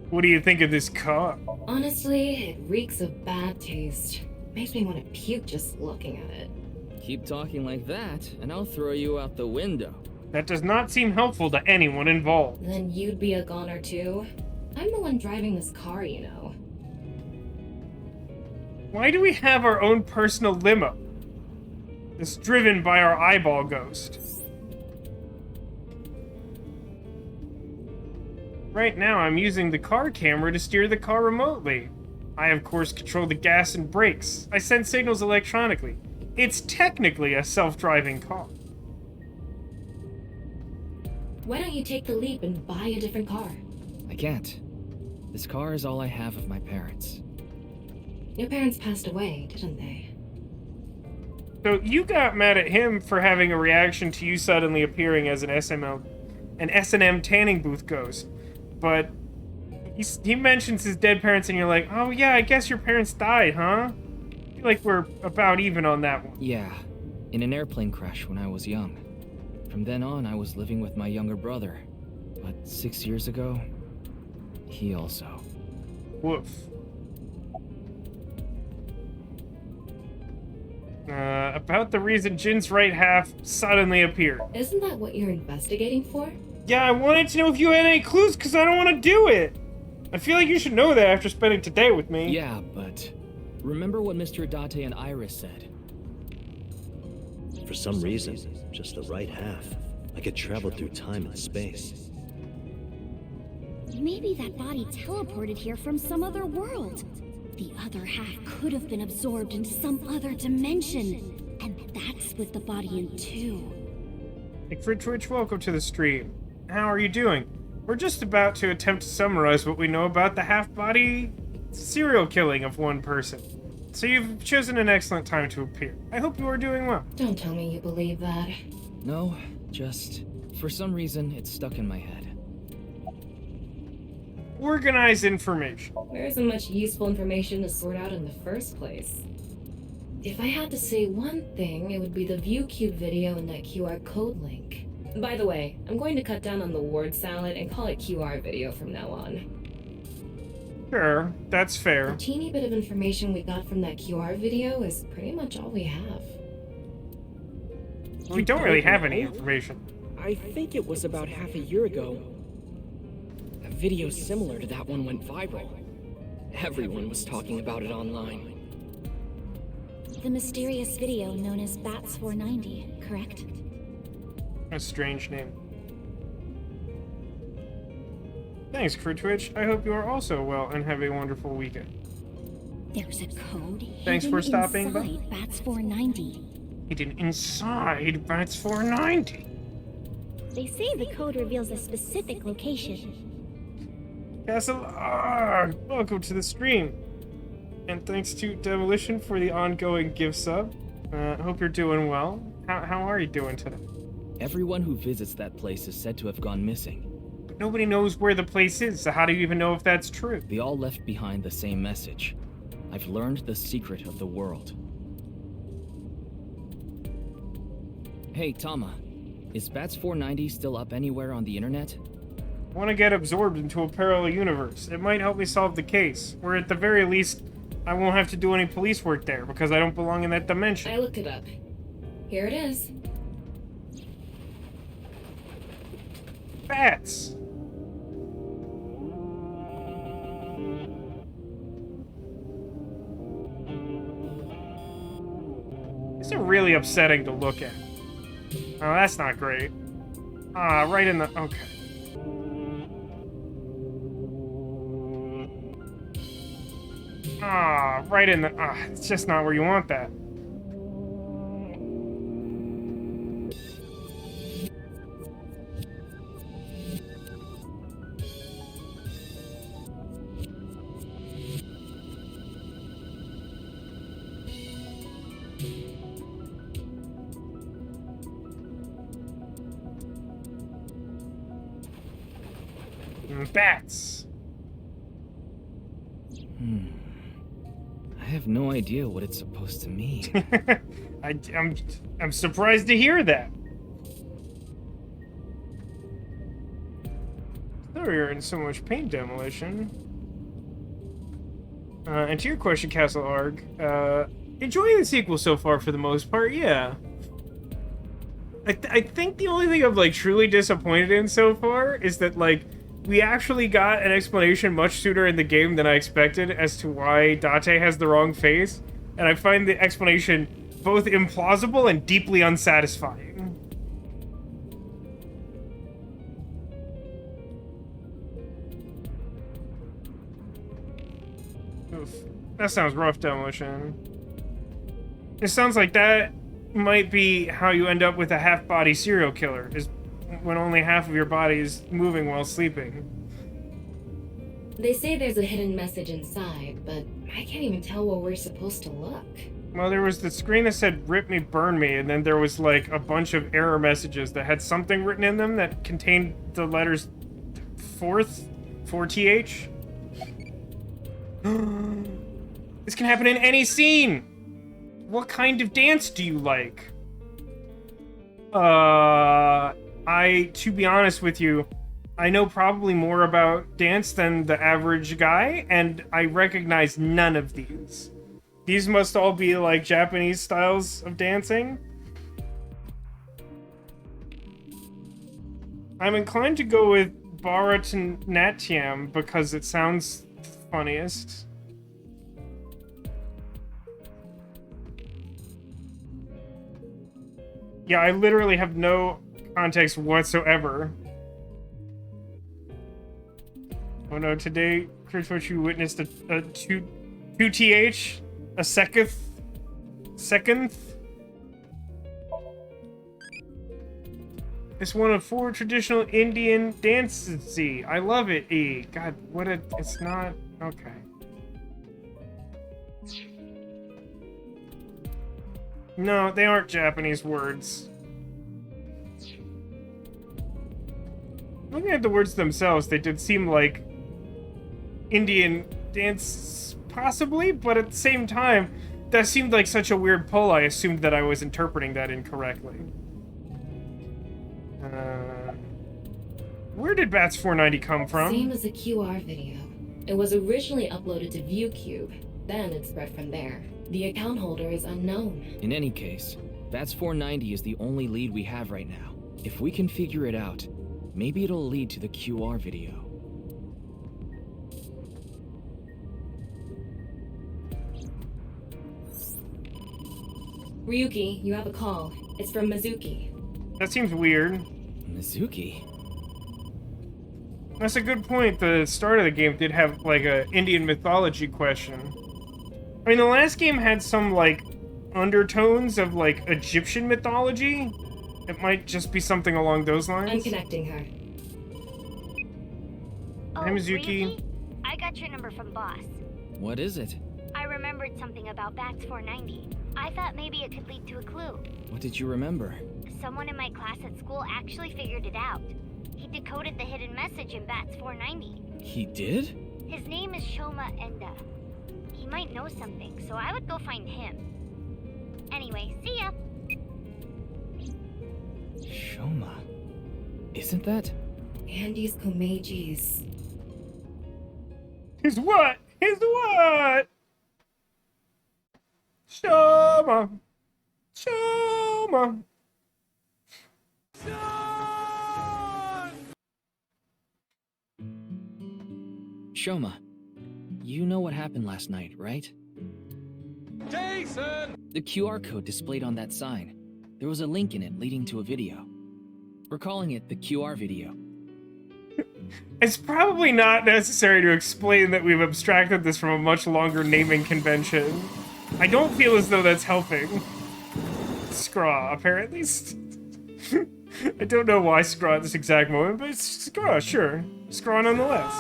What do you think of this car? Honestly, it reeks of bad taste. Makes me want to puke just looking at it. Keep talking like that, and I'll throw you out the window. That does not seem helpful to anyone involved. Then you'd be a goner too? I'm the one driving this car, you know. Why do we have our own personal limo? It's driven by our eyeball ghost. Right now, I'm using the car camera to steer the car remotely. I, of course, control the gas and brakes. I send signals electronically. It's technically a self-driving car. Why don't you take the leap and buy a different car? I can't. This car is all I have of my parents. Your parents passed away, didn't they? So you got mad at him for having a reaction to you suddenly appearing as an S&M tanning booth ghost, but he mentions his dead parents, and you're like, oh yeah, I guess your parents died, huh? I feel like we're about even on that one. Yeah, in an airplane crash when I was young. From then on, I was living with my younger brother, but 6 years ago, he also. Woof. About the reason Jin's right half suddenly appeared. Isn't that what you're investigating for? Yeah, I wanted to know if you had any clues, because I don't want to do it. I feel like you should know that after spending today with me. Yeah, but remember what Mr. Date and Iris said? For some reason, just the right half. I could travel through time and space. Maybe that body teleported here from some other world. The other half could have been absorbed into some other dimension, and that split the body in two. Hey, for Twitch, welcome to the stream. How are you doing? We're just about to attempt to summarize what we know about the half-body serial killing of one person. So you've chosen an excellent time to appear. I hope you are doing well. Don't tell me you believe that. No, just for some reason it's stuck in my head. Organize information. There isn't much useful information to sort out in the first place. If I had to say one thing, it would be the ViewCube video and that QR code link. By the way, I'm going to cut down on the word salad and call it QR video from now on. Sure, that's fair. The teeny bit of information we got from that QR video is pretty much all we have. We don't really have any information. I think it was about half a year ago. A video similar to that one went viral. Everyone was talking about it online. The mysterious video known as Bats 490, correct? A strange name. Thanks, Crew Twitch. I hope you are also well and have a wonderful weekend. There's a code Thanks for stopping by. Bats 490. Hidden inside Bats 490. They say the code reveals a specific location. Castle, welcome to the stream. And thanks to Demolition for the ongoing gift sub. I hope you're doing well. How are you doing today? Everyone who visits that place is said to have gone missing. But nobody knows where the place is, so how do you even know if that's true? They all left behind the same message. I've learned the secret of the world. Hey, Tama. Is Bats 490 still up anywhere on the internet? I want to get absorbed into a parallel universe. It might help me solve the case. Or at the very least, I won't have to do any police work there because I don't belong in that dimension. I looked it up. Here it is. Bats! These are really upsetting to look at. Oh, that's not great. Ah, right in the... Okay. Ah, right in the... Ah, it's just not where you want that. Bats! I have no idea what it's supposed to mean. I'm surprised to hear that. Sorry you're in so much pain, Demolition. And to your question, Castle Arg, enjoying the sequel so far for the most part, yeah. I think the only thing I'm, like, truly disappointed in so far is that, like, we actually got an explanation much sooner in the game than I expected as to why Date has the wrong face, and I find the explanation both implausible and deeply unsatisfying. Oof. That sounds rough, Demolition. It sounds like that might be how you end up with a half-body serial killer, is when only half of your body is moving while sleeping. They say there's a hidden message inside, but I can't even tell where we're supposed to look. Well, there was the screen that said, "Rip me, burn me," and then there was, like, a bunch of error messages that had something written in them that contained the letters 4th? This can happen in any scene! What kind of dance do you like? To be honest with you, I know probably more about dance than the average guy, and I recognize none of these. These must all be, like, Japanese styles of dancing. I'm inclined to go with Bharatanatyam because it sounds funniest. Yeah, I literally have no context whatsoever. Oh no, today, Chris, what you witnessed a 2th? A second? It's one of 4 traditional Indian dances. I love it, E. God, what a... It's not... Okay. No, they aren't Japanese words. Looking at the words themselves, they did seem like Indian dance, possibly, but at the same time, that seemed like such a weird pull, I assumed that I was interpreting that incorrectly. Where did Bats 490 come from? Same as the QR video. It was originally uploaded to ViewCube, then it spread from there. The account holder is unknown. In any case, Bats 490 is the only lead we have right now. If we can figure it out, maybe it'll lead to the QR video. Ryuki, you have a call. It's from Mizuki. That seems weird. Mizuki? That's a good point. The start of the game did have, like, a Indian mythology question. I mean, the last game had some, like, undertones of, like, Egyptian mythology. It might just be something along those lines. I'm connecting her. Hey, Mizuki. Ryuki? I got your number from Boss. What is it? I remembered something about Bats 490. I thought maybe it could lead to a clue. What did you remember? Someone in my class at school actually figured it out. He decoded the hidden message in Bats 490. He did? His name is Shoma Enda. He might know something, so I would go find him. Anyway, see ya! Shoma. Isn't that? Andy's Komeji's. His what? His what? Shoma. Shoma. Shoma, you know what happened last night, right? Jason! The QR code displayed on that sign. There was a link in it leading to a video. We're calling it the QR video. It's probably not necessary to explain that we've abstracted this from a much longer naming convention. I don't feel as though that's helping. Scraw, apparently. I don't know why Scraw at this exact moment, but it's Scraw, sure. Scraw nonetheless.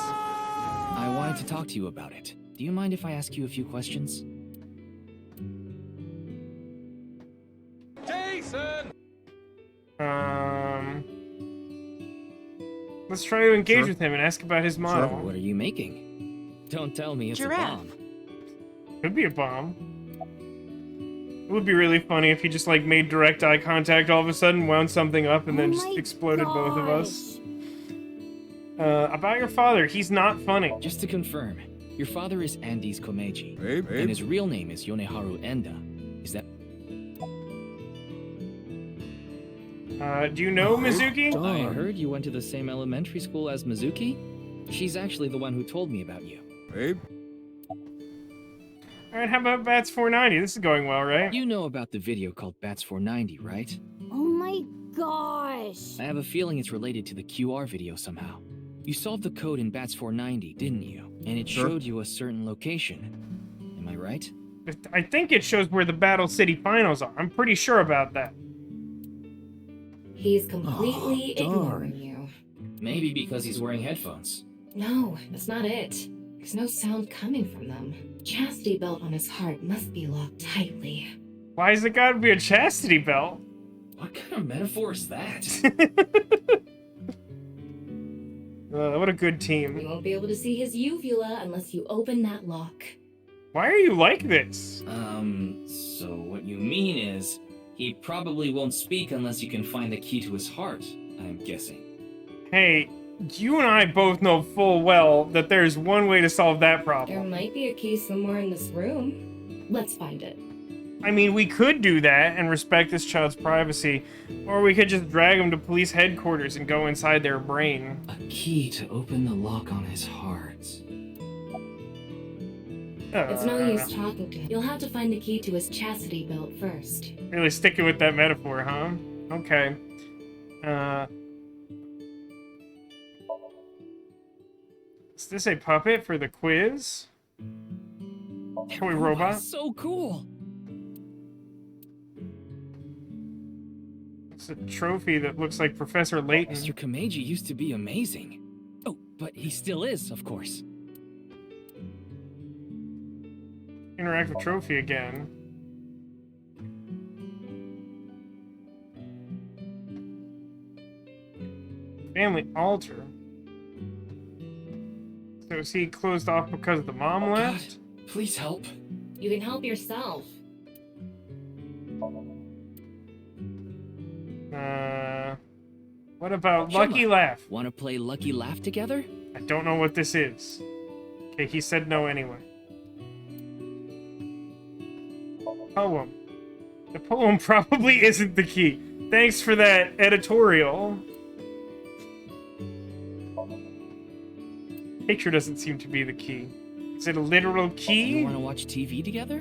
I wanted to talk to you about it. Do you mind if I ask you a few questions? Jason! Let's try to engage with him and ask about his model. Sure. What are you making? Don't tell me it's Giraffe. a bomb. Could be a bomb. It would be really funny if he just, like, made direct eye contact all of a sudden, wound something up, and then just exploded both of us. About your father, he's not funny. Just to confirm, your father is Andy's Komeji, and his real name is Yoneharu Enda. Is that... do you know Mizuki? I heard you went to the same elementary school as Mizuki? She's actually the one who told me about you. Alright, how about Bats 490? This is going well, right? You know about the video called Bats 490, right? Oh my gosh! I have a feeling it's related to the QR video somehow. You solved the code in Bats 490, didn't you? And it showed you a certain location. Am I right? I think it shows where the Battle City finals are. I'm pretty sure about that. He's completely ignoring you. Maybe because he's wearing headphones. No, that's not it. There's no sound coming from them. Chastity belt on his heart must be locked tightly. Why is it gotta be a chastity belt? What kind of metaphor is that? What a good team. You won't be able to see his uvula unless you open that lock. Why are you like this? So what you mean is, he probably won't speak unless you can find the key to his heart, I'm guessing. Hey, you and I both know full well that there's one way to solve that problem. There might be a key somewhere in this room. Let's find it. I mean, we could do that and respect this child's privacy, or we could just drag him to police headquarters and go inside their brain. A key to open the lock on his heart. It's no use talking to him. You'll have to find the key to his chastity belt first. Really sticking with that metaphor, huh? Okay. Is this a puppet for the quiz? Toy robot? So cool! It's a trophy that looks like Professor Layton. Mr. Komeji used to be amazing. Oh, but he still is, of course. Interactive trophy again. Family altar. So is he closed off because the mom left? God, please help. You can help yourself. What about Lucky Laugh? Want to play Lucky Laugh together? I don't know what this is. Okay, he said no anyway. Poem. The poem probably isn't the key. Thanks for that editorial. Picture doesn't seem to be the key. Is it a literal key? You want to watch TV together?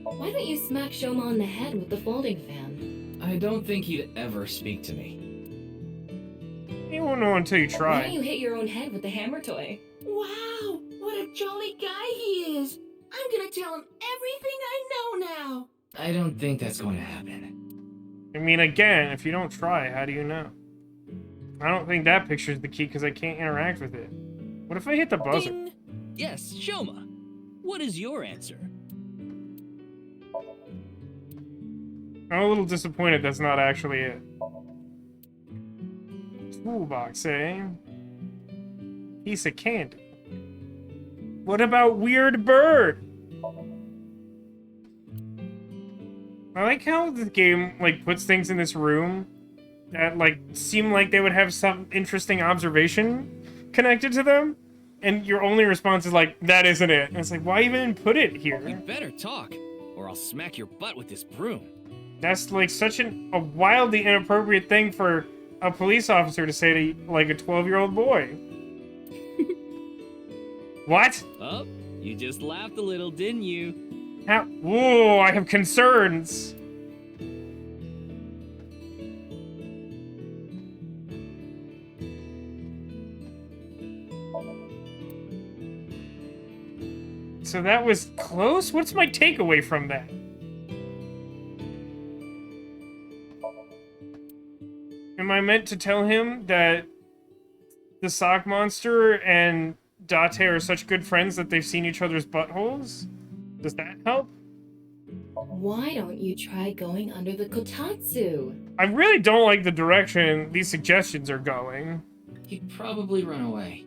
Why don't you smack Shoma on the head with the folding fan? I don't think he'd ever speak to me. You won't know until you Why try. don't you hit your own head with the hammer toy? Wow, what a jolly guy he is! I'm gonna tell him everything I know now! I don't think that's going to happen. I mean, again, if you don't try, how do you know? I don't think that picture's the key because I can't interact with it. What if I hit the buzzer? Ding. Yes, Shoma. What is your answer? I'm a little disappointed that's not actually it. Toolbox, eh? Piece of candy. What about Weird Bird? I like how the game, like, puts things in this room that, like, seem like they would have some interesting observation connected to them, and your only response is like, that isn't it. And it's like, why even put it here? You better talk, or I'll smack your butt with this broom. That's, like, such a wildly inappropriate thing for a police officer to say to, like, a 12-year-old boy. What? Oh, you just laughed a little, didn't you? How? Whoa, I have concerns. So that was close? What's my takeaway from that? Am I meant to tell him that the sock monster and Date are such good friends that they've seen each other's buttholes? Does that help? Why don't you try going under the kotatsu? I really don't like the direction these suggestions are going. He'd probably run away.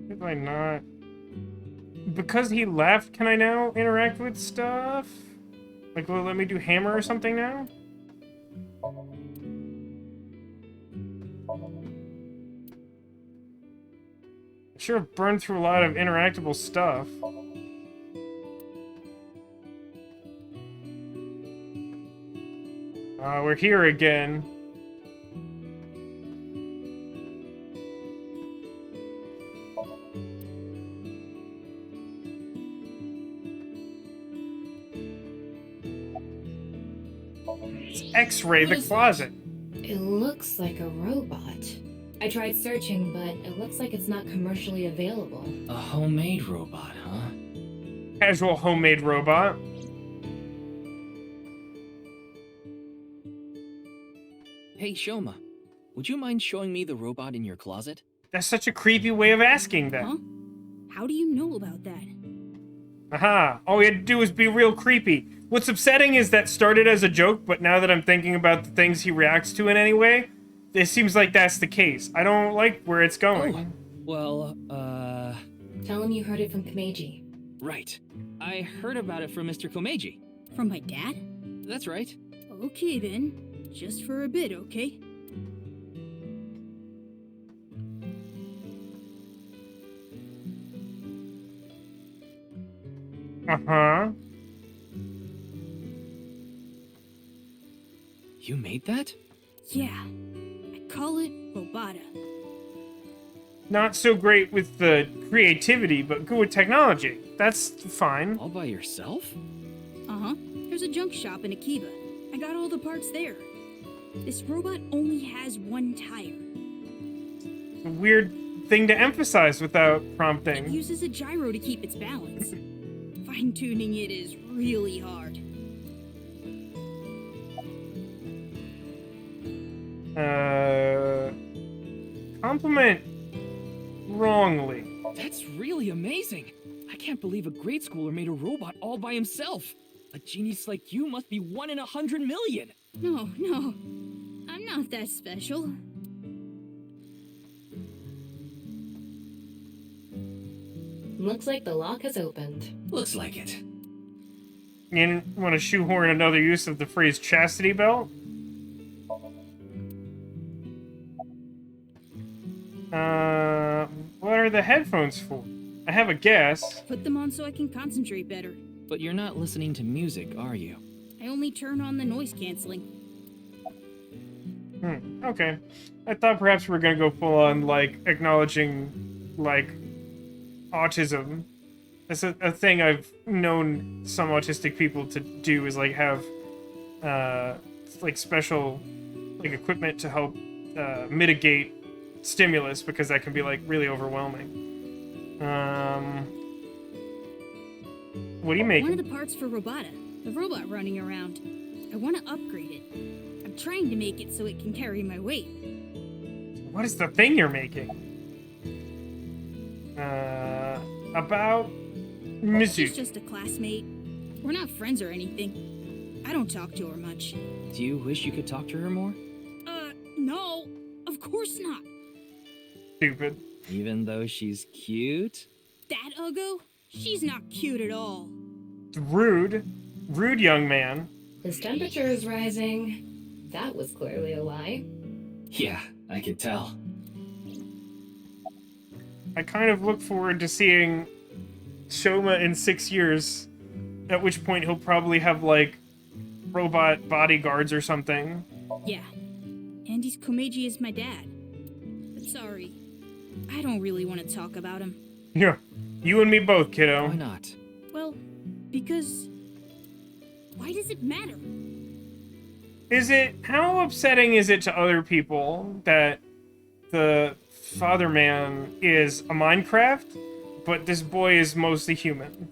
Did I not? Because he left, can I now interact with stuff? Like, will it let me do hammer or something now? I sure have burned through a lot of interactable stuff. We're here again. X-ray the closet. It looks like a robot. I tried searching, but it looks like it's not commercially available. A homemade robot, huh? Casual homemade robot. Hey, Shoma, would you mind showing me the robot in your closet? That's such a creepy way of asking that. Huh? How do you know about that? Aha, all we had to do was be real creepy. What's upsetting is that started as a joke, but now that I'm thinking about the things he reacts to in any way, it seems like that's the case. I don't like where it's going. Well, Tell him you heard it from Kameji. right. I heard about it from Mr. Komeiji. From my dad? That's right. Okay then. Just for a bit, okay? Uh-huh. You made that? Yeah. I call it Robata. Not so great with the creativity, but good with technology. That's fine. All by yourself? Uh-huh. There's a junk shop in Akiba. I got all the parts there. This robot only has one tire. A weird thing to emphasize without It prompting. uses a gyro to keep its balance. Fine-tuning it is really hard. Compliment wrongly. That's really amazing. I can't believe a grade schooler made a robot all by himself. A genius like you must be 1 in 100 million. No. I'm not that special. Looks like the lock has opened. Looks like it. You didn't want to shoehorn another use of the phrase chastity belt? What are the headphones for? I have a guess. Put them on so I can concentrate better. But you're not listening to music, are you? I only turn on the noise canceling. Okay. I thought perhaps we were gonna go full on, like, acknowledging, like, autism. That's a thing I've known some autistic people to do, is, like, have, like, special, like, equipment to help, mitigate stimulus, because that can be, like, really overwhelming. What are you making? One of the parts for Robata, the robot running around. I want to upgrade it. I'm trying to make it so it can carry my weight. What is the thing you're making? About Mizuki. She's just a classmate. We're not friends or anything. I don't talk to her much. Do you wish you could talk to her more? No. Of course not. Stupid. Even though she's cute? That Uggo? She's not cute at all. Rude. Rude young man. His temperature is rising. That was clearly a lie. Yeah, I could tell. I kind of look forward to seeing Shoma in 6 years, at which point he'll probably have, like, robot bodyguards or something. Yeah. Andy's Komeiji is my dad. But sorry, I don't really want to talk about him. Yeah, you and me both, kiddo. Why not? Well, because... Why does it matter? How upsetting is it to other people that the father man is a Minecraft, but this boy is mostly human?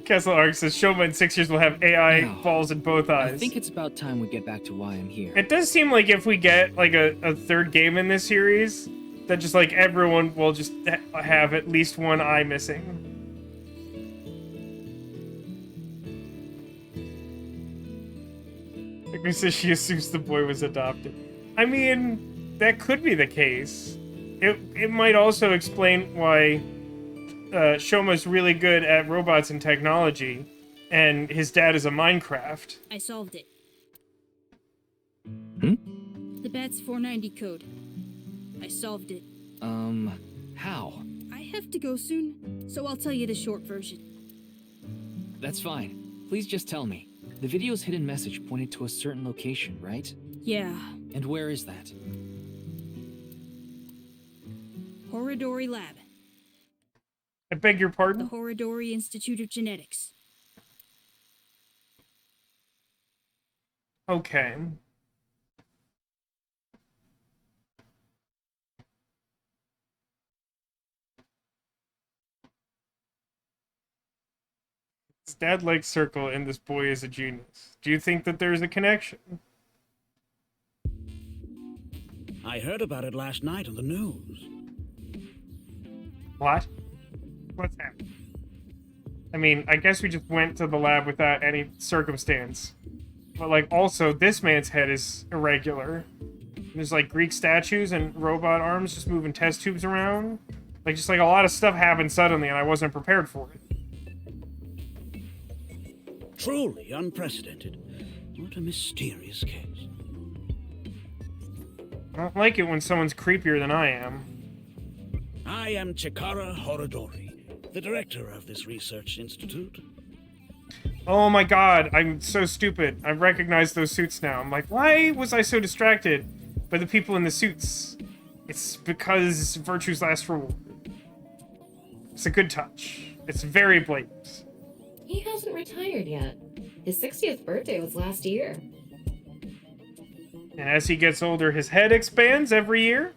Castle Ark says, Shoma in 6 years will have AI balls in both eyes. I think it's about time we get back to why I'm here. It does seem like if we get, like, a third game in this series, that just, like, everyone will just have at least one eye missing. Like, says she assumes the boy was adopted. I mean, that could be the case. It might also explain why Shoma's really good at robots and technology, and his dad is a Minecraft. I solved it. Hmm? The BATS 490 code. I solved it. How? I have to go soon, so I'll tell you the short version. That's fine. Please just tell me. The video's hidden message pointed to a certain location, right? Yeah. And where is that? Horodori Lab. I beg your pardon? The Horodori Institute of Genetics. Okay. His dad likes Circle and this boy is a genius. Do you think that there's a connection? I heard about it last night on the news. What? What's happening? I mean, I guess we just went to the lab without any circumstance. But, like, also, this man's head is irregular. There's, like, Greek statues and robot arms just moving test tubes around. Like, just, like, a lot of stuff happened suddenly, and I wasn't prepared for it. Truly unprecedented. What a mysterious case. I don't like it when someone's creepier than I am. I am Chikara Horodori, the director of this research institute. Oh my god, I'm so stupid. I recognize those suits now. I'm like, why was I so distracted by the people in the suits? It's because Virtue's Last Reward. It's a good touch. It's very blatant. He hasn't retired yet. His 60th birthday was last year. And as he gets older, his head expands every year?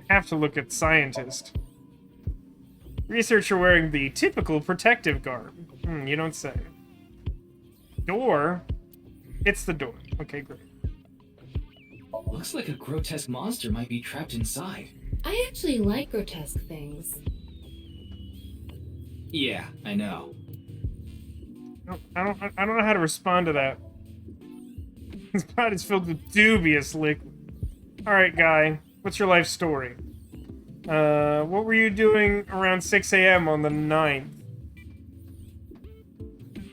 I have to look at scientist. Researcher wearing the typical protective garb. You don't say. Door? It's the door. Okay, great. Looks like a grotesque monster might be trapped inside. I actually like grotesque things. Yeah, I know. I don't know how to respond to that. His pot is filled with dubious liquid. Alright, guy. What's your life story? What were you doing around 6 a.m. on the 9th?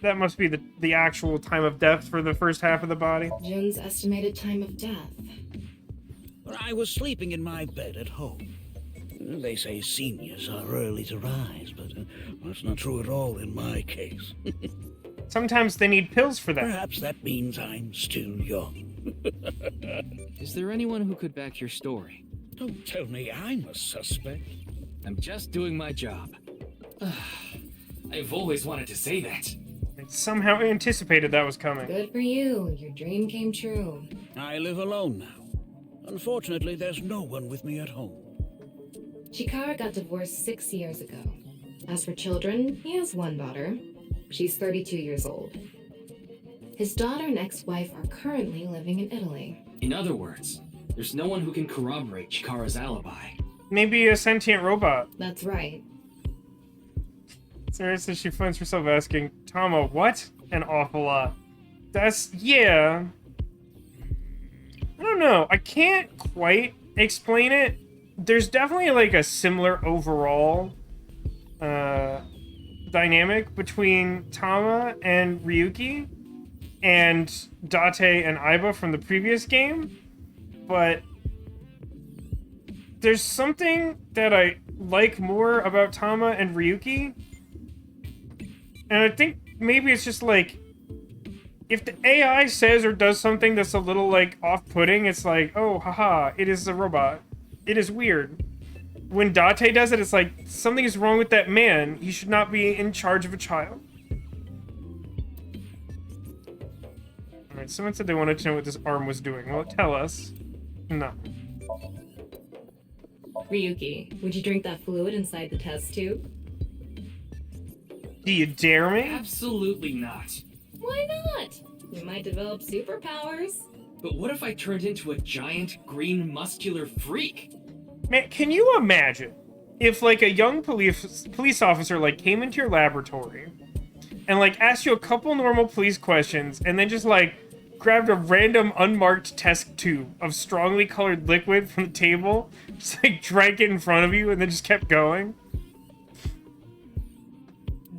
That must be the actual time of death for the first half of the body. Jin's estimated time of death. I was sleeping in my bed at home. They say seniors are early to rise, but that's not true at all in my case. Sometimes they need pills for that. Perhaps that means I'm still young. Is there anyone who could back your story? Don't tell me I'm a suspect. I'm just doing my job. I've always wanted to say that. I somehow anticipated that was coming. Good for you. Your dream came true. I live alone now. Unfortunately, there's no one with me at home. Chikara got divorced 6 years ago. As for children, he has one daughter. She's 32 years old. His daughter and ex-wife are currently living in Italy. In other words, there's no one who can corroborate Chikara's alibi. Maybe a sentient robot. That's right. Sarah says she finds herself asking, Tama, what? An awful lot. Yeah. I don't know. I can't quite explain it. There's definitely like a similar overall dynamic between Tama and Ryuki and Date and Aiba from the previous game, but there's something that I like more about Tama and Ryuki, and I think maybe it's just like, if the AI says or does something that's a little like off-putting, it's like, oh, haha, it is a robot. It is weird. When Date does it, it's like, something is wrong with that man. He should not be in charge of a child. Alright, someone said they wanted to know what this arm was doing. Well, tell us. No. Ryuki, would you drink that fluid inside the test tube? Do you dare me? Absolutely not. Why not? You might develop superpowers. But what if I turned into a giant, green, muscular freak? Man, can you imagine if, like, a young police officer, like, came into your laboratory and, like, asked you a couple normal police questions and then just, like, grabbed a random unmarked test tube of strongly colored liquid from the table, just, like, drank it in front of you and then just kept going?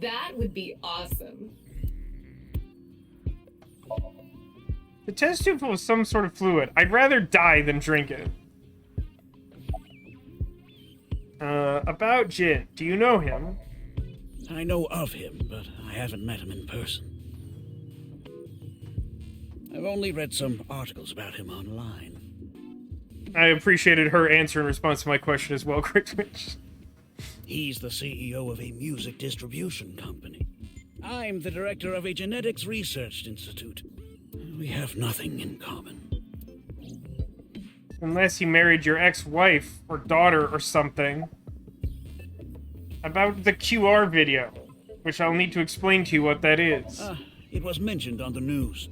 That would be awesome. The test tube was some sort of fluid. I'd rather die than drink it. About Jin, do you know him? I know of him, but I haven't met him in person. I've only read some articles about him online. I appreciated her answer in response to my question as well, Crickmich. He's the CEO of a music distribution company. I'm the director of a genetics research institute. We have nothing in common. Unless he married your ex-wife or daughter or something. About the QR video, which I'll need to explain to you what that is. It was mentioned on the news,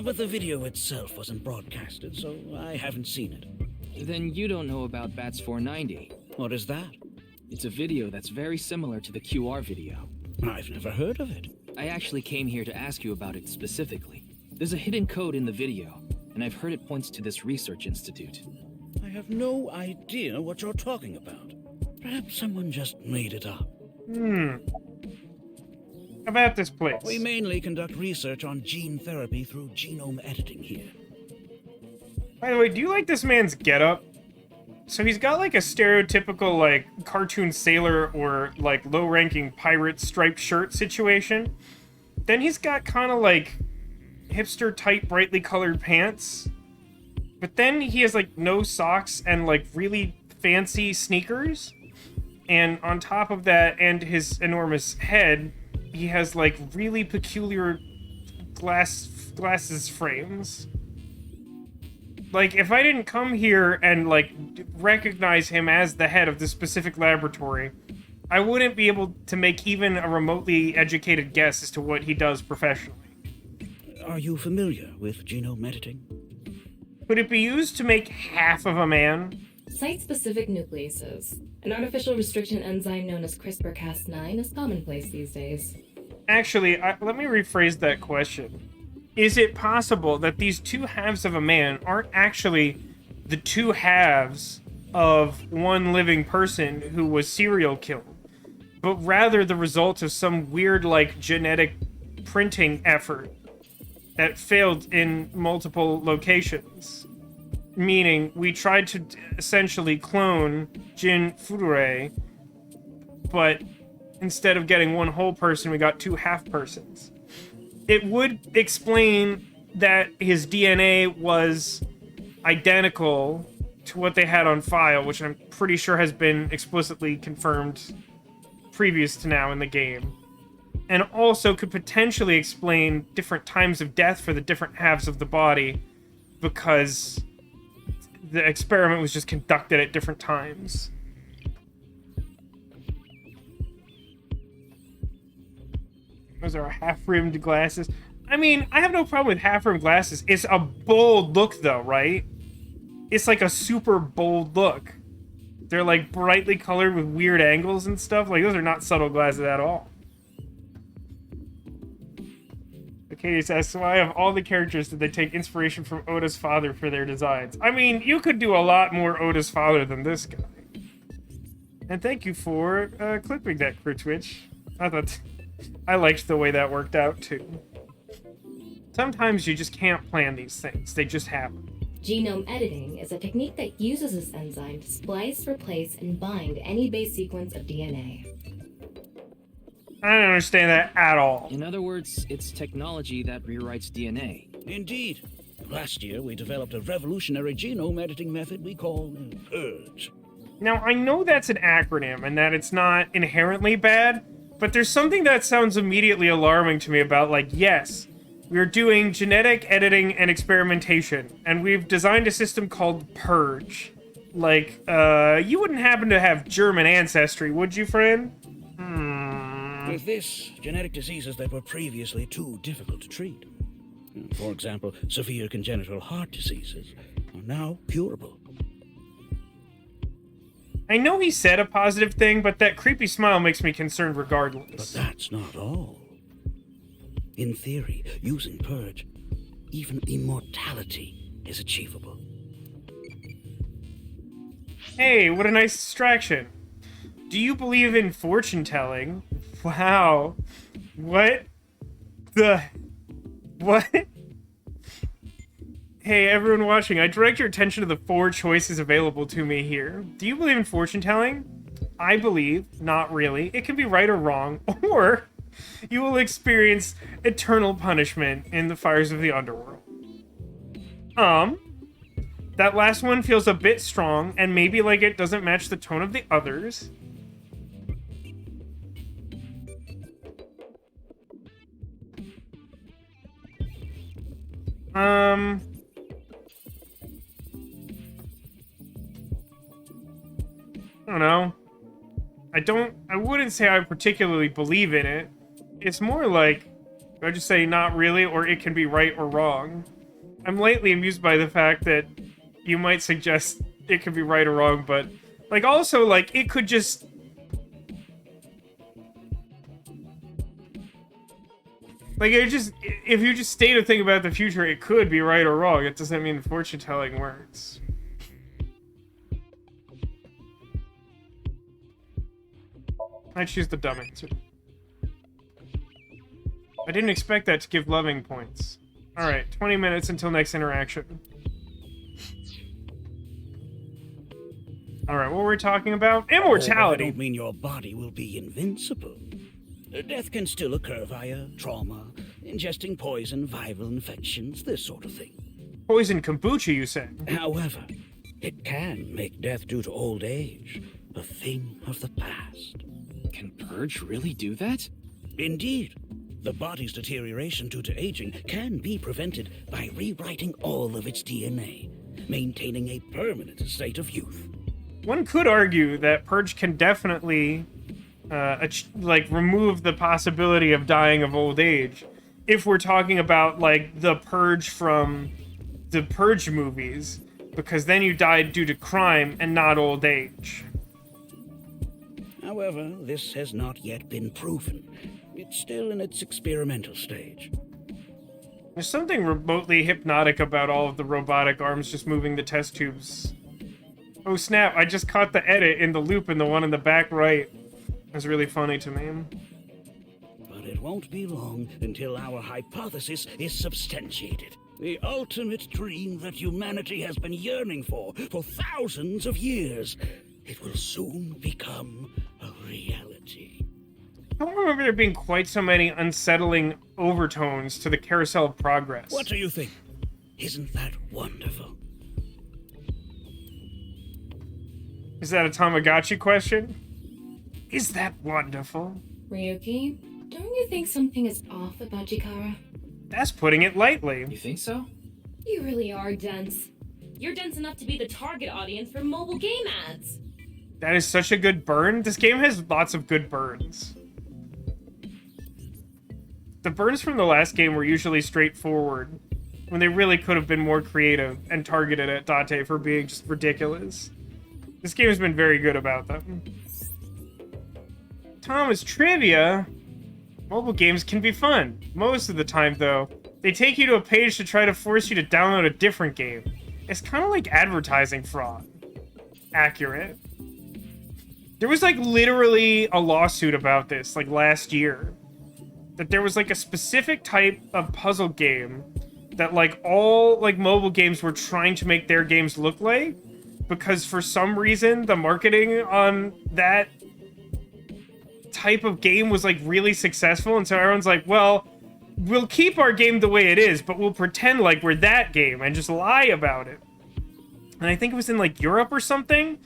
but the video itself wasn't broadcasted, so I haven't seen it. Then you don't know about Bats 490. What is that? It's a video that's very similar to the QR video. I've never heard of it. I actually came here to ask you about it specifically. There's a hidden code in the video, and I've heard it points to this research institute. I have no idea what you're talking about. Perhaps someone just made it up. About this place. We mainly conduct research on gene therapy through genome editing here. By the way, do you like this man's getup? So he's got like a stereotypical like cartoon sailor or like low-ranking pirate striped shirt situation. Then he's got kind of like hipster tight brightly colored pants. But then he has like no socks and like really fancy sneakers. And on top of that and his enormous head, he has like really peculiar glasses frames. Like, if I didn't come here and, like, recognize him as the head of this specific laboratory, I wouldn't be able to make even a remotely educated guess as to what he does professionally. Are you familiar with genome editing? Could it be used to make half of a man? Site-specific nucleases. An artificial restriction enzyme known as CRISPR-Cas9 is commonplace these days. Actually, let me rephrase that question. Is it possible that these two halves of a man aren't actually the two halves of one living person who was serial killed, but rather the result of some weird, like, genetic printing effort that failed in multiple locations? Meaning, we tried to essentially clone Jin Furure, but instead of getting one whole person, we got two half persons. It would explain that his DNA was identical to what they had on file, which I'm pretty sure has been explicitly confirmed previous to now in the game. And also could potentially explain different times of death for the different halves of the body, because the experiment was just conducted at different times. Those are half-rimmed glasses. I mean, I have no problem with half-rimmed glasses. It's a bold look, though, right? It's like a super bold look. They're, like, brightly colored with weird angles and stuff. Like, those are not subtle glasses at all. Okay, says, so I have all the characters that they take inspiration from Oda's father for their designs. I mean, you could do a lot more Oda's father than this guy. And thank you for clipping that, Twitch. I liked the way that worked out, too. Sometimes you just can't plan these things. They just happen. Genome editing is a technique that uses this enzyme to splice, replace, and bind any base sequence of DNA. I don't understand that at all. In other words, it's technology that rewrites DNA. Indeed. Last year, we developed a revolutionary genome editing method we call Purge. Now, I know that's an acronym and that it's not inherently bad, but there's something that sounds immediately alarming to me about, like, yes, we're doing genetic editing and experimentation, and we've designed a system called Purge. Like, you wouldn't happen to have German ancestry, would you, friend? With this, genetic diseases that were previously too difficult to treat. For example, severe congenital heart diseases are now curable. I know he said a positive thing, but that creepy smile makes me concerned regardless. But that's not all. In theory, using Purge, even immortality is achievable. Hey, what a nice distraction. Do you believe in fortune-telling? Wow. What? What? Hey, everyone watching, I direct your attention to the 4 choices available to me here. Do you believe in fortune-telling? I believe, not really. It can be right or wrong, or you will experience eternal punishment in the fires of the underworld. That last one feels a bit strong, and maybe like it doesn't match the tone of the others. I don't know. I wouldn't say I particularly believe in it. It's more like, I just say not really, or it can be right or wrong. I'm lately amused by the fact that you might suggest it could be right or wrong, but, like, also, like, it could just... Like, if you just state a thing about the future, it could be right or wrong. It doesn't mean fortune-telling works. I choose the dumb answer. I didn't expect that to give loving points. Alright, 20 minutes until next interaction. Alright, what were we talking about? Immortality! I don't mean your body will be invincible. Death can still occur via trauma, ingesting poison, viral infections, this sort of thing. Poison kombucha, you said? However, it can make death due to old age a thing of the past. Can Purge really do that? Indeed. The body's deterioration due to aging can be prevented by rewriting all of its DNA, maintaining a permanent state of youth. One could argue that Purge can definitely, remove the possibility of dying of old age. If we're talking about, like, the Purge from the Purge movies, because then you died due to crime and not old age. However, this has not yet been proven. It's still in its experimental stage. There's something remotely hypnotic about all of the robotic arms just moving the test tubes. Oh snap, I just caught the edit in the loop in the one in the back right. That's really funny to me. But it won't be long until our hypothesis is substantiated. The ultimate dream that humanity has been yearning for thousands of years. It will soon become a reality. I don't remember there being quite so many unsettling overtones to the Carousel of Progress. What do you think? Isn't that wonderful? Is that a Tamagotchi question? Is that wonderful? Ryuki, don't you think something is off about Chikara? That's putting it lightly. You think so? You really are dense. You're dense enough to be the target audience for mobile game ads. That is such a good burn. This game has lots of good burns. The burns from the last game were usually straightforward, when they really could have been more creative and targeted at Date for being just ridiculous. This game has been very good about them. Thomas Trivia? Mobile games can be fun. Most of the time, though, they take you to a page to try to force you to download a different game. It's kind of like advertising fraud. Accurate. There was, like, literally a lawsuit about this, like, last year. That there was, like, a specific type of puzzle game that, like, all, like, mobile games were trying to make their games look like. Because for some reason, the marketing on that type of game was, like, really successful. And so everyone's like, well, we'll keep our game the way it is, but we'll pretend like we're that game and just lie about it. And I think it was in, like, Europe or something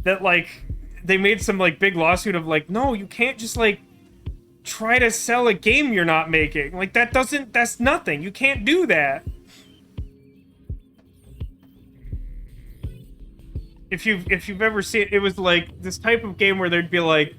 that, like, they made some, like, big lawsuit of, like, no, you can't just, like, try to sell a game you're not making. Like, that's nothing. You can't do that. If you've ever seen it, it was, like, this type of game where there'd be, like,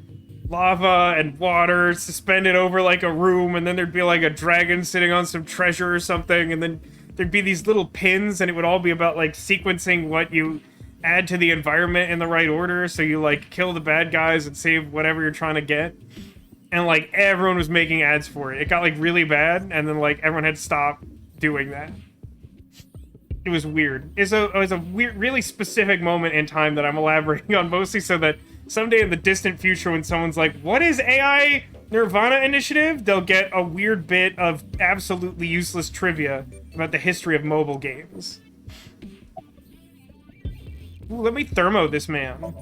lava and water suspended over, like, a room, and then there'd be, like, a dragon sitting on some treasure or something, and then there'd be these little pins, and it would all be about, like, sequencing what you add to the environment in the right order, so you, like, kill the bad guys and save whatever you're trying to get. And, like, everyone was making ads for it. It got, like, really bad, and then, like, everyone had to stop doing that. It was weird. It was a weird, really specific moment in time that I'm elaborating on, mostly so that someday in the distant future when someone's like, what is AI Nirvana Initiative? They'll get a weird bit of absolutely useless trivia about the history of mobile games. Ooh, let me thermo this man.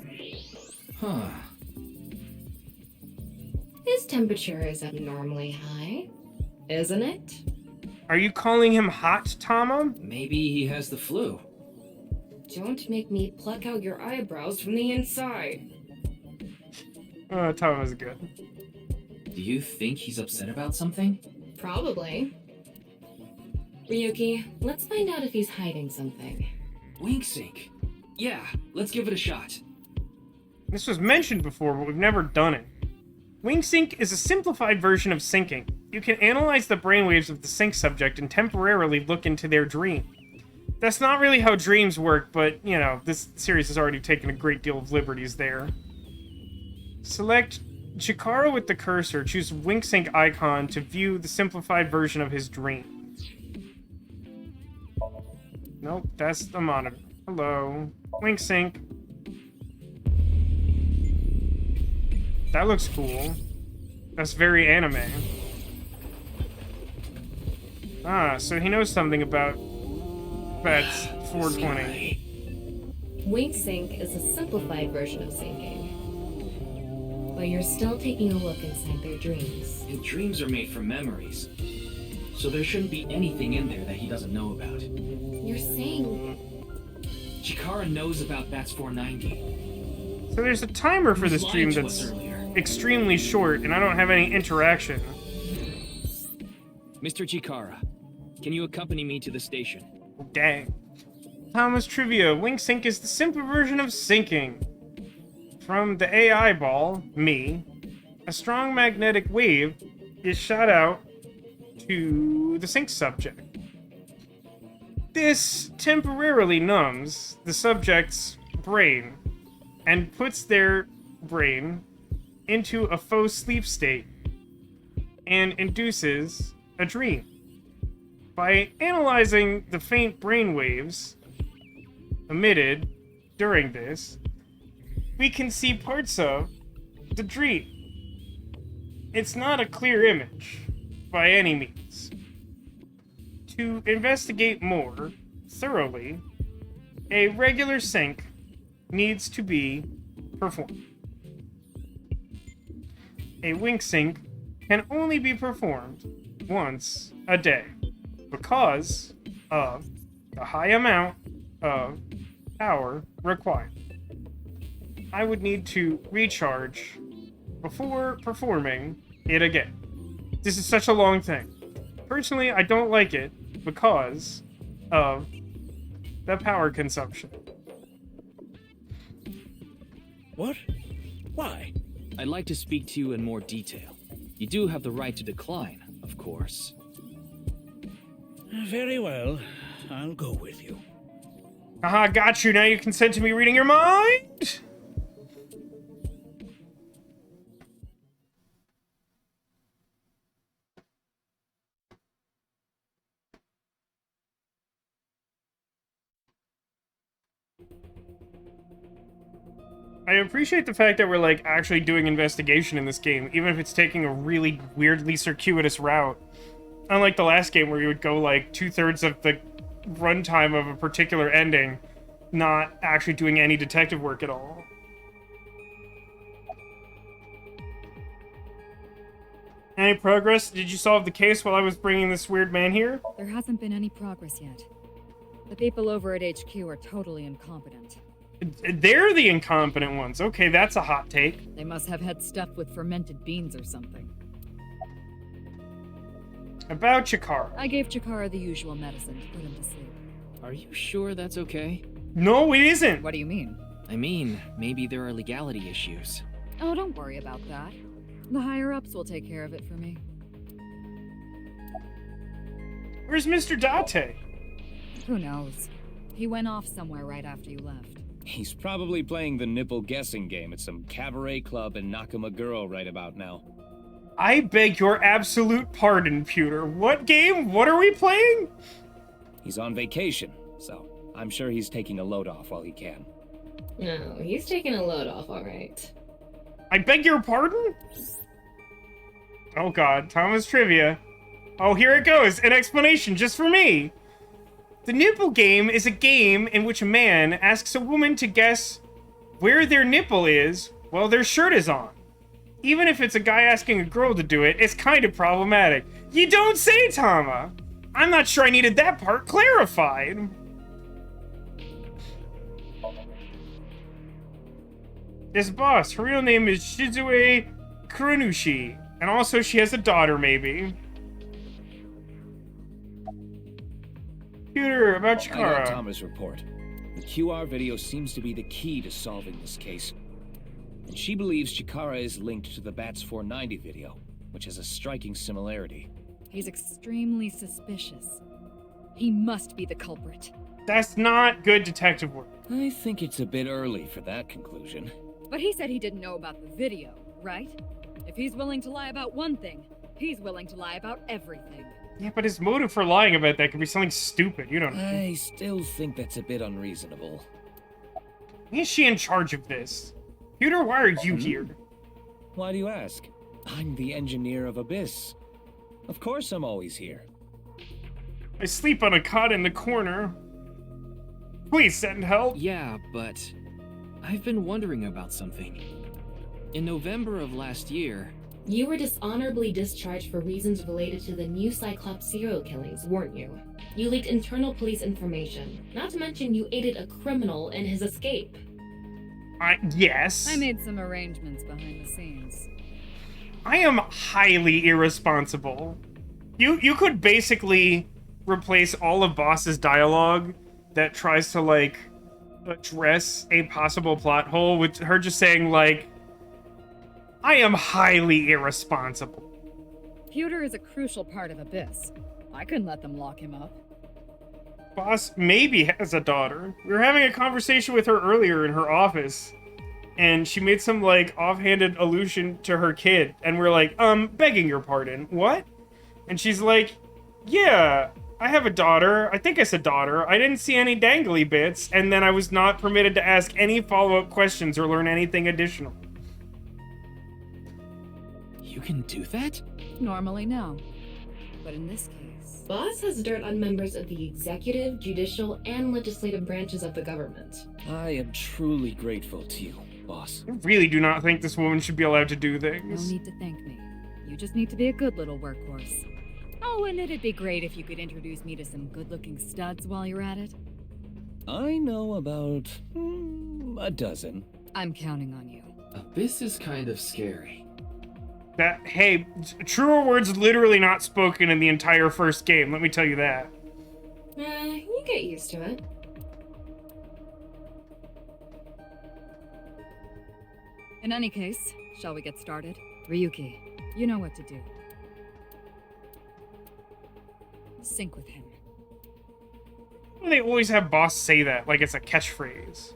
Huh. His temperature is abnormally high, isn't it? Are you calling him hot, Tama? Maybe he has the flu. Don't make me pluck out your eyebrows from the inside. Tama was good. Do you think he's upset about something? Probably. Ryuki, let's find out if he's hiding something. Wink sync. Yeah, let's give it a shot. This was mentioned before, but we've never done it. Wing sync is a simplified version of syncing. You can analyze the brainwaves of the sync subject and temporarily look into their dream. That's not really how dreams work, but, you know, this series has already taken a great deal of liberties there. Select Chikara with the cursor. Choose Wing sync icon to view the simplified version of his dream. Nope, that's the monitor. Hello. Wing sync. That looks cool. That's very anime. Ah, so he knows something about Bats 420. Wing sync is a simplified version of syncing. But you're still taking a look inside their dreams. And dreams are made from memories. So there shouldn't be anything in there that he doesn't know about. You're saying... Chikara knows about Bats 490. So there's a timer for this dream that's extremely short, and I don't have any interaction. Mr. Chikara, can you accompany me to the station? Dang. Thomas Trivia. Wing sync is the simple version of syncing. From the AI ball, me, a strong magnetic wave is shot out to the sync subject. This temporarily numbs the subject's brain and puts their brain into a faux sleep state and induces a dream. By analyzing the faint brain waves emitted during this, we can see parts of the dream. It's not a clear image by any means. To investigate more thoroughly, a regular sync needs to be performed. A wink sync can only be performed once a day because of the high amount of power required. I would need to recharge before performing it again. This is such a long thing. Personally, I don't like it because of the power consumption. What? Why? I'd like to speak to you in more detail. You do have the right to decline, of course. Very well. I'll go with you. Haha, got you. Now you consent to me reading your mind? I appreciate the fact that we're, like, actually doing investigation in this game, even if it's taking a really weirdly circuitous route. Unlike the last game where you would go, like, 2/3 of the runtime of a particular ending, not actually doing any detective work at all. Any progress? Did you solve the case while I was bringing this weird man here? There hasn't been any progress yet. The people over at HQ are totally incompetent. They're the incompetent ones. Okay, that's a hot take. They must have had stuff with fermented beans or something. About Chikara. I gave Chikara the usual medicine to put him to sleep. Are you sure that's okay? No, it isn't. What do you mean? I mean, maybe there are legality issues. Oh, don't worry about that. The higher-ups will take care of it for me. Where's Mr. Date? Who knows? He went off somewhere right after you left. He's probably playing the nipple guessing game at some cabaret club in Nakamaguro right about now. I beg your absolute pardon, Pewter. What game? What are we playing? He's on vacation, so I'm sure he's taking a load off while he can. No, he's taking a load off, alright. I beg your pardon? Oh god, Thomas Trivia. Oh, here it goes. An explanation just for me. The nipple game is a game in which a man asks a woman to guess where their nipple is while their shirt is on. Even if it's a guy asking a girl to do it, it's kind of problematic. You don't say, Tama! I'm not sure I needed that part clarified. This boss, her real name is Shizue Kurunushi, and also she has a daughter, maybe. Peter, about Chikara. I got Tama's report. The QR video seems to be the key to solving this case. And she believes Chikara is linked to the Bats 490 video, which has a striking similarity. He's extremely suspicious. He must be the culprit. That's not good detective work. I think it's a bit early for that conclusion. But he said he didn't know about the video, right? If he's willing to lie about one thing, he's willing to lie about everything. Yeah, but his motive for lying about that could be something stupid. You don't know. I still think that's a bit unreasonable. Is she in charge of this? Peter, why are you here? Why do you ask? I'm the engineer of Abyss. Of course I'm always here. I sleep on a cot in the corner. Please send help. Yeah, but I've been wondering about something. In November of last year... You were dishonorably discharged for reasons related to the new Cyclops serial killings, weren't you? You leaked internal police information. Not to mention you aided a criminal in his escape. Yes. I made some arrangements behind the scenes. I am highly irresponsible. You could basically replace all of Boss's dialogue that tries to, like, address a possible plot hole with her just saying, like, I am highly irresponsible. Pewter is a crucial part of Abyss. I couldn't let them lock him up. Boss maybe has a daughter. We were having a conversation with her earlier in her office, and she made some, like, offhanded allusion to her kid, and we're like, begging your pardon, what? And she's like, yeah, I have a daughter. I think I said daughter. I didn't see any dangly bits, and then I was not permitted to ask any follow-up questions or learn anything additional. You can do that? Normally, no. But in this case... Boss has dirt on members of the executive, judicial, and legislative branches of the government. I am truly grateful to you, boss. I really do not think this woman should be allowed to do things. No need to thank me. You just need to be a good little workhorse. Oh, and it'd be great if you could introduce me to some good-looking studs while you're at it. I know about a dozen. I'm counting on you. This is kind of scary. That, hey, truer words literally not spoken in the entire first game, let me tell you that. You get used to it. In any case, shall we get started? Ryuki, you know what to do. Sync with him. They always have Boss say that, like it's a catchphrase.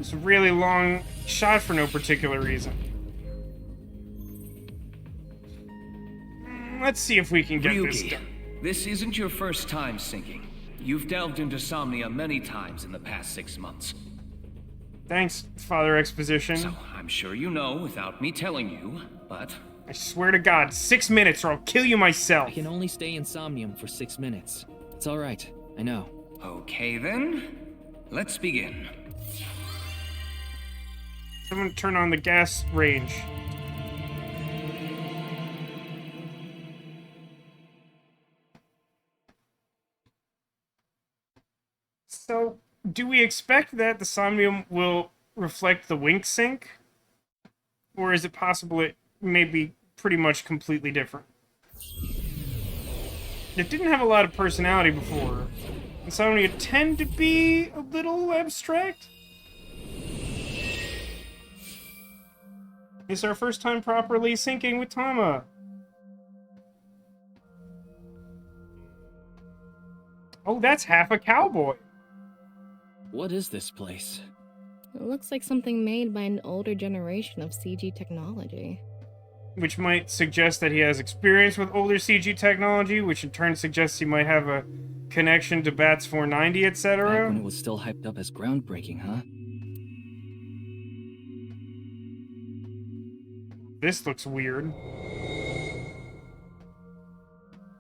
It's a really long shot for no particular reason. Let's see if we can get this Ryuki, done. this isn't your first time syncing. You've delved into Somnia many times in the past 6 months. Thanks, Father Exposition. So, I'm sure you know without me telling you, but... I swear to God, 6 minutes or I'll kill you myself. I can only stay in Somnium for 6 minutes. It's alright, I know. Okay then, let's begin. Someone turn on the gas range. So, do we expect that the Somnium will reflect the wink sync? Or is it possible it may be pretty much completely different? It didn't have a lot of personality before. Insomnia tend to be a little abstract. It's our first time properly syncing with Tama. Oh, that's half a cowboy. What is this place? It looks like something made by an older generation of CG technology. Which might suggest that he has experience with older CG technology, which in turn suggests he might have a connection to Bats 490, Back etc. when it was still hyped up as groundbreaking, huh? This looks weird.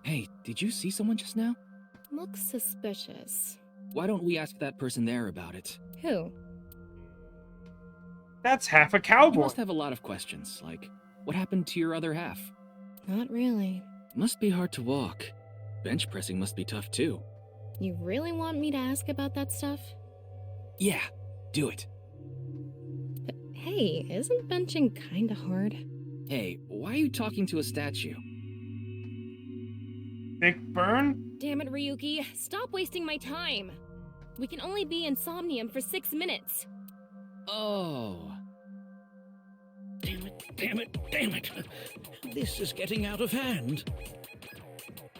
Hey, did you see someone just now? Looks suspicious. Why don't we ask that person there about it? Who? That's half a You cowboy. must have a lot of questions, like, what happened to your other half? Not really. Must be hard to walk. Bench pressing must be tough too. You really want me to ask about that stuff? Yeah, do it. Hey, isn't benching kinda hard? Hey, why are you talking to a statue? Thick burn? Damn it, Ryuki. Stop wasting my time. We can only be in Somnium for 6 minutes. Oh. Damn it, damn it, damn it. This is getting out of hand.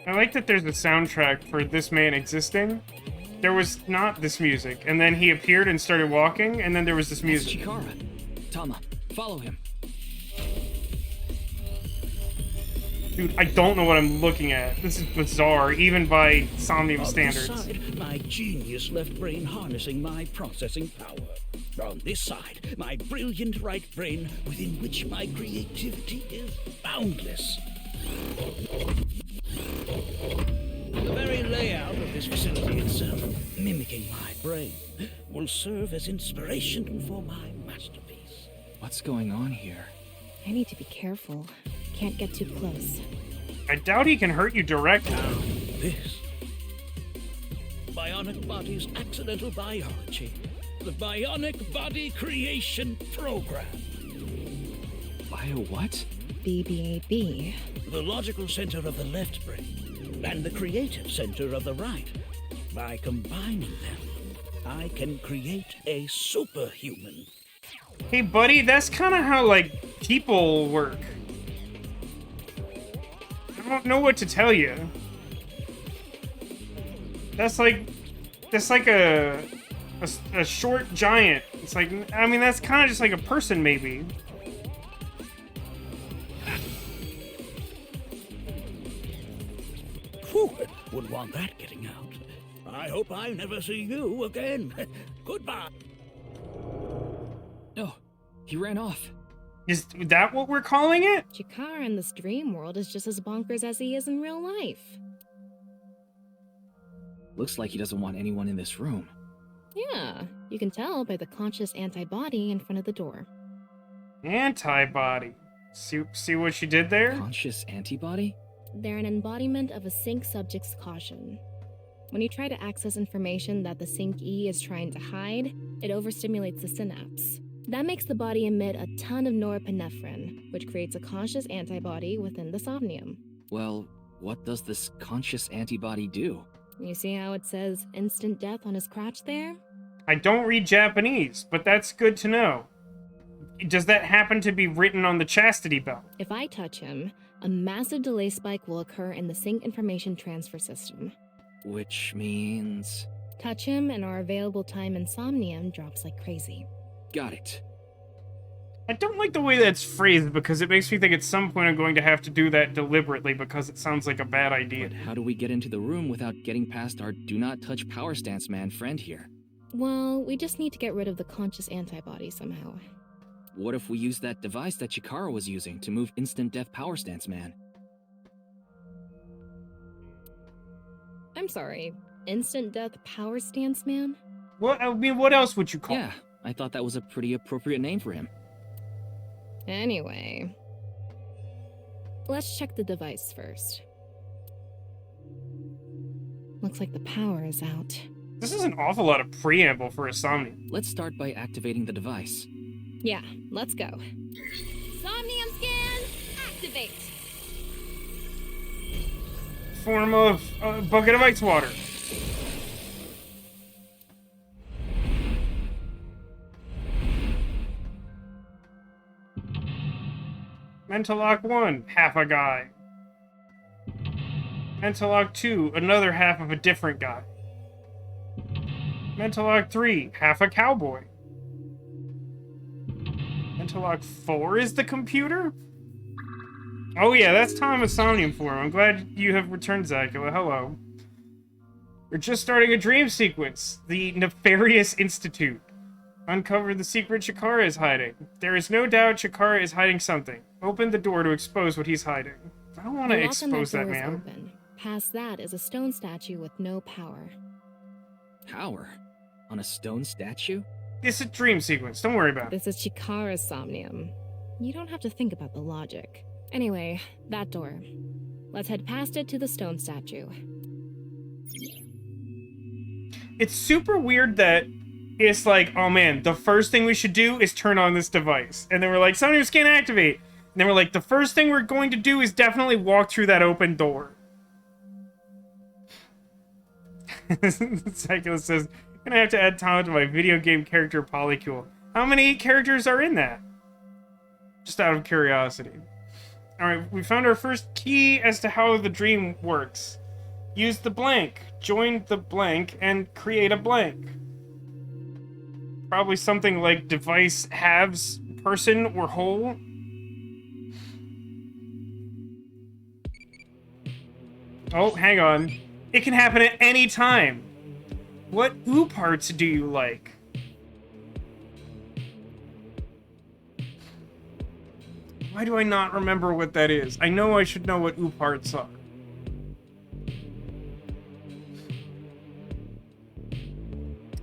I like that there's a soundtrack for this man existing. There was not this music, and then he appeared and started walking, and then there was this music. Chikara. Tama, follow him. Dude, I don't know what I'm looking at. This is bizarre, even by Somnium standards. On this side, my genius left brain harnessing my processing power. On this side, my brilliant right brain within which my creativity is boundless. The very layout of this facility itself, mimicking my brain, will serve as inspiration for my masterpiece. What's going on here? I need to be careful. Can't get too close. I doubt he can hurt you directly. This. Bionic Body's accidental biology. The Bionic Body Creation Program. Bio what? BBAB. The logical center of the left brain and the creative center of the right. By combining them, I can create a superhuman. Hey, buddy, that's kind of how, like, people work. I don't know what to tell you. That's like a short giant. It's like, I mean, that's kind of just like a person, maybe. Whew, wouldn't want that getting out. I hope I never see you again. Goodbye. No, he ran off. Is that what we're calling it? Chikara in this dream world is just as bonkers as he is in real life. Looks like he doesn't want anyone in this room. Yeah, you can tell by the conscious antibody in front of the door. Antibody. See what she did there? Conscious antibody? They're an embodiment of a sync subject's caution. When you try to access information that the sync E is trying to hide, it overstimulates the synapse. That makes the body emit a ton of norepinephrine, which creates a conscious antibody within the somnium. Well, what does this conscious antibody do? You see how it says instant death on his crotch there? I don't read Japanese, but that's good to know. Does that happen to be written on the chastity belt? If I touch him, a massive delay spike will occur in the sync information transfer system. Which means... Touch him and our available time in Somnium drops like crazy. Got it. I don't like the way that's phrased because it makes me think at some point I'm going to have to do that deliberately because it sounds like a bad idea. But how do we get into the room without getting past our do not touch power stance man friend here? Well, we just need to get rid of the conscious antibody somehow. What if we use that device that Chikara was using to move instant death power stance man? I'm sorry, instant death power stance man? What? I mean, what else would you call Yeah, I thought that was a pretty appropriate name for him. Anyway, let's check the device first. Looks like the power is out. This is an awful lot of preamble for a Somnium. Let's start by activating the device. Yeah, let's go. Somnium scan, activate. Form of a bucket of ice water. Mental Lock 1, half a guy. Mental Lock 2, another half of a different guy. Mental Lock 3, half a cowboy. Mental Lock 4 is the computer? Oh yeah, that's Thomas Somnium form. I'm glad you have returned, Zacula. Hello. We're just starting a dream sequence. The Nefarious Institute. Uncover the secret Chikara is hiding. There is no doubt Chikara is hiding something. Open the door to expose what he's hiding. I don't want to expose that man. Open. Past that is a stone statue with no power. Power? On a stone statue? It's a dream sequence. Don't worry about it. This is Chikara's Somnium. You don't have to think about the logic. Anyway, that door. Let's head past it to the stone statue. It's super weird that it's like, oh man, the first thing we should do is turn on this device. And then we're like, Somnium scan activate. And then we're like, the first thing we're going to do is definitely walk through that open door. Cyclist says, I'm gonna have to add talent to my video game character polycule. How many characters are in that? Just out of curiosity. Alright, we found our first key as to how the dream works. Use the blank. Join the blank and create a blank. Probably something like device, halves, person, or whole. Oh, hang on. It can happen at any time. What oo parts do you like? Why do I not remember what that is? I know I should know what oo parts are.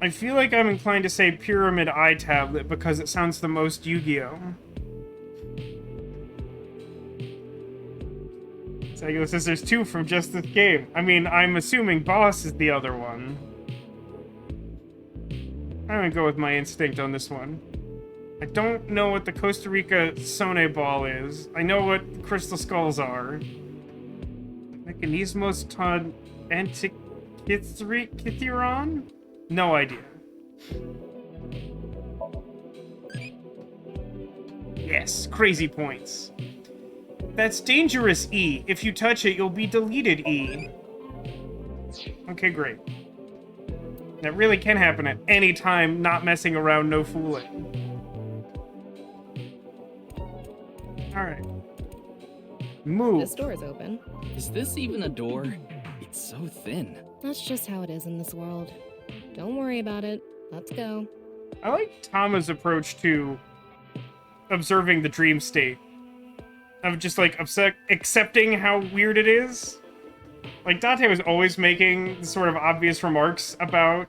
I feel like I'm inclined to say Pyramid Eye Tablet because it sounds the most Yu-Gi-Oh! Sagula says there's two from just this game. I mean, I'm assuming Boss is the other one. I'm gonna go with my instinct on this one. I don't know what the Costa Rica Sone Ball is. I know what Crystal Skulls are. Mechanismos ton Antikythron? No idea. Yes, crazy points. That's dangerous, E. If you touch it, you'll be deleted, E. Okay, great. That really can happen at any time, not messing around, no fooling. Alright. Move. This door is open. Is this even a door? It's so thin. That's just how it is in this world. Don't worry about it. Let's go. I like Tama's approach to observing the dream state. Of just, like, accepting how weird it is. Like, Date was always making sort of obvious remarks about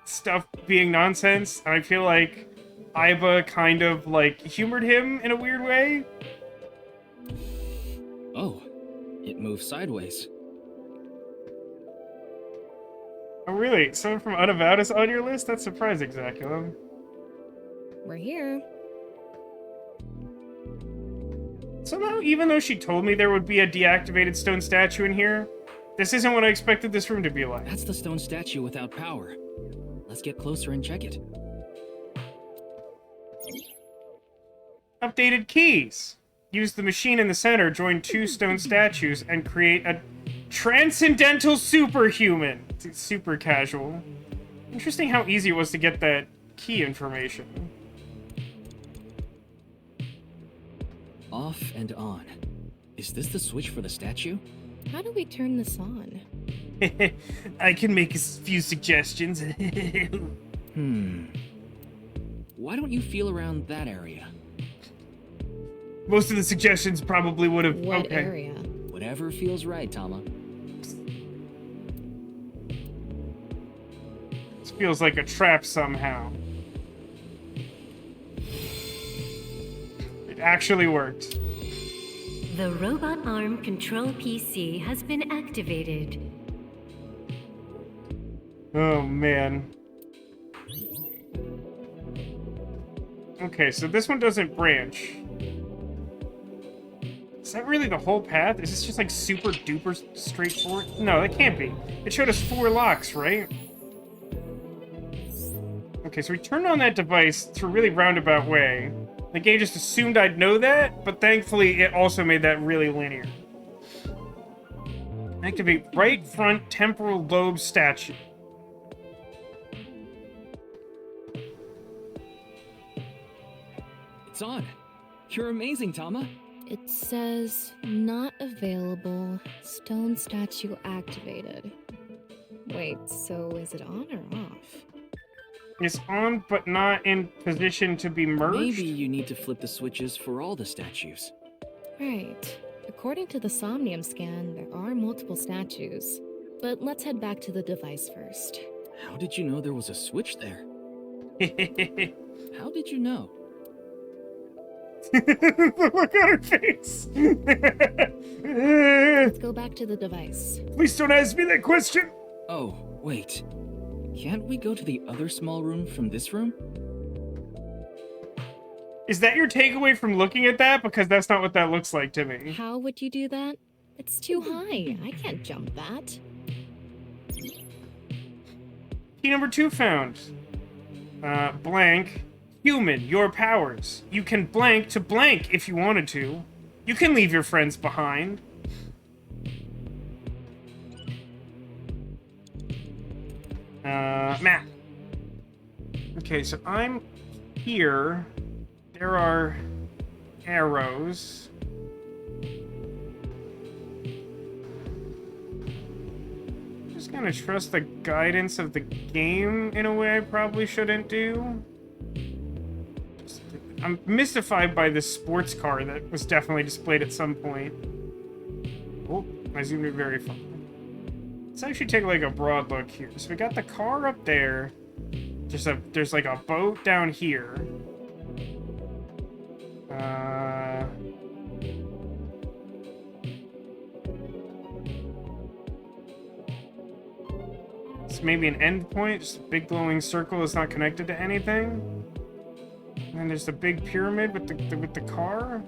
stuff being nonsense, and I feel like Aiba kind of, like, humored him in a weird way. Oh, it moves sideways. Oh, really? Someone from Unavowed is on your list? That's surprising, Zacula. We're here. Somehow, even though she told me there would be a deactivated stone statue in here, this isn't what I expected this room to be like. That's the stone statue without power. Let's get closer and check it. Updated keys. Use the machine in the center, join two stone statues, and create a transcendental superhuman. It's super casual. Interesting how easy it was to get that key information. Off and on. Is this the switch for the statue? How do we turn this on? I can make a few suggestions. Why don't you feel around that area? Most of the suggestions probably would have... What area? Whatever feels right, Tama. This feels like a trap somehow. It actually worked. The robot arm control PC has been activated. Oh, man. Okay, so this one doesn't branch. Is that really the whole path? Is this just like super duper straightforward? No, that can't be. It showed us 4 locks, right? Okay, so we turned on that device through a really roundabout way. The game just assumed I'd know that, but thankfully it also made that really linear. Activate right front temporal lobe statue. It's on. You're amazing, Tama. It says not available. Stone statue activated. Wait, so is it on or off? It's on, but not in position to be merged? Maybe you need to flip the switches for all the statues. Right. According to the Somnium scan, there are multiple statues. But let's head back to the device first. How did you know there was a switch there? How did you know? Look on her face! Let's go back to the device. Please don't ask me that question! Oh, wait. Can't we go to the other small room from this room? Is that your takeaway from looking at that? Because that's not what that looks like to me. How would you do that? It's too high. I can't jump that. Key number 2 found. Blank. Human, your powers. You can blank to blank if you wanted to. You can leave your friends behind. Map. Okay, so I'm here. There are arrows. I'm just gonna trust the guidance of the game in a way I probably shouldn't do. I'm mystified by this sports car that was definitely displayed at some point. Oh, I zoomed in very far. Let's actually take like a broad look here. So we got the car up there. There's like a boat down here. It's maybe an end point. Just a big glowing circle that's not connected to anything. And then there's the big pyramid with the car.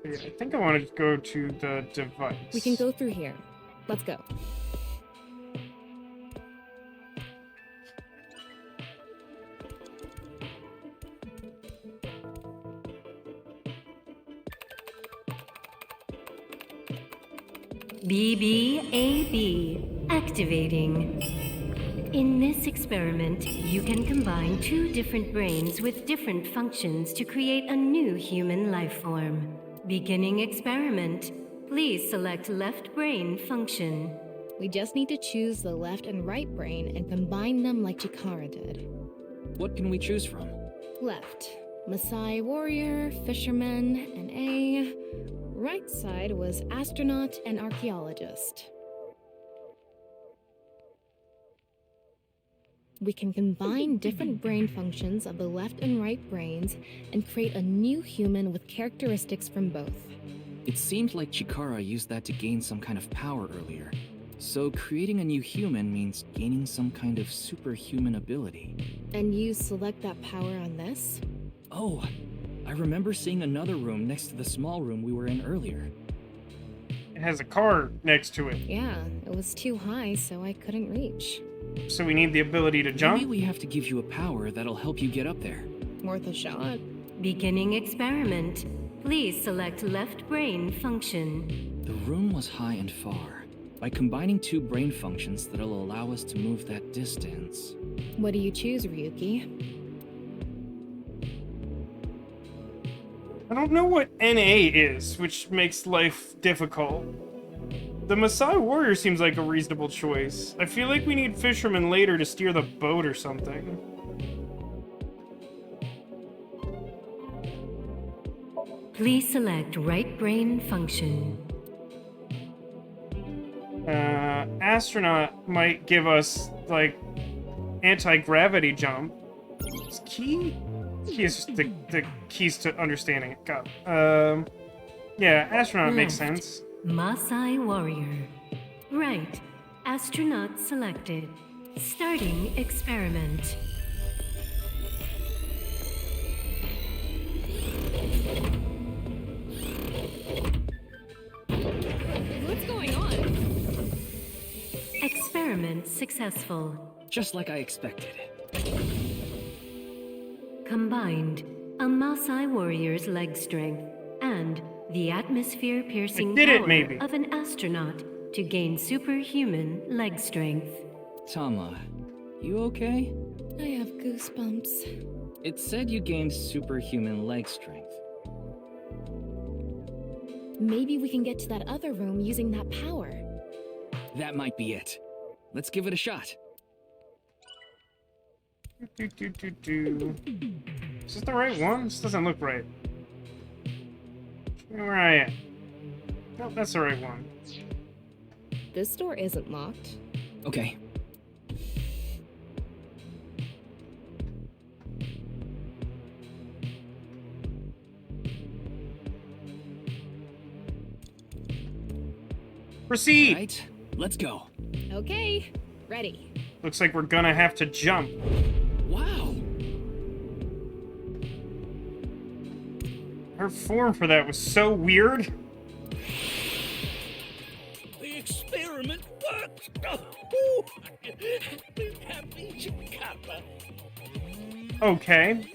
Yeah, I think I want to go to the device. We can go through here. Let's go. BBAB activating. In this experiment, you can combine 2 different brains with different functions to create a new human life form. Beginning experiment. Please select left brain function. We just need to choose the left and right brain and combine them like Chikara did. What can we choose from? Left, Maasai warrior, fisherman, and A. Right side was astronaut and archaeologist. We can combine different brain functions of the left and right brains and create a new human with characteristics from both. It seemed like Chikara used that to gain some kind of power earlier. So creating a new human means gaining some kind of superhuman ability. And you select that power on this? Oh, I remember seeing another room next to the small room we were in earlier. It has a car next to it. Yeah, it was too high, so I couldn't reach. So we need the ability to jump? Maybe we have to give you a power that'll help you get up there. Worth a shot. Beginning experiment. Please select left brain function. The room was high and far. By combining two brain functions that'll allow us to move that distance. What do you choose, Ryuki? I don't know what NA is, which makes life difficult. The Maasai warrior seems like a reasonable choice. I feel like we need fishermen later to steer the boat or something. Please select right brain function. Astronaut might give us, like, anti-gravity jump. Is key? Key is just the keys to understanding it. Got it. Yeah, astronaut makes sense. Maasai warrior. Right. Astronaut selected. Starting experiment. What's going on? Experiment successful. Just like I expected. Combined, a Maasai warrior's leg strength and the atmosphere-piercing power of an astronaut to gain superhuman leg strength. Tama, you okay? I have goosebumps. It said you gained superhuman leg strength. Maybe we can get to that other room using that power. That might be it. Let's give it a shot. Is this the right one? This doesn't look right. Show me where I am. Nope, that's the right one. This door isn't locked. Okay. Proceed! Right, let's go. Okay, ready. Looks like we're gonna have to jump. Wow! Her form for that was so weird. The experiment worked! Oh, happy Chikapa. Okay.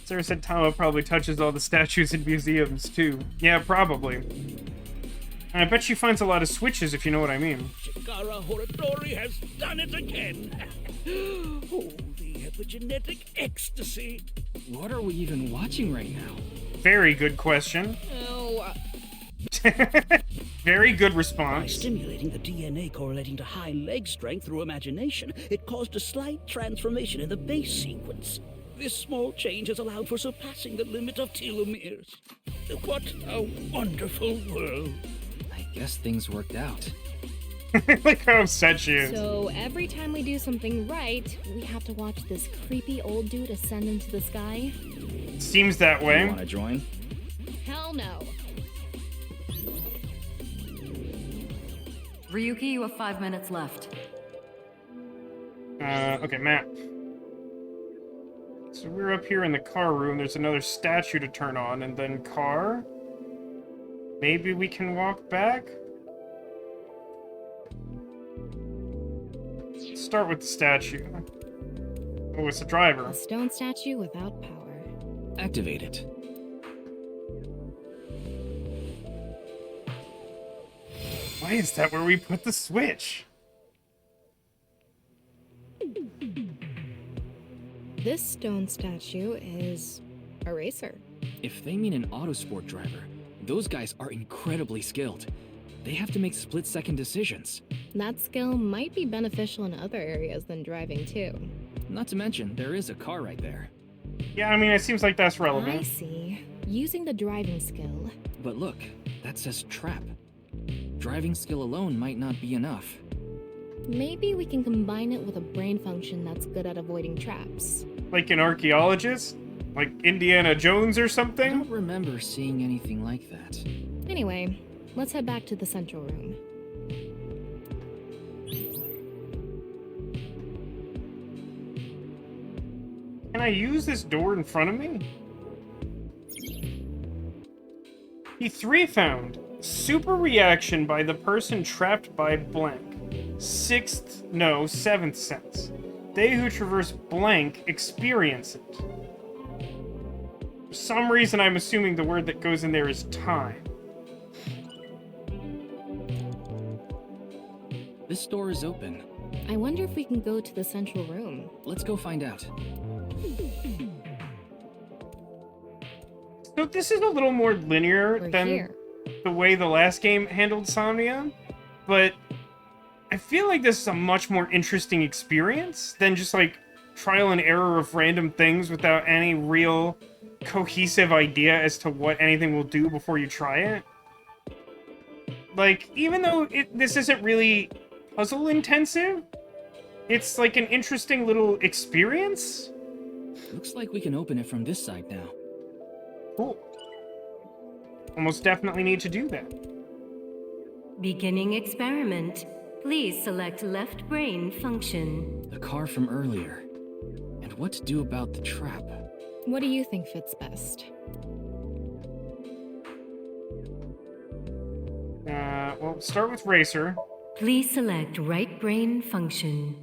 Sarah said Tama probably touches all the statues in museums, too. Yeah, probably. And I bet she finds a lot of switches, if you know what I mean. Chikara Horadori has done it again! Oh, the epigenetic ecstasy! What are we even watching right now? Very good question. Oh. Very good By response. stimulating the DNA correlating to high leg strength through imagination, it caused a slight transformation in the base sequence. This small change has allowed for surpassing the limit of telomeres. What a wonderful world. I guess things worked out. Look how upset she is. So every time we do something right, we have to watch this creepy old dude ascend into the sky? Seems that way. You wanna join? Hell no. Ryuki, you have 5 minutes left. Okay, map. So we're up here in the car room. There's another statue to turn on, and then car. Maybe we can walk back? Let's start with the statue. Oh, it's the driver. A stone statue without power. Activate it. Why is that where we put the switch? This stone statue is a racer. If they mean an autosport driver, those guys are incredibly skilled. They have to make split-second decisions. That skill might be beneficial in other areas than driving, too. Not to mention, there is a car right there. Yeah, I mean, it seems like that's I relevant. see. Using the driving skill. But look, that says trap. Driving skill alone might not be enough. Maybe we can combine it with a brain function that's good at avoiding traps. Like an archaeologist? Like Indiana Jones or I something? don't remember seeing anything like that. Anyway, let's head back to the central room. Can I use this door in front of me? P3 found. Super reaction by the person trapped by blank. Seventh sense. They who traverse blank experience it. For some reason, I'm assuming the word that goes in there is time. This door is open. I wonder if we can go to the central room. Let's go find out. So this is a little more linear than the way the last game handled Somnium, but I feel like this is a much more interesting experience than just like trial and error of random things without any real cohesive idea as to what anything will do before you try it. Like, even though this isn't really puzzle intensive, it's like an interesting little experience. Looks like we can open it from this side now. Cool. Almost definitely need to do that. Beginning experiment. Please select left brain function. The car from earlier. And what to do about the trap? What do you think fits best? Well, start with Racer. Please select right brain function.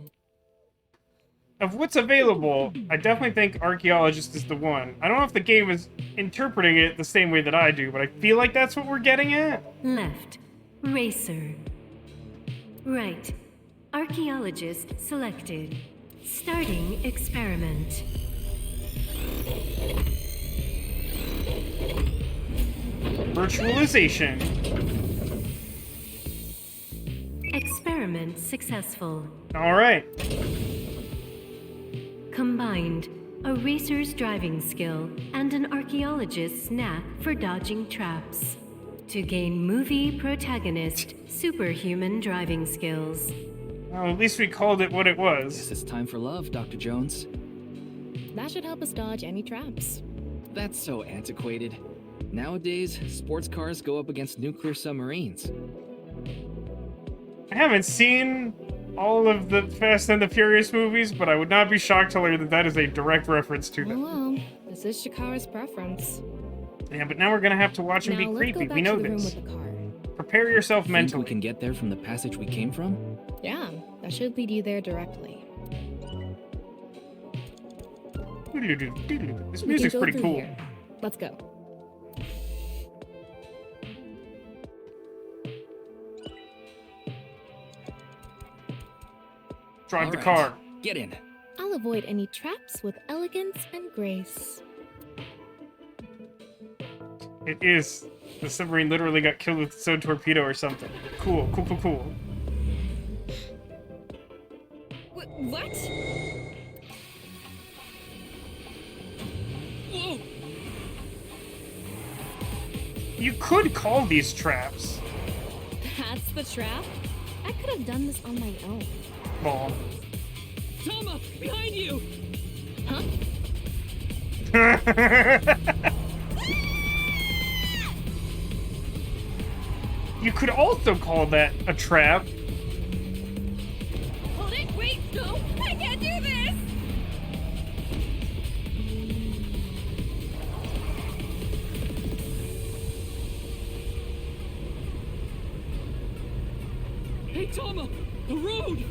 Of what's available, I definitely think Archaeologist is the one. I don't know if the game is interpreting it the same way that I do, but I feel like that's what we're getting at. Left. Racer. Right. Archaeologist selected. Starting experiment. Virtualization. Experiment successful. All right. Combined, a racer's driving skill and an archaeologist's knack for dodging traps. To gain movie protagonist superhuman driving skills. Well, at least we called it what it was. Guess it's time for love, Dr. Jones. That should help us dodge any traps. That's so antiquated. Nowadays, sports cars go up against nuclear submarines. I haven't seen all of the Fast and the Furious movies, but I would not be shocked to learn that that is a direct reference to them. Well, this is Shikara's preference. Yeah, but now we're gonna have to watch him be creepy. We know this. Prepare yourself mentally. Think we can get there from the passage we came from? Yeah, that should lead you there directly. This music's pretty cool. Here. Let's go. Drive the car. Get in. I'll avoid any traps with elegance and grace. It is. The submarine literally got killed with its own torpedo or something. Cool, cool, cool, cool. What? Whoa. You could call these traps. That's the trap? I could have done this on my own. Ball. Toma, behind you! Huh? You could also call that a trap. Hold it, wait, no, I can't do this! Hey, Toma! The road!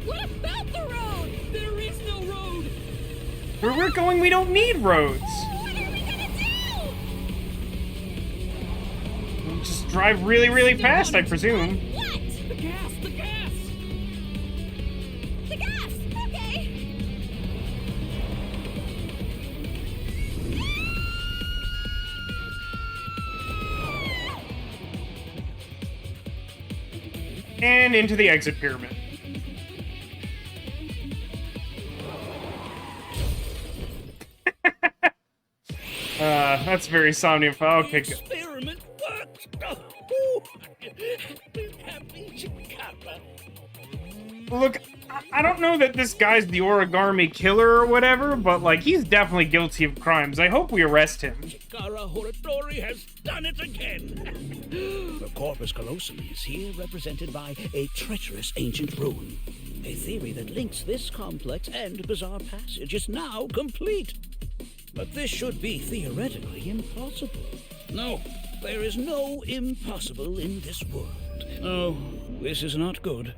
What about the road? There is no road! Where we're going, we don't need roads. What are we gonna do? We'll just drive really, really fast, I presume. What? The gas! The gas! The gas! Okay! And into the exit pyramid. That's very Somnium File. Okay, good. Experiment worked. Happy Chikara. Look, I don't know that this guy's the origami killer or whatever, but, like, he's definitely guilty of crimes. I hope we arrest him. Chikara Horatori has done it again. The corpus callosum is here represented by a treacherous ancient rune. A theory that links this complex and bizarre passage is now complete. But this should be theoretically impossible. No, there is no impossible in this world. Oh, this is not good.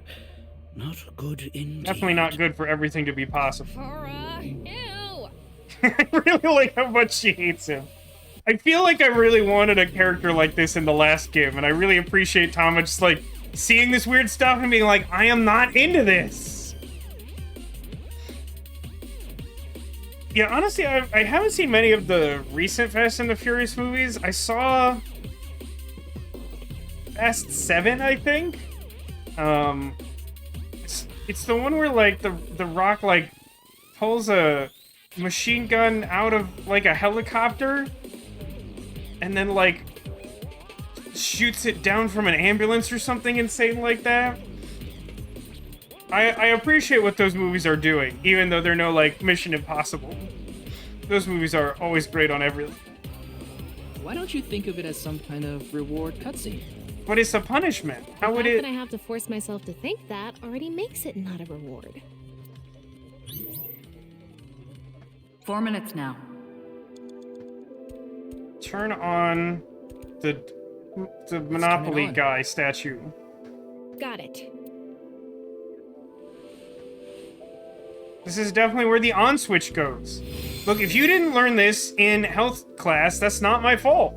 Not good indeed. Definitely not good for everything to be possible. Kara, ew! I really like how much she hates him. I feel like I really wanted a character like this in the last game, and I really appreciate Tama just, like, seeing this weird stuff and being like, I am not into this. Yeah, honestly, I haven't seen many of the recent Fast and the Furious movies. I saw Fast 7, I think. It's the one where, like, the Rock, like, pulls a machine gun out of, like, a helicopter and then, like, shoots it down from an ambulance or something insane like that. I appreciate what those movies are doing, even though they're no, like, Mission Impossible. Those movies are always great on everything. Why don't you think of it as some kind of reward cutscene? But it's a punishment. How would The it... fact that I have to force myself to think that already makes it not a reward. 4 minutes now. Turn on the Monopoly guy statue. Got it. This is definitely where the on switch goes. Look, if you didn't learn this in health class, that's not my fault.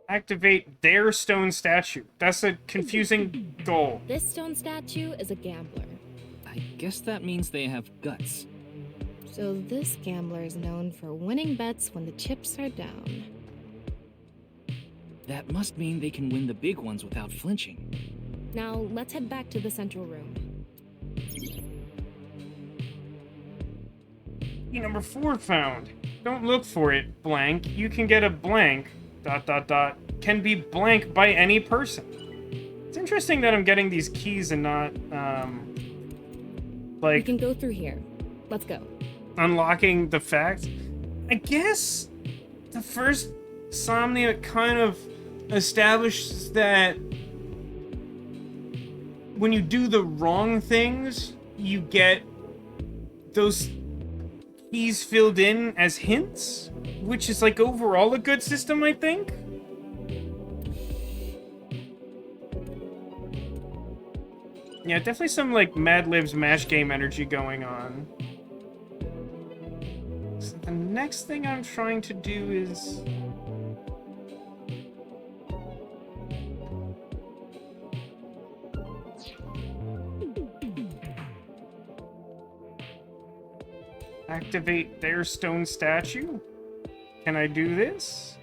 Activate their stone statue. That's a confusing goal. This stone statue is a gambler. I guess that means they have guts. So this gambler is known for winning bets when the chips are down. That must mean they can win the big ones without flinching. Now, let's head back to the central room. Key number 4 found. Don't look for it, blank. You can get a blank, ... can be blank by any person. It's interesting that I'm getting these keys and not, like... We can go through here. Let's go. Unlocking the fact. I guess the first Somnia kind of establishes that when you do the wrong things, you get those keys filled in as hints, which is like overall a good system, I think. Yeah, definitely some like Mad Libs Mash Game energy going on. So the next thing I'm trying to do is... activate their stone statue? Can I do this?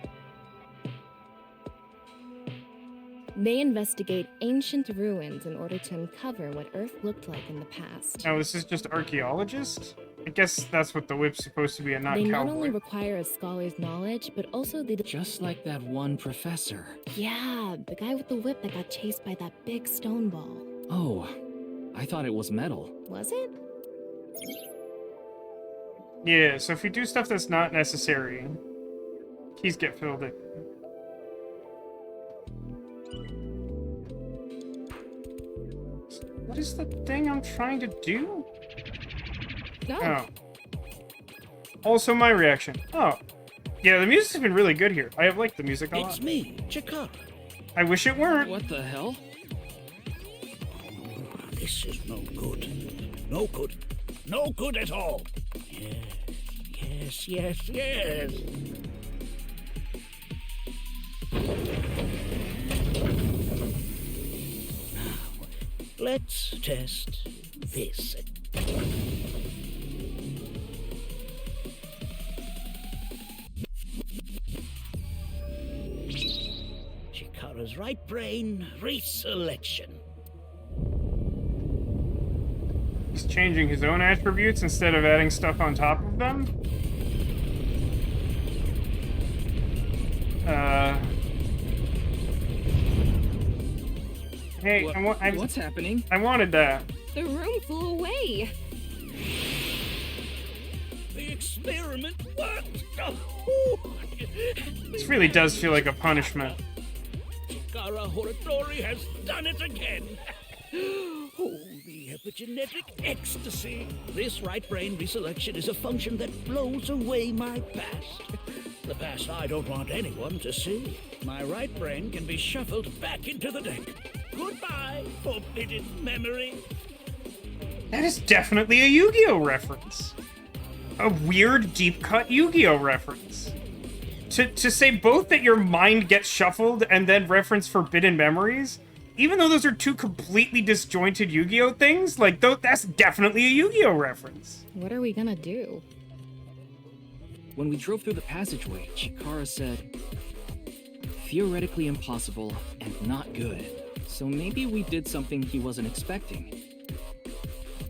They investigate ancient ruins in order to uncover what Earth looked like in the past. Oh, this is just archaeologist? I guess that's what the whip's supposed to be, and not They cowboy. not only require a scholar's knowledge, but also the... Just like that one professor. Yeah, the guy with the whip that got chased by that big stone ball. Oh, I thought it was metal. Was it? Yeah, so if you do stuff that's not necessary, keys get filled in. What is the thing I'm trying to do? No. Oh. Also my reaction. Oh. Yeah, the music's been really good here. I have liked the music a lot. It's me, Chikara. I wish it weren't. What the hell? This is no good. No good. No good at all. Yes. Now, let's test this. Chikara's right brain reselection. He's changing his own attributes instead of adding stuff on top of them? Hey, what's happening? I wanted that. The room flew away. The experiment worked. This really does feel like a punishment. Chikara Horatori has done it again. Oh, the epigenetic ecstasy. This right brain reselection is a function that blows away my past. The past I don't want anyone to see. My right brain can be shuffled back into the deck. Goodbye, forbidden memory. That is definitely a Yu-Gi-Oh reference. A weird, deep-cut Yu-Gi-Oh reference. To say both that your mind gets shuffled and then reference forbidden memories, even though those are two completely disjointed Yu-Gi-Oh things, like, that's definitely a Yu-Gi-Oh reference. What are we gonna do? When we drove through the passageway, Chikara said, theoretically impossible and not good. So maybe we did something he wasn't expecting.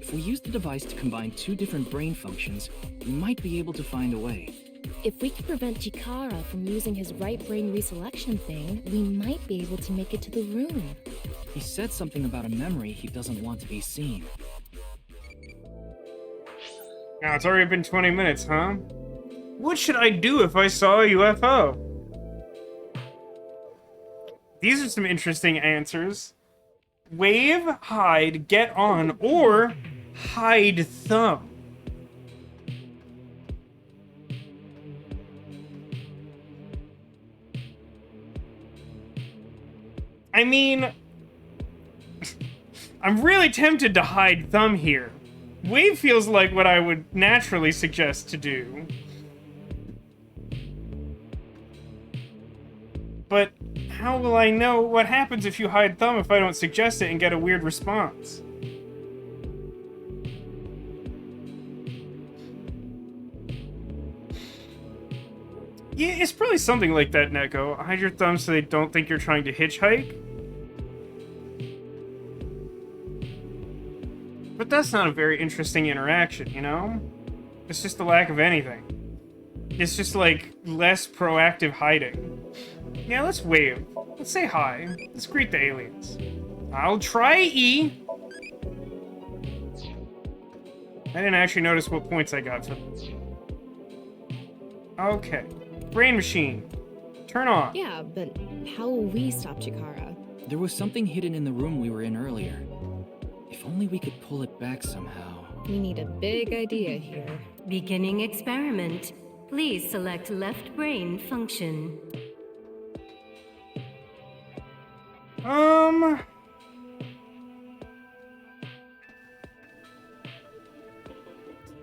If we use the device to combine two different brain functions, we might be able to find a way. If we can prevent Chikara from using his right brain reselection thing, we might be able to make it to the room. He said something about a memory he doesn't want to be seen. Now, it's already been 20 minutes, huh? What should I do if I saw a UFO? These are some interesting answers. Wave, hide, get on, or hide thumb. I mean, I'm really tempted to hide thumb here. Wave feels like what I would naturally suggest to do. But how will I know what happens if you hide thumb if I don't suggest it and get a weird response? Yeah, it's probably something like that, Neko. Hide your thumb so they don't think you're trying to hitchhike. But that's not a very interesting interaction, you know? It's just the lack of anything. It's just, like, less proactive hiding. Yeah, let's wave. Let's say hi. Let's greet the aliens. I'll try E. I didn't actually notice what points I got for this. Okay. Brain machine. Turn on. Yeah, but how will we stop Chikara? There was something hidden in the room we were in earlier. If only we could pull it back somehow. We need a big idea here. Beginning experiment. Please select left brain function.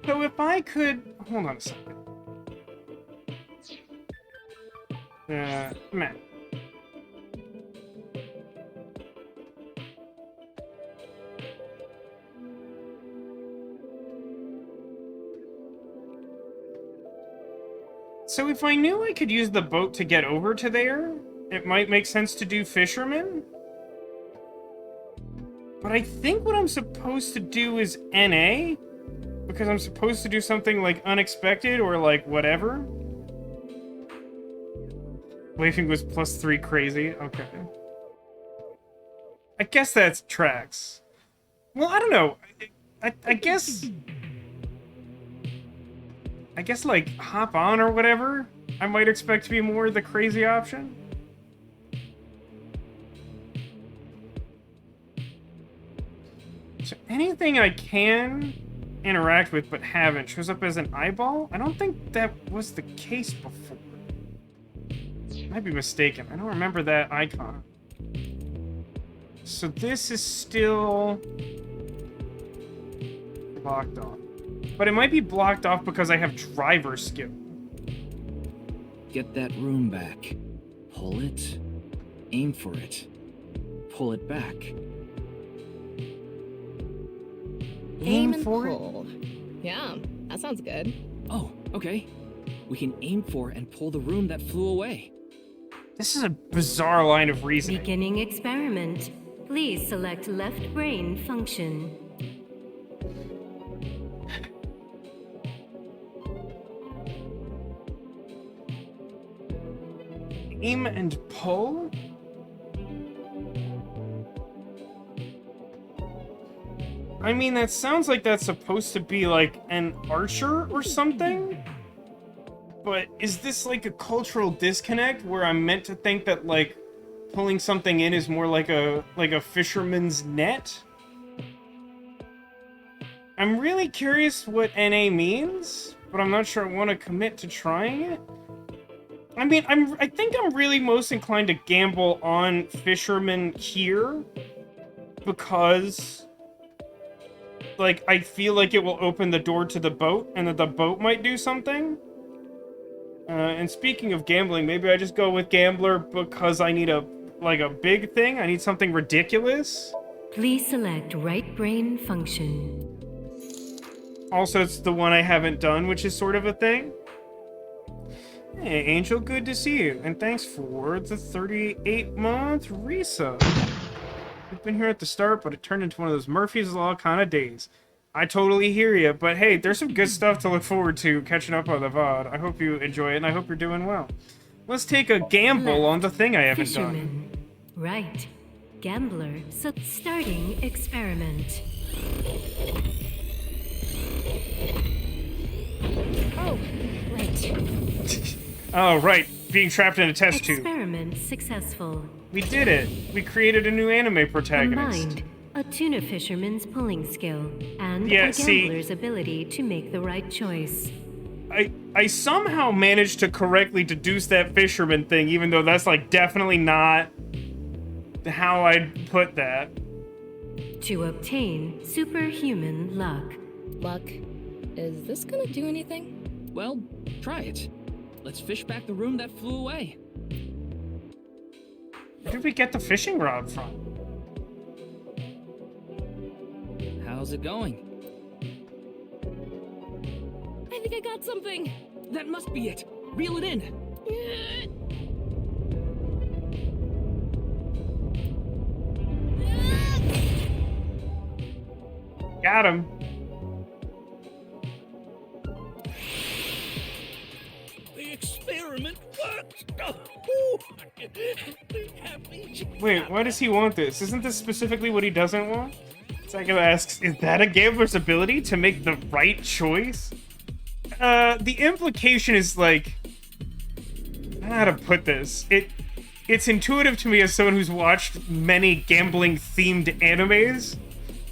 So if I could... Hold on a second. Man. So if I knew I could use the boat to get over to there, it might make sense to do fisherman. But I think what I'm supposed to do is NA, because I'm supposed to do something like unexpected or like whatever. Waving was +3 crazy. Okay. I guess that's tracks. Well, I don't know. I guess like hop on or whatever. I might expect to be more the crazy option. So anything I can interact with but haven't shows up as an eyeball? I don't think that was the case before. I might be mistaken. I don't remember that icon. So this is still blocked off. But it might be blocked off because I have driver skill. Get that room back. Pull it. Aim for it. Pull it back. Aim and pull. Yeah, that sounds good. Oh, okay. We can aim for and pull the room that flew away. This is a bizarre line of reasoning. Beginning experiment. Please select left brain function. Aim and pull? I mean, that sounds like that's supposed to be like an archer or something? But is this like a cultural disconnect where I'm meant to think that like pulling something in is more like a fisherman's net? I'm really curious what NA means, but I'm not sure I want to commit to trying it. I mean, I think I'm really most inclined to gamble on Fisherman here because, like, I feel like it will open the door to the boat and that the boat might do something. And speaking of gambling, maybe I just go with Gambler because I need a big thing. I need something ridiculous. Please select right brain function. Also, it's the one I haven't done, which is sort of a thing. Hey, Angel, good to see you. And thanks for the 38-month resub. You've been here at the start, but it turned into one of those Murphy's Law kind of days. I totally hear you, but hey, there's some good stuff to look forward to catching up on the VOD. I hope you enjoy it, and I hope you're doing well. Let's take a gamble on the thing I haven't done. Right. Gambler. So starting experiment. Oh, right. Oh, right. Being trapped in a test tube. Experiment successful. We did it. We created a new anime protagonist. Combined a tuna fisherman's pulling skill and Yeah, a gambler's ability to make the right choice. I somehow managed to correctly deduce that fisherman thing, even though that's like definitely not how I'd put that. To obtain superhuman luck. Luck? Is this gonna do anything? Well, try it. Let's fish back the room that flew away. Where did we get the fishing rod from? How's it going? I think I got something. That must be it. Reel it in. Got him. The experiment worked. Wait, why does he want this? Isn't this specifically what he doesn't want? Psycho asks, is that a gambler's ability to make the right choice? The implication is like, I don't know how to put this. It's intuitive to me as someone who's watched many gambling-themed animes,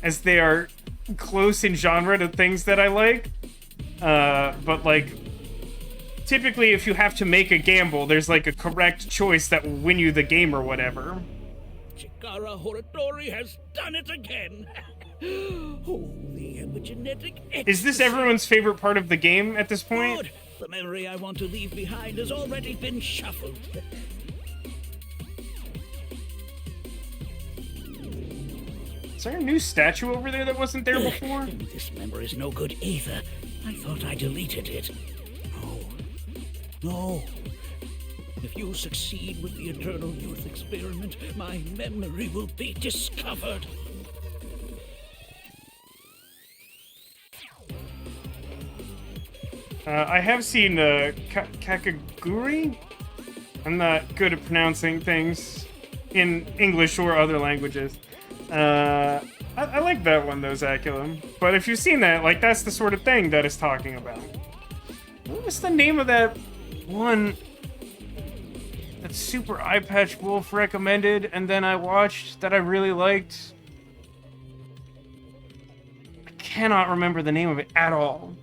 as they are close in genre to things that I like. But like, typically if you have to make a gamble, there's like a correct choice that will win you the game or whatever. Chikara Horatori has done it again. Oh, the epigenetic. Is this everyone's favorite part of the game at this point? Good. The memory I want to leave behind has already been shuffled. Is there a new statue over there that wasn't there before? This memory's no good either. I thought I deleted it. No. If you succeed with the Eternal Youth experiment, my memory will be discovered. I have seen Kakaguri. I'm not good at pronouncing things in English or other languages. I like that one though, Zaculum. But if you've seen that, like, that's the sort of thing that it's talking about. What was the name of that one that Super Eye Patch Wolf recommended and then I watched that I really liked? I cannot remember the name of it at all.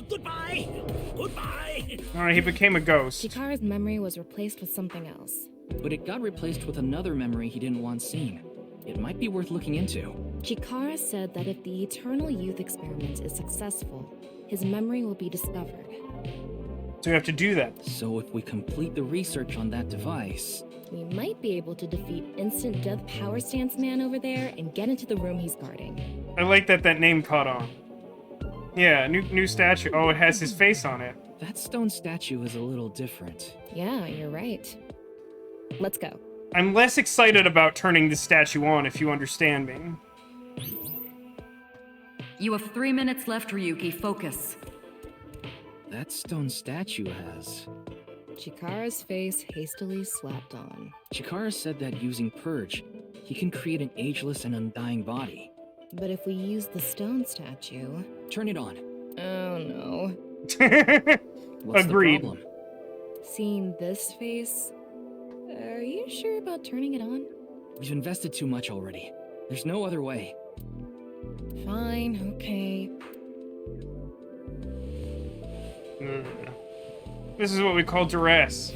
Goodbye! Alright, he became a ghost. Chikara's memory was replaced with something else. But it got replaced with another memory he didn't want seen. It might be worth looking into. Chikara said that if the Eternal Youth experiment is successful, his memory will be discovered. So you have to do that. So if we complete the research on that device... we might be able to defeat Instant Death Power Stance Man over there and get into the room he's guarding. I like that name caught on. Yeah, new statue. Oh, it has his face on it. That stone statue is a little different. Yeah, you're right. Let's go. I'm less excited about turning the statue on, if you understand me. You have 3 minutes left, Ryuki. Focus. That stone statue has... Chikara's face hastily slapped on. Chikara said that using Purge, he can create an ageless and undying body. But if we use the stone statue... Turn it on. Oh no. What's Agreed. the problem? Seeing this face... are you sure about turning it on? We've invested too much already. There's no other way. Fine, okay. This is what we call duress.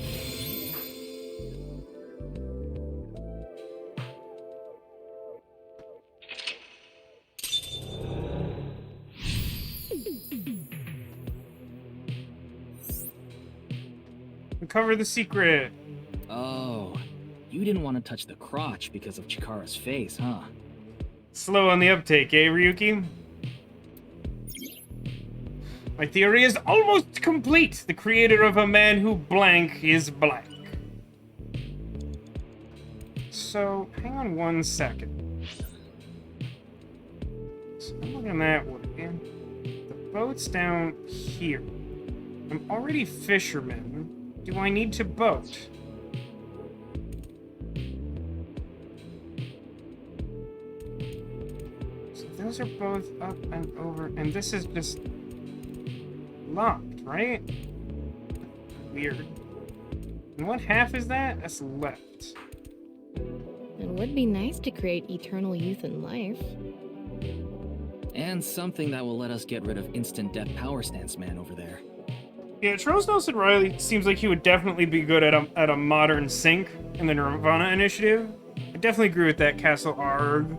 Uncover the secret. Oh, you didn't want to touch the crotch because of Chikara's face, huh? Slow on the uptake, eh, Ryuki? My theory is almost complete. The creator of a man who blank is blank. So, hang on 1 second. So I'm looking that way. The boat's down here. I'm already fisherman. Do I need to boat? So those are both up and over, and this is just locked, right? Weird. And what half is that? That's left. It would be nice to create eternal youth and life. And something that will let us get rid of instant death power stance man over there. Yeah, Charles Nelson Riley seems like he would definitely be good at a modern sync in the Nirvana Initiative. I definitely agree with that, Castle Arg.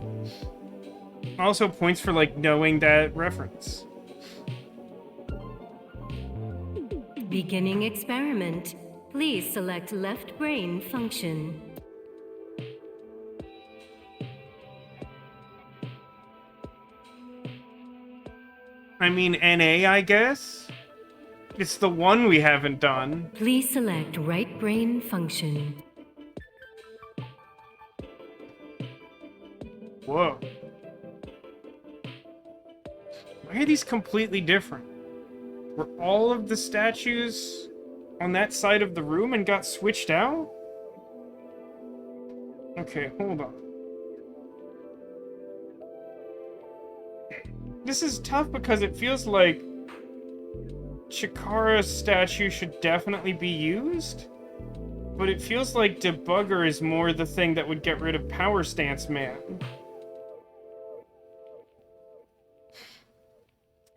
Also points for, like, knowing that reference. Beginning experiment. Please select left brain function. I mean, NA, I guess? It's the one we haven't done. Please select right brain function. Whoa. Why are these completely different? Were all of the statues on that side of the room and got switched out? Okay, hold on. This is tough because it feels like Chikara's statue should definitely be used, but it feels like Debugger is more the thing that would get rid of Power Stance Man.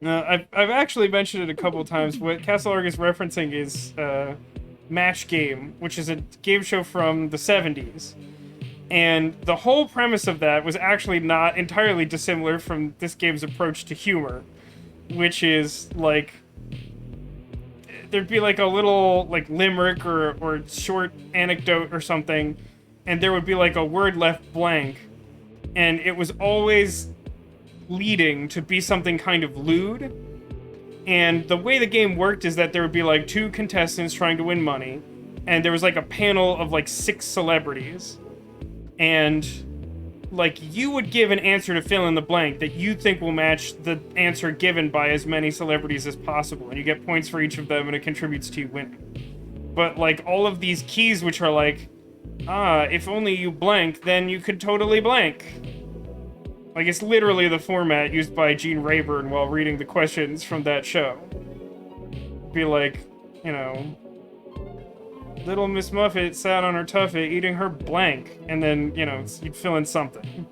I've actually mentioned it a couple times. What Castle Arg is referencing is Match Game, which is a game show from the 70s. And the whole premise of that was actually not entirely dissimilar from this game's approach to humor, which is, like, there'd be, like, a little, like, limerick or short anecdote or something, and there would be, like, a word left blank, and it was always leading to be something kind of lewd. And the way the game worked is that there would be, like, 2 contestants trying to win money, and there was, like, a panel of, like, 6 celebrities. And, like, you would give an answer to fill in the blank that you think will match the answer given by as many celebrities as possible. And you get points for each of them, and it contributes to you winning. But, like, all of these keys which are like, if only you blank, then you could totally blank. Like, it's literally the format used by Gene Rayburn while reading the questions from that show. Be like, you know, Little Miss Muffet sat on her tuffet eating her blank, and then, you know, you'd fill in something.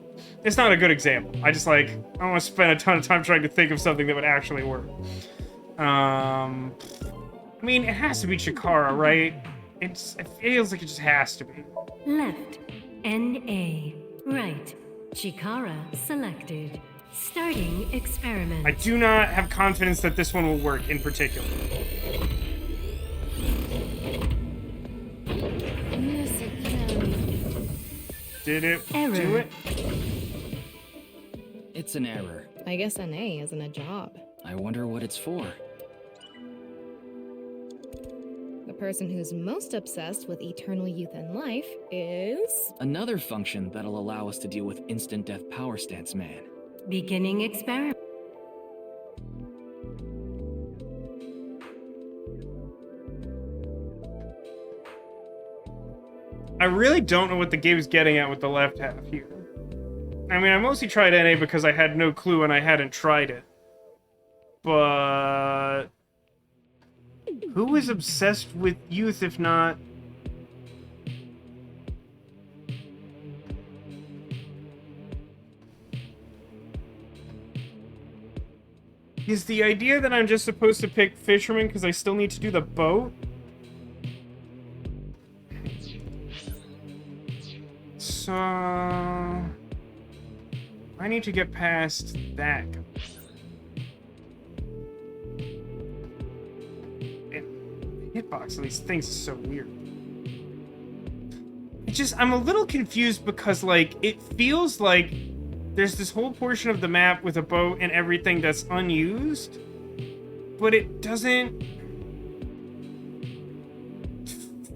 It's not a good example. I just, like, I don't want to spend a ton of time trying to think of something that would actually work. I mean, it has to be Chikara, right? It feels like it just has to be. Left. N-A. Right. Chikara selected. Starting experiment. I do not have confidence that this one will work in particular. Did it do it? It's an error. I guess NA isn't a job. I wonder what it's for. The person who's most obsessed with eternal youth and life is... Another function that'll allow us to deal with instant death power stance man. Beginning experiment. I really don't know what the game's getting at with the left half here. I mean, I mostly tried NA because I had no clue and I hadn't tried it. But... who is obsessed with youth if not... Is the idea that I'm just supposed to pick fisherman because I still need to do the boat? So... I need to get past that. And the hitbox of these things is so weird. I'm a little confused because, like, it feels like there's this whole portion of the map with a boat and everything that's unused, but it doesn't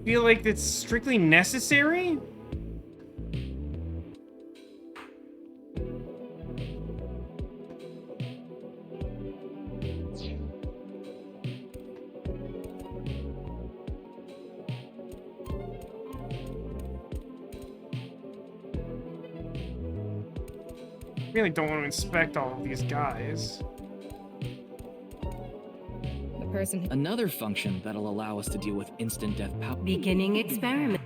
feel like it's strictly necessary. I really don't want to inspect all of these guys. The person. Another function that'll allow us to deal with instant death power. Beginning experiment.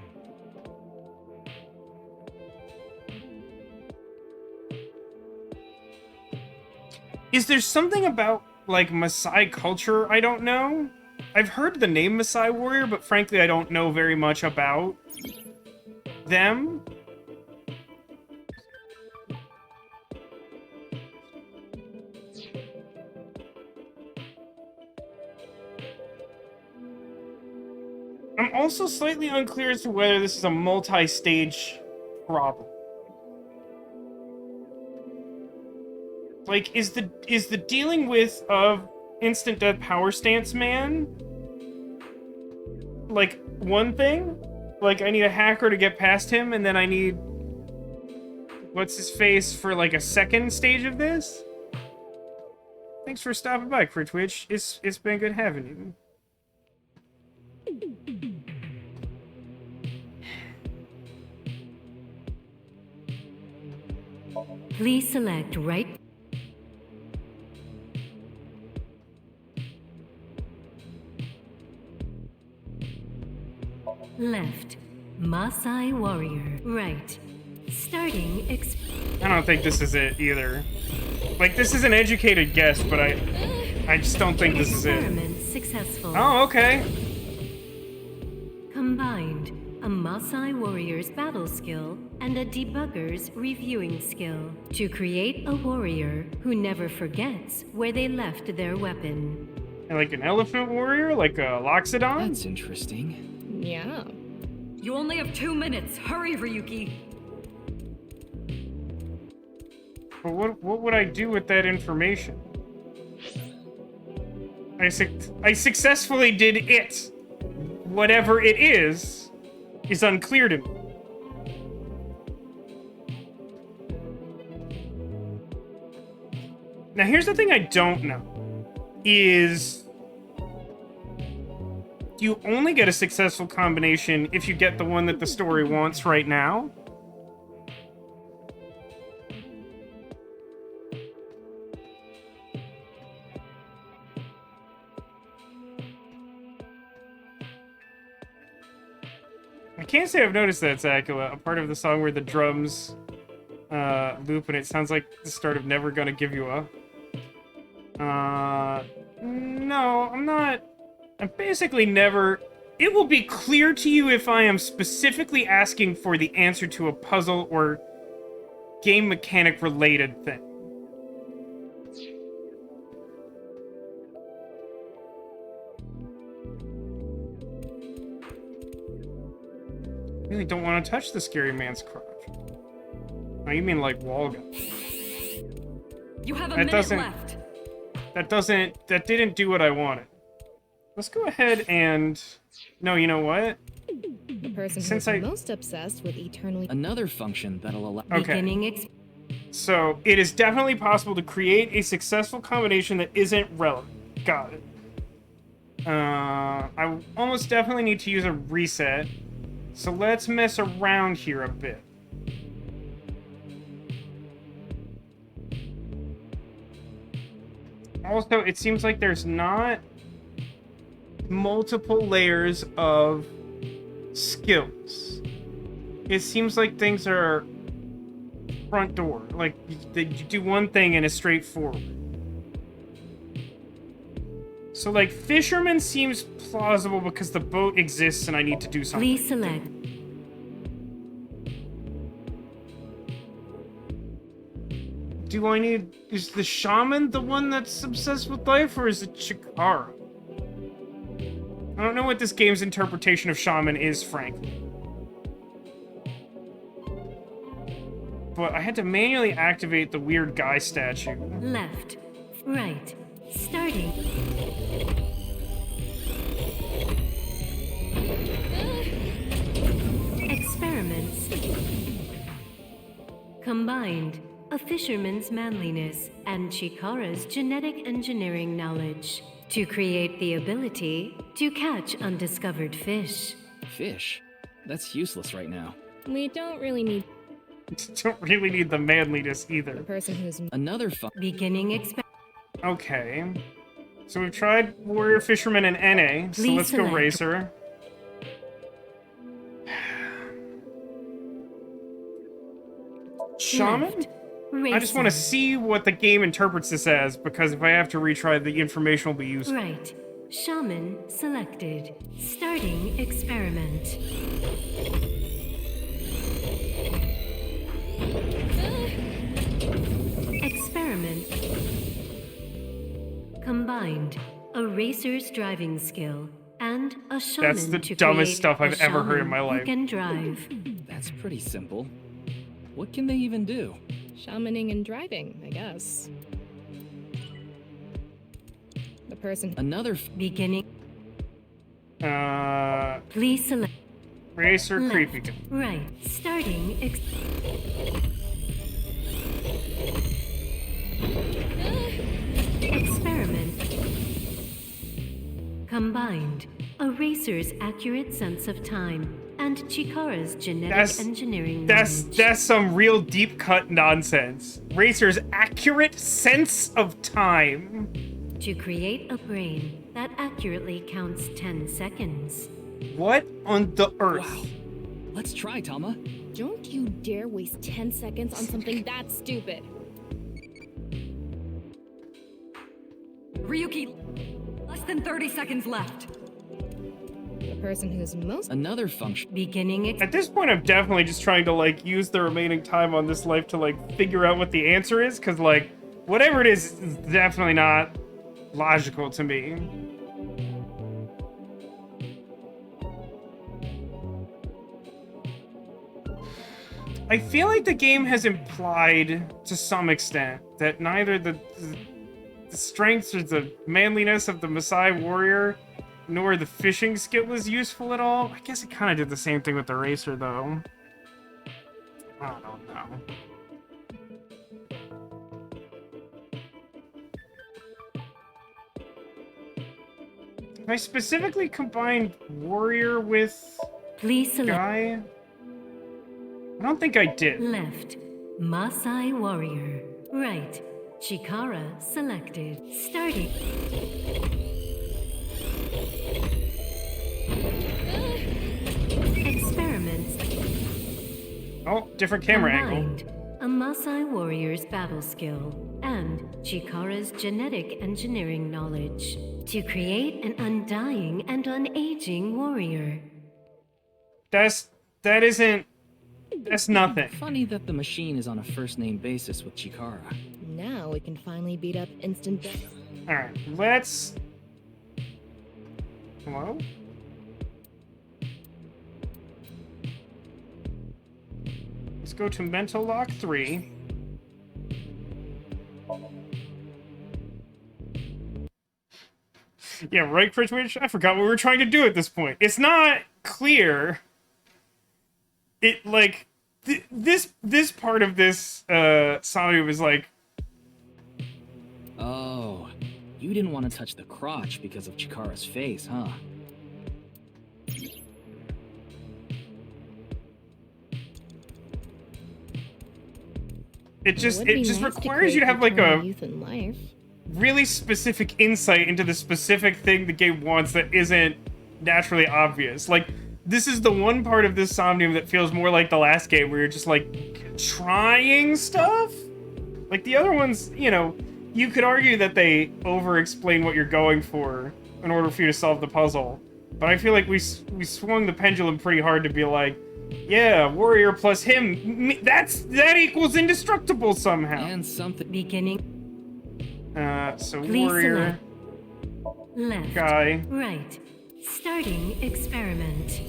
Is there something about, like, Maasai culture I don't know? I've heard the name Maasai warrior, but frankly I don't know very much about them. I'm also slightly unclear as to whether this is a multi-stage problem. Like, is the dealing with of instant death power stance man like one thing? Like, I need a hacker to get past him, and then I need what's his face for like a second stage of this? Thanks for stopping by, Twitch. It's been good having you. Please select right. Left. Maasai warrior. Right. Starting I don't think this is it either. Like, this is an educated guess, but I just don't think this is it. Experiment successful. Oh, okay. Combined. A Maasai warrior's battle skill and a debugger's reviewing skill to create a warrior who never forgets where they left their weapon. Like an elephant warrior? Like a Loxodon? That's interesting. Yeah. You only have 2 minutes. Hurry, Ryuki. But what would I do with that information? I successfully did it. Whatever it is unclear to me. Now here's the thing I don't know. Is do you only get a successful combination if you get the one that the story wants right now? I can't say I've noticed that, Zakula. A part of the song where the drums loop and it sounds like the start of Never Gonna Give You Up. No, I'm not. I'm basically never... It will be clear to you if I am specifically asking for the answer to a puzzle or game mechanic related thing. I really don't want to touch the scary man's crotch. Oh, you mean like Walga. You have a minute left. That didn't do what I wanted. Let's go ahead and... No, you know what? The person who's most obsessed with eternally... Another function that'll allow... Okay. So, it is definitely possible to create a successful combination that isn't relevant. Got it. I almost definitely need to use a reset. So let's mess around here a bit. Also, it seems like there's not multiple layers of skills. It seems like things are front door. Like, you do one thing and it's straightforward. So, like, fisherman seems plausible because the boat exists and I need to do something. Please select. Do I need... Is the shaman the one that's obsessed with life, or is it Chikara? I don't know what this game's interpretation of shaman is, frankly. But I had to manually activate the weird guy statue. Left. Right. Starting. Experiments. Combined, a fisherman's manliness and Chikara's genetic engineering knowledge to create the ability to catch undiscovered fish. Fish? That's useless right now. We don't really need... Don't really need the manliness either. The person who's... Another Beginning Okay. So we've tried Warrior, Fisherman, and NA, so Please let's go select. Racer. Shaman? I just want to see what the game interprets this as, because if I have to retry, the information will be useful. Right. Shaman selected. Starting experiment. Experiment. Combined, a racer's driving skill and a shaman That's the to dumbest create stuff a I've ever heard in shaman my life. Who can drive. That's pretty simple. What can they even do? Shamaning and driving, I guess. The person... Another... Beginning. Please select. Racer, Left. creepy. Right. Starting experiment. Combined, a racer's accurate sense of time and Chikara's genetic engineering knowledge. That's some real deep cut nonsense. Racer's accurate sense of time. To create a brain that accurately counts 10 seconds. What on the earth? Wow. Let's try, Tama. Don't you dare waste 10 seconds on something that stupid. Ryuki, less than 30 seconds left. The person who's most... Another function. Beginning... At this point, I'm definitely just trying to, like, use the remaining time on this life to, like, figure out what the answer is, because, like, whatever it is definitely not logical to me. I feel like the game has implied, to some extent, that neither the strengths or the manliness of the Maasai warrior nor the fishing skill is useful at all. I guess it kind of did the same thing with the racer, though. I don't know. I specifically combined warrior with Please select. guy. I don't think I did. Left. Maasai warrior. Right. Chikara selected. Starting. Experiments. Oh, different camera angle. Combined, a Maasai warrior's battle skill and Chikara's genetic engineering knowledge to create an undying and unaging warrior. That's nothing. Funny that the machine is on a first-name basis with Chikara. Now we can finally beat up instant death. Alright, let's... Hello? Let's go to Mental Lock 3. Yeah, right, Critwitch? I forgot what we were trying to do at this point. It's not clear. It, like... This part of this, Somnium is like... Oh, you didn't want to touch the crotch because of Chikara's face, huh? It just nice requires you to have like a youth and life. really specific insight into the specific thing the game wants that isn't naturally obvious. Like, this is the one part of this Somnium that feels more like the last game where you're just like trying stuff. Like the other ones, you know, You could argue that they over-explain what you're going for in order for you to solve the puzzle. But I feel like we swung the pendulum pretty hard to be like, yeah, warrior plus him, that equals indestructible somehow. And something beginning. So Please warrior left, guy. right. Starting experiment.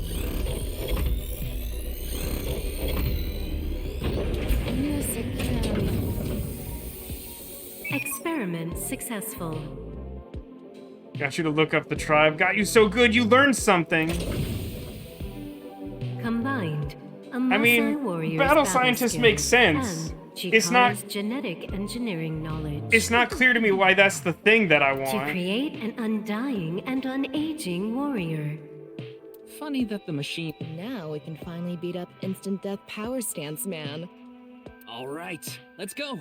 Experiment successful. Got you to look up the tribe. Got you so good you learned something. Combined. I mean, battle scientist makes sense. It's not genetic engineering knowledge. It's not clear to me why that's the thing that I want. To create an undying and unaging warrior. Funny that the machine. Now we can finally beat up instant death power stance man. All right, let's go.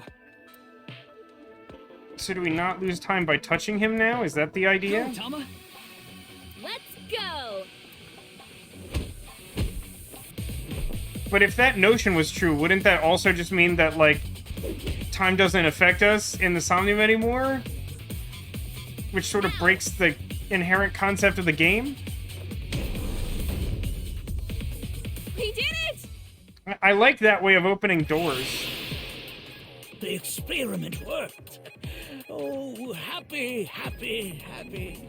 So do we not lose time by touching him now? Is that the idea? Tama? Let's go! But if that notion was true, wouldn't that also just mean that, like, time doesn't affect us in the Somnium anymore? Which sort of breaks the inherent concept of the game? We did it! I like that way of opening doors. The experiment worked. Oh, happy, happy, happy.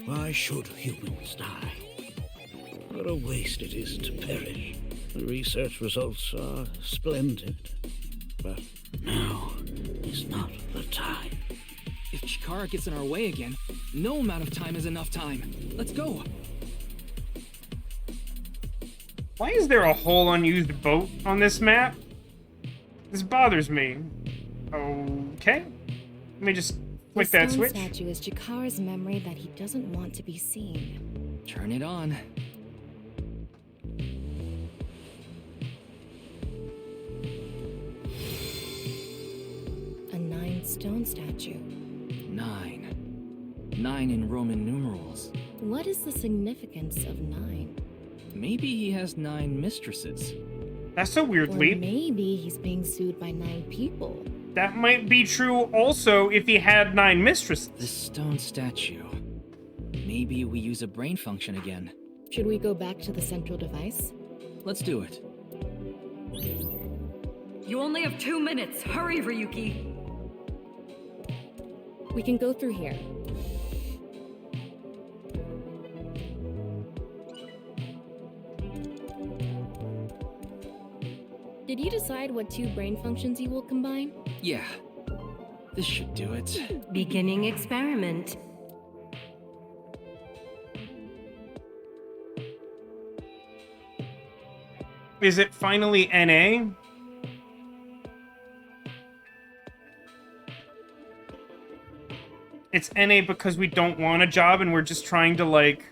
Why should humans die? What a waste it is to perish. The research results are splendid. But now is not the time. If Chikara gets in our way again, no amount of time is enough time. Let's go. Why is there a whole unused boat on this map? This bothers me. Okay. Let me just flick that switch. The stone statue is Chikara's memory that he doesn't want to be seen. Turn it on. A 9-stone statue. 9. 9 in Roman numerals. What is the significance of 9? Maybe he has 9 mistresses. That's a weird Or leap. maybe he's being sued by 9 people. That might be true also if he had 9 mistresses. The stone statue. Maybe we use a brain function again. Should we go back to the central device? Let's do it. You only have 2 minutes. Hurry, Ryuki. We can go through here. Did you decide what 2 brain functions you will combine? Yeah. This should do it. Beginning experiment. Is it finally NA? It's NA because we don't want a job and we're just trying to, like,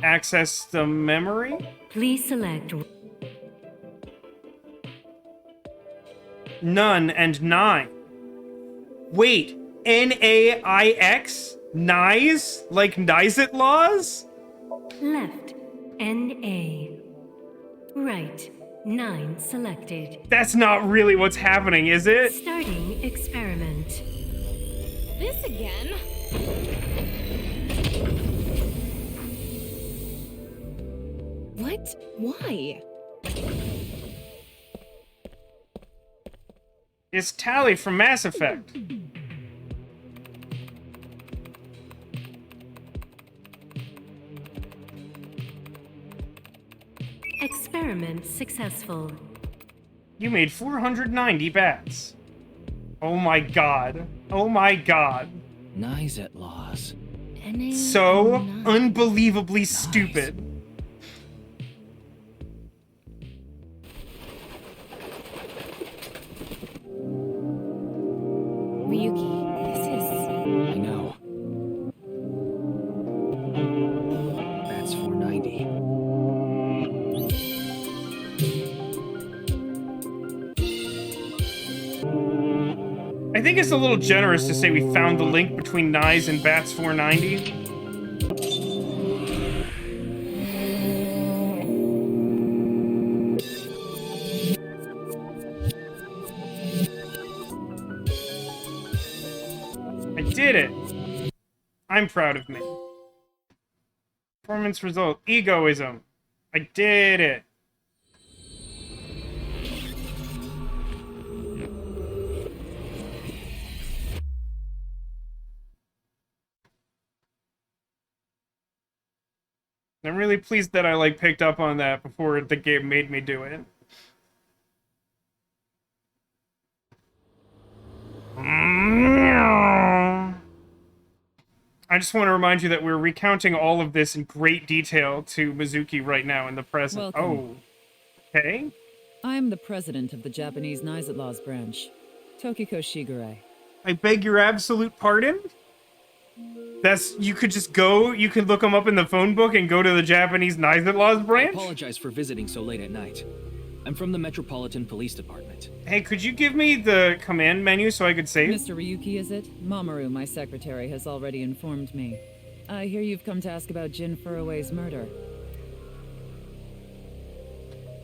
access the memory? Please select None and 9. Wait, N-A-I-X? Nice? Like Nizit laws? left, N-A. Right, 9 selected. That's not really what's happening, is it? Starting experiment. This again? What? Why? It's Tally from Mass Effect. Experiment successful. You made 490 bats. Oh my god. Oh my god. Nizet laws. So unbelievably stupid. Ryuki, this is... I know. That's 490. I think it's a little generous to say we found the link between Nyes and Bats 490. did it. I'm proud of me. Performance result. Egoism. I did it. I'm really pleased that I, like, picked up on that before the game made me do it. I just want to remind you that we're recounting all of this in great detail to Mizuki right now in the present. Welcome. Oh. Okay. I'm the president of the Japanese Knives at Laws branch, Tokiko Shigure. I beg your absolute pardon? You could just go, you could look them up in the phone book and go to the Japanese Knives at Laws I branch? apologize for visiting so late at night. I'm from the Metropolitan Police Department. Hey, could you give me the command menu so I could save? Mr. Ryuki, is it? Mamoru, my secretary, has already informed me. I hear you've come to ask about Jin Furuwa's murder.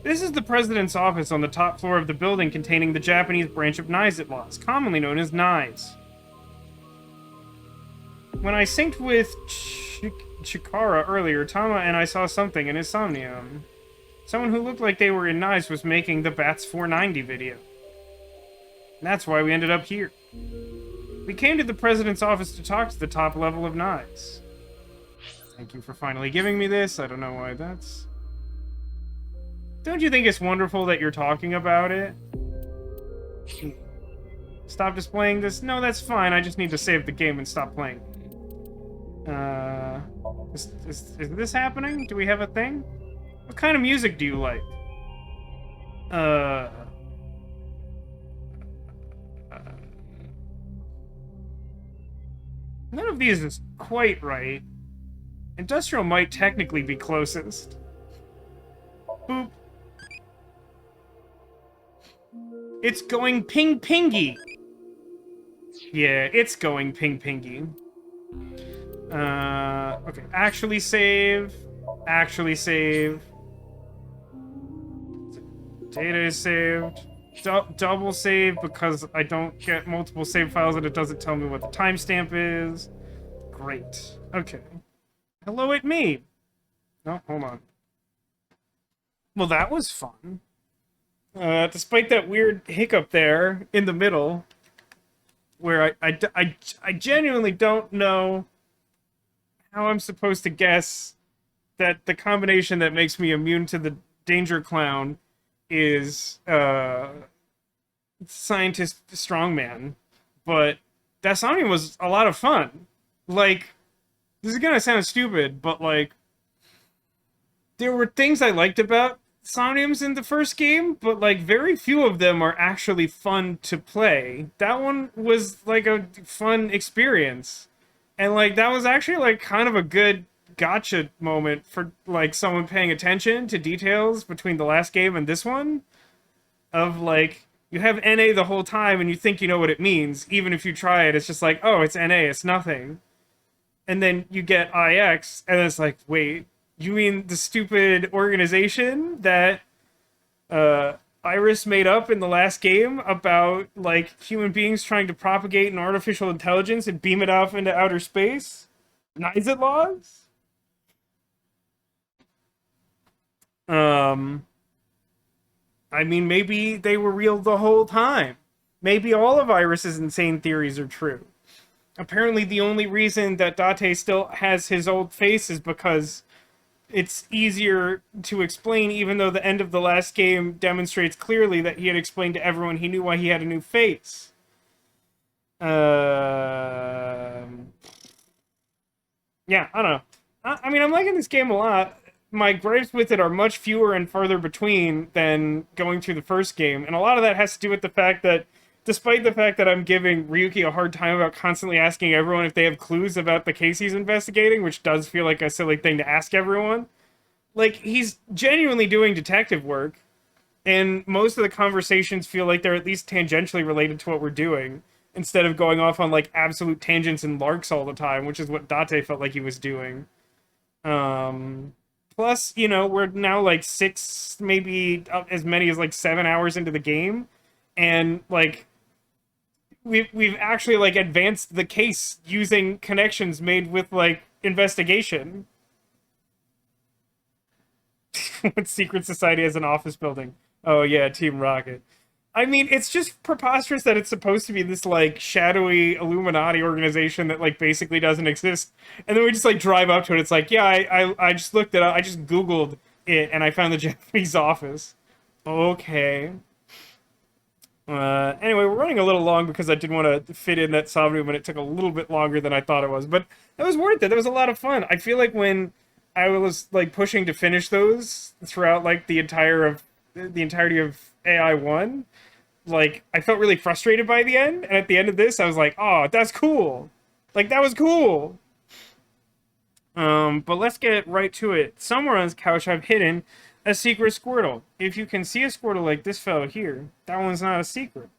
This is the president's office on the top floor of the building containing the Japanese branch of Knives at Laws, commonly known as Knives. When I synced with Chikara earlier, Tama and I saw something in his Somnium. Someone who looked like they were in Knives was making the Bats 490 video. And that's why we ended up here. We came to the president's office to talk to the top level of Knives. Thank you for finally giving me this. I don't know why that's... Don't you think it's wonderful that you're talking about it? Stop displaying this? No, that's fine. I just need to save the game and stop playing. Is this happening? Do we have a thing? What kind of music do you like? None of these is quite right. Industrial might technically be closest. Boop. It's going ping-pingy. Yeah, it's going ping-pingy. Okay, actually save. Actually save. Data is saved. Double save because I don't get multiple save files and it doesn't tell me what the timestamp is. Great. Okay. Hello, it me. No, hold on. Well, that was fun. Despite that weird hiccup there in the middle, where I genuinely don't know how I'm supposed to guess that the combination that makes me immune to the danger clown is scientist strongman, but that Somnium was a lot of fun. Like, this is gonna sound stupid, but like, there were things I liked about Somniums in the first game, but like very few of them are actually fun to play. That one was like a fun experience, and like that was actually like kind of a good gotcha moment for like someone paying attention to details between the last game and this one. Of like, you have NA the whole time and you think you know what it means, even if you try it, it's just like, oh, it's NA, it's nothing. And then you get IX, and it's like, wait, you mean the stupid organization that Iris made up in the last game about, like, human beings trying to propagate an artificial intelligence and beam it off into outer space? Knives at Laws? I mean, maybe they were real the whole time. Maybe all of Iris's insane theories are true. Apparently the only reason that Date still has his old face is because it's easier to explain, even though the end of the last game demonstrates clearly that he had explained to everyone he knew why he had a new face. Yeah, I don't know. I mean, I'm liking this game a lot. My gripes with it are much fewer and farther between than going through the first game, and a lot of that has to do with the fact that, despite the fact that I'm giving Ryuki a hard time about constantly asking everyone if they have clues about the case he's investigating, which does feel like a silly thing to ask everyone, like, he's genuinely doing detective work, and most of the conversations feel like they're at least tangentially related to what we're doing, instead of going off on, like, absolute tangents and larks all the time, which is what Date felt like he was doing. Plus, you know, we're now, like, 6, maybe as many as, like, 7 hours into the game, and, like, we've actually like advanced the case using connections made with like investigation. What secret society has an office building? Oh yeah, Team Rocket. I mean, it's just preposterous that it's supposed to be this like shadowy Illuminati organization that like basically doesn't exist, and then we just like drive up to it. It's like, yeah, I just looked it up. I just Googled it and I found the Japanese office. Okay. Anyway, we're running a little long because I did want to fit in that Somnium, and it took a little bit longer than I thought it was. But it was worth it. That was a lot of fun. I feel like when I was like pushing to finish those throughout like the entirety of AI1, like I felt really frustrated by the end. And at the end of this, I was like, oh, that's cool. Like that was cool. But let's get right to it. Somewhere on this couch, I've hidden a secret Squirtle. If you can see a Squirtle like this fellow here, that one's not a secret.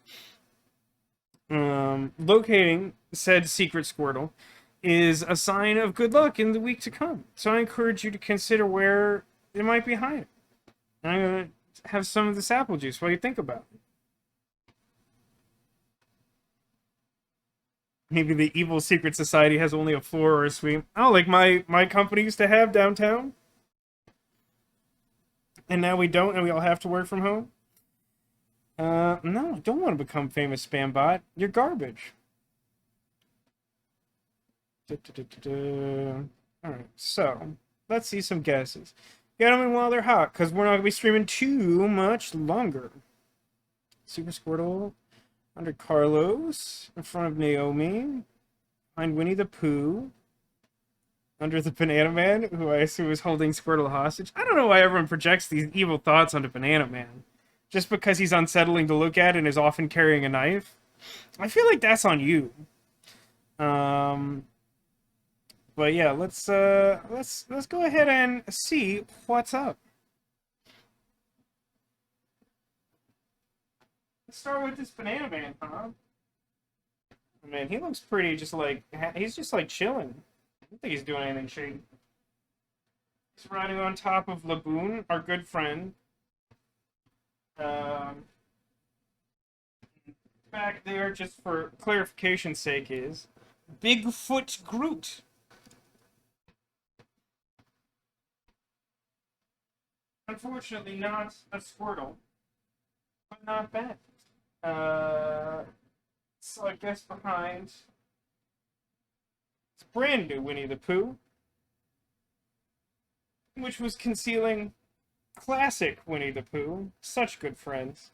Locating said secret Squirtle is a sign of good luck in the week to come. So I encourage you to consider where it might be hiding. I'm going to have some of this apple juice while you think about it. Maybe the evil secret society has only a floor or a suite. Oh, like my company used to have downtown? And now we don't, and we all have to work from home? No, I don't want to become famous, spam bot. You're garbage. Alright, so, let's see some guesses. Get them in while they're hot, because we're not going to be streaming too much longer. Super Squirtle under Carlos, in front of Naomi, behind Winnie the Pooh, under the Banana Man, who I assume is holding Squirtle hostage. I don't know why everyone projects these evil thoughts onto Banana Man. Just because he's unsettling to look at and is often carrying a knife. I feel like that's on you. But yeah, let's go ahead and see what's up. Let's start with this Banana Man, huh? Man, he looks pretty just like, he's just like chilling. I don't think he's doing anything shady. He's riding on top of Laboon, our good friend. Back there, just for clarification's sake, is Bigfoot Groot. Unfortunately, not a Squirtle, but not bad. So I guess behind... It's brand new Winnie the Pooh, which was concealing classic Winnie the Pooh. Such good friends.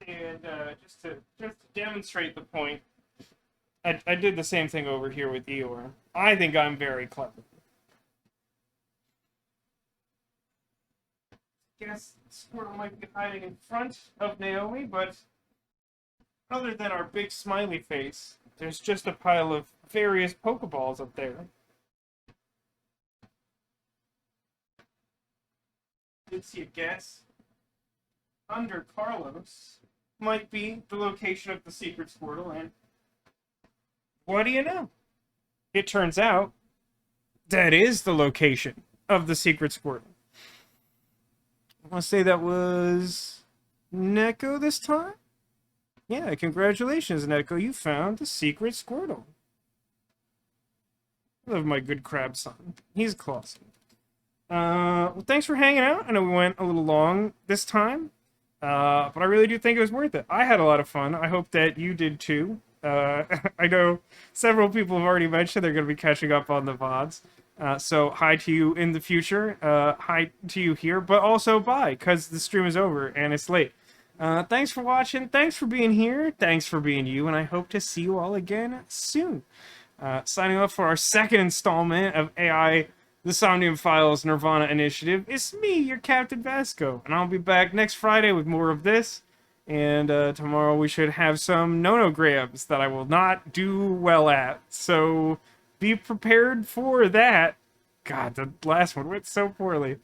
And just to demonstrate the point, I did the same thing over here with Eeyore. I think I'm very clever. Guess Squirtle might be hiding in front of Naomi, but other than our big smiley face, there's just a pile of various Pokeballs up there. Did see a guess. Under Carlos might be the location of the secret Squirtle, and what do you know? It turns out that is the location of the secret Squirtle. I want to say that was Neko this time? Yeah, congratulations, Neko. You found the secret Squirtle. I love my good crab son. He's classy. Well, thanks for hanging out. I know we went a little long this time, but I really do think it was worth it. I had a lot of fun. I hope that you did too. I know several people have already mentioned they're going to be catching up on the VODs. So hi to you in the future. Hi to you here, but also bye, because the stream is over and it's late. Thanks for watching. Thanks for being here. Thanks for being you, and I hope to see you all again soon. Signing off for our second installment of AI, the Somnium Files Nirvana Initiative. It's me, your Captain Vasco, and I'll be back next Friday with more of this. And tomorrow we should have some nonograms that I will not do well at. So be prepared for that. God, the last one went so poorly.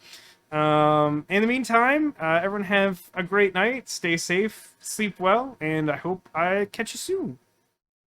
In the meantime, everyone have a great night. Stay safe, sleep well, and I hope I catch you soon.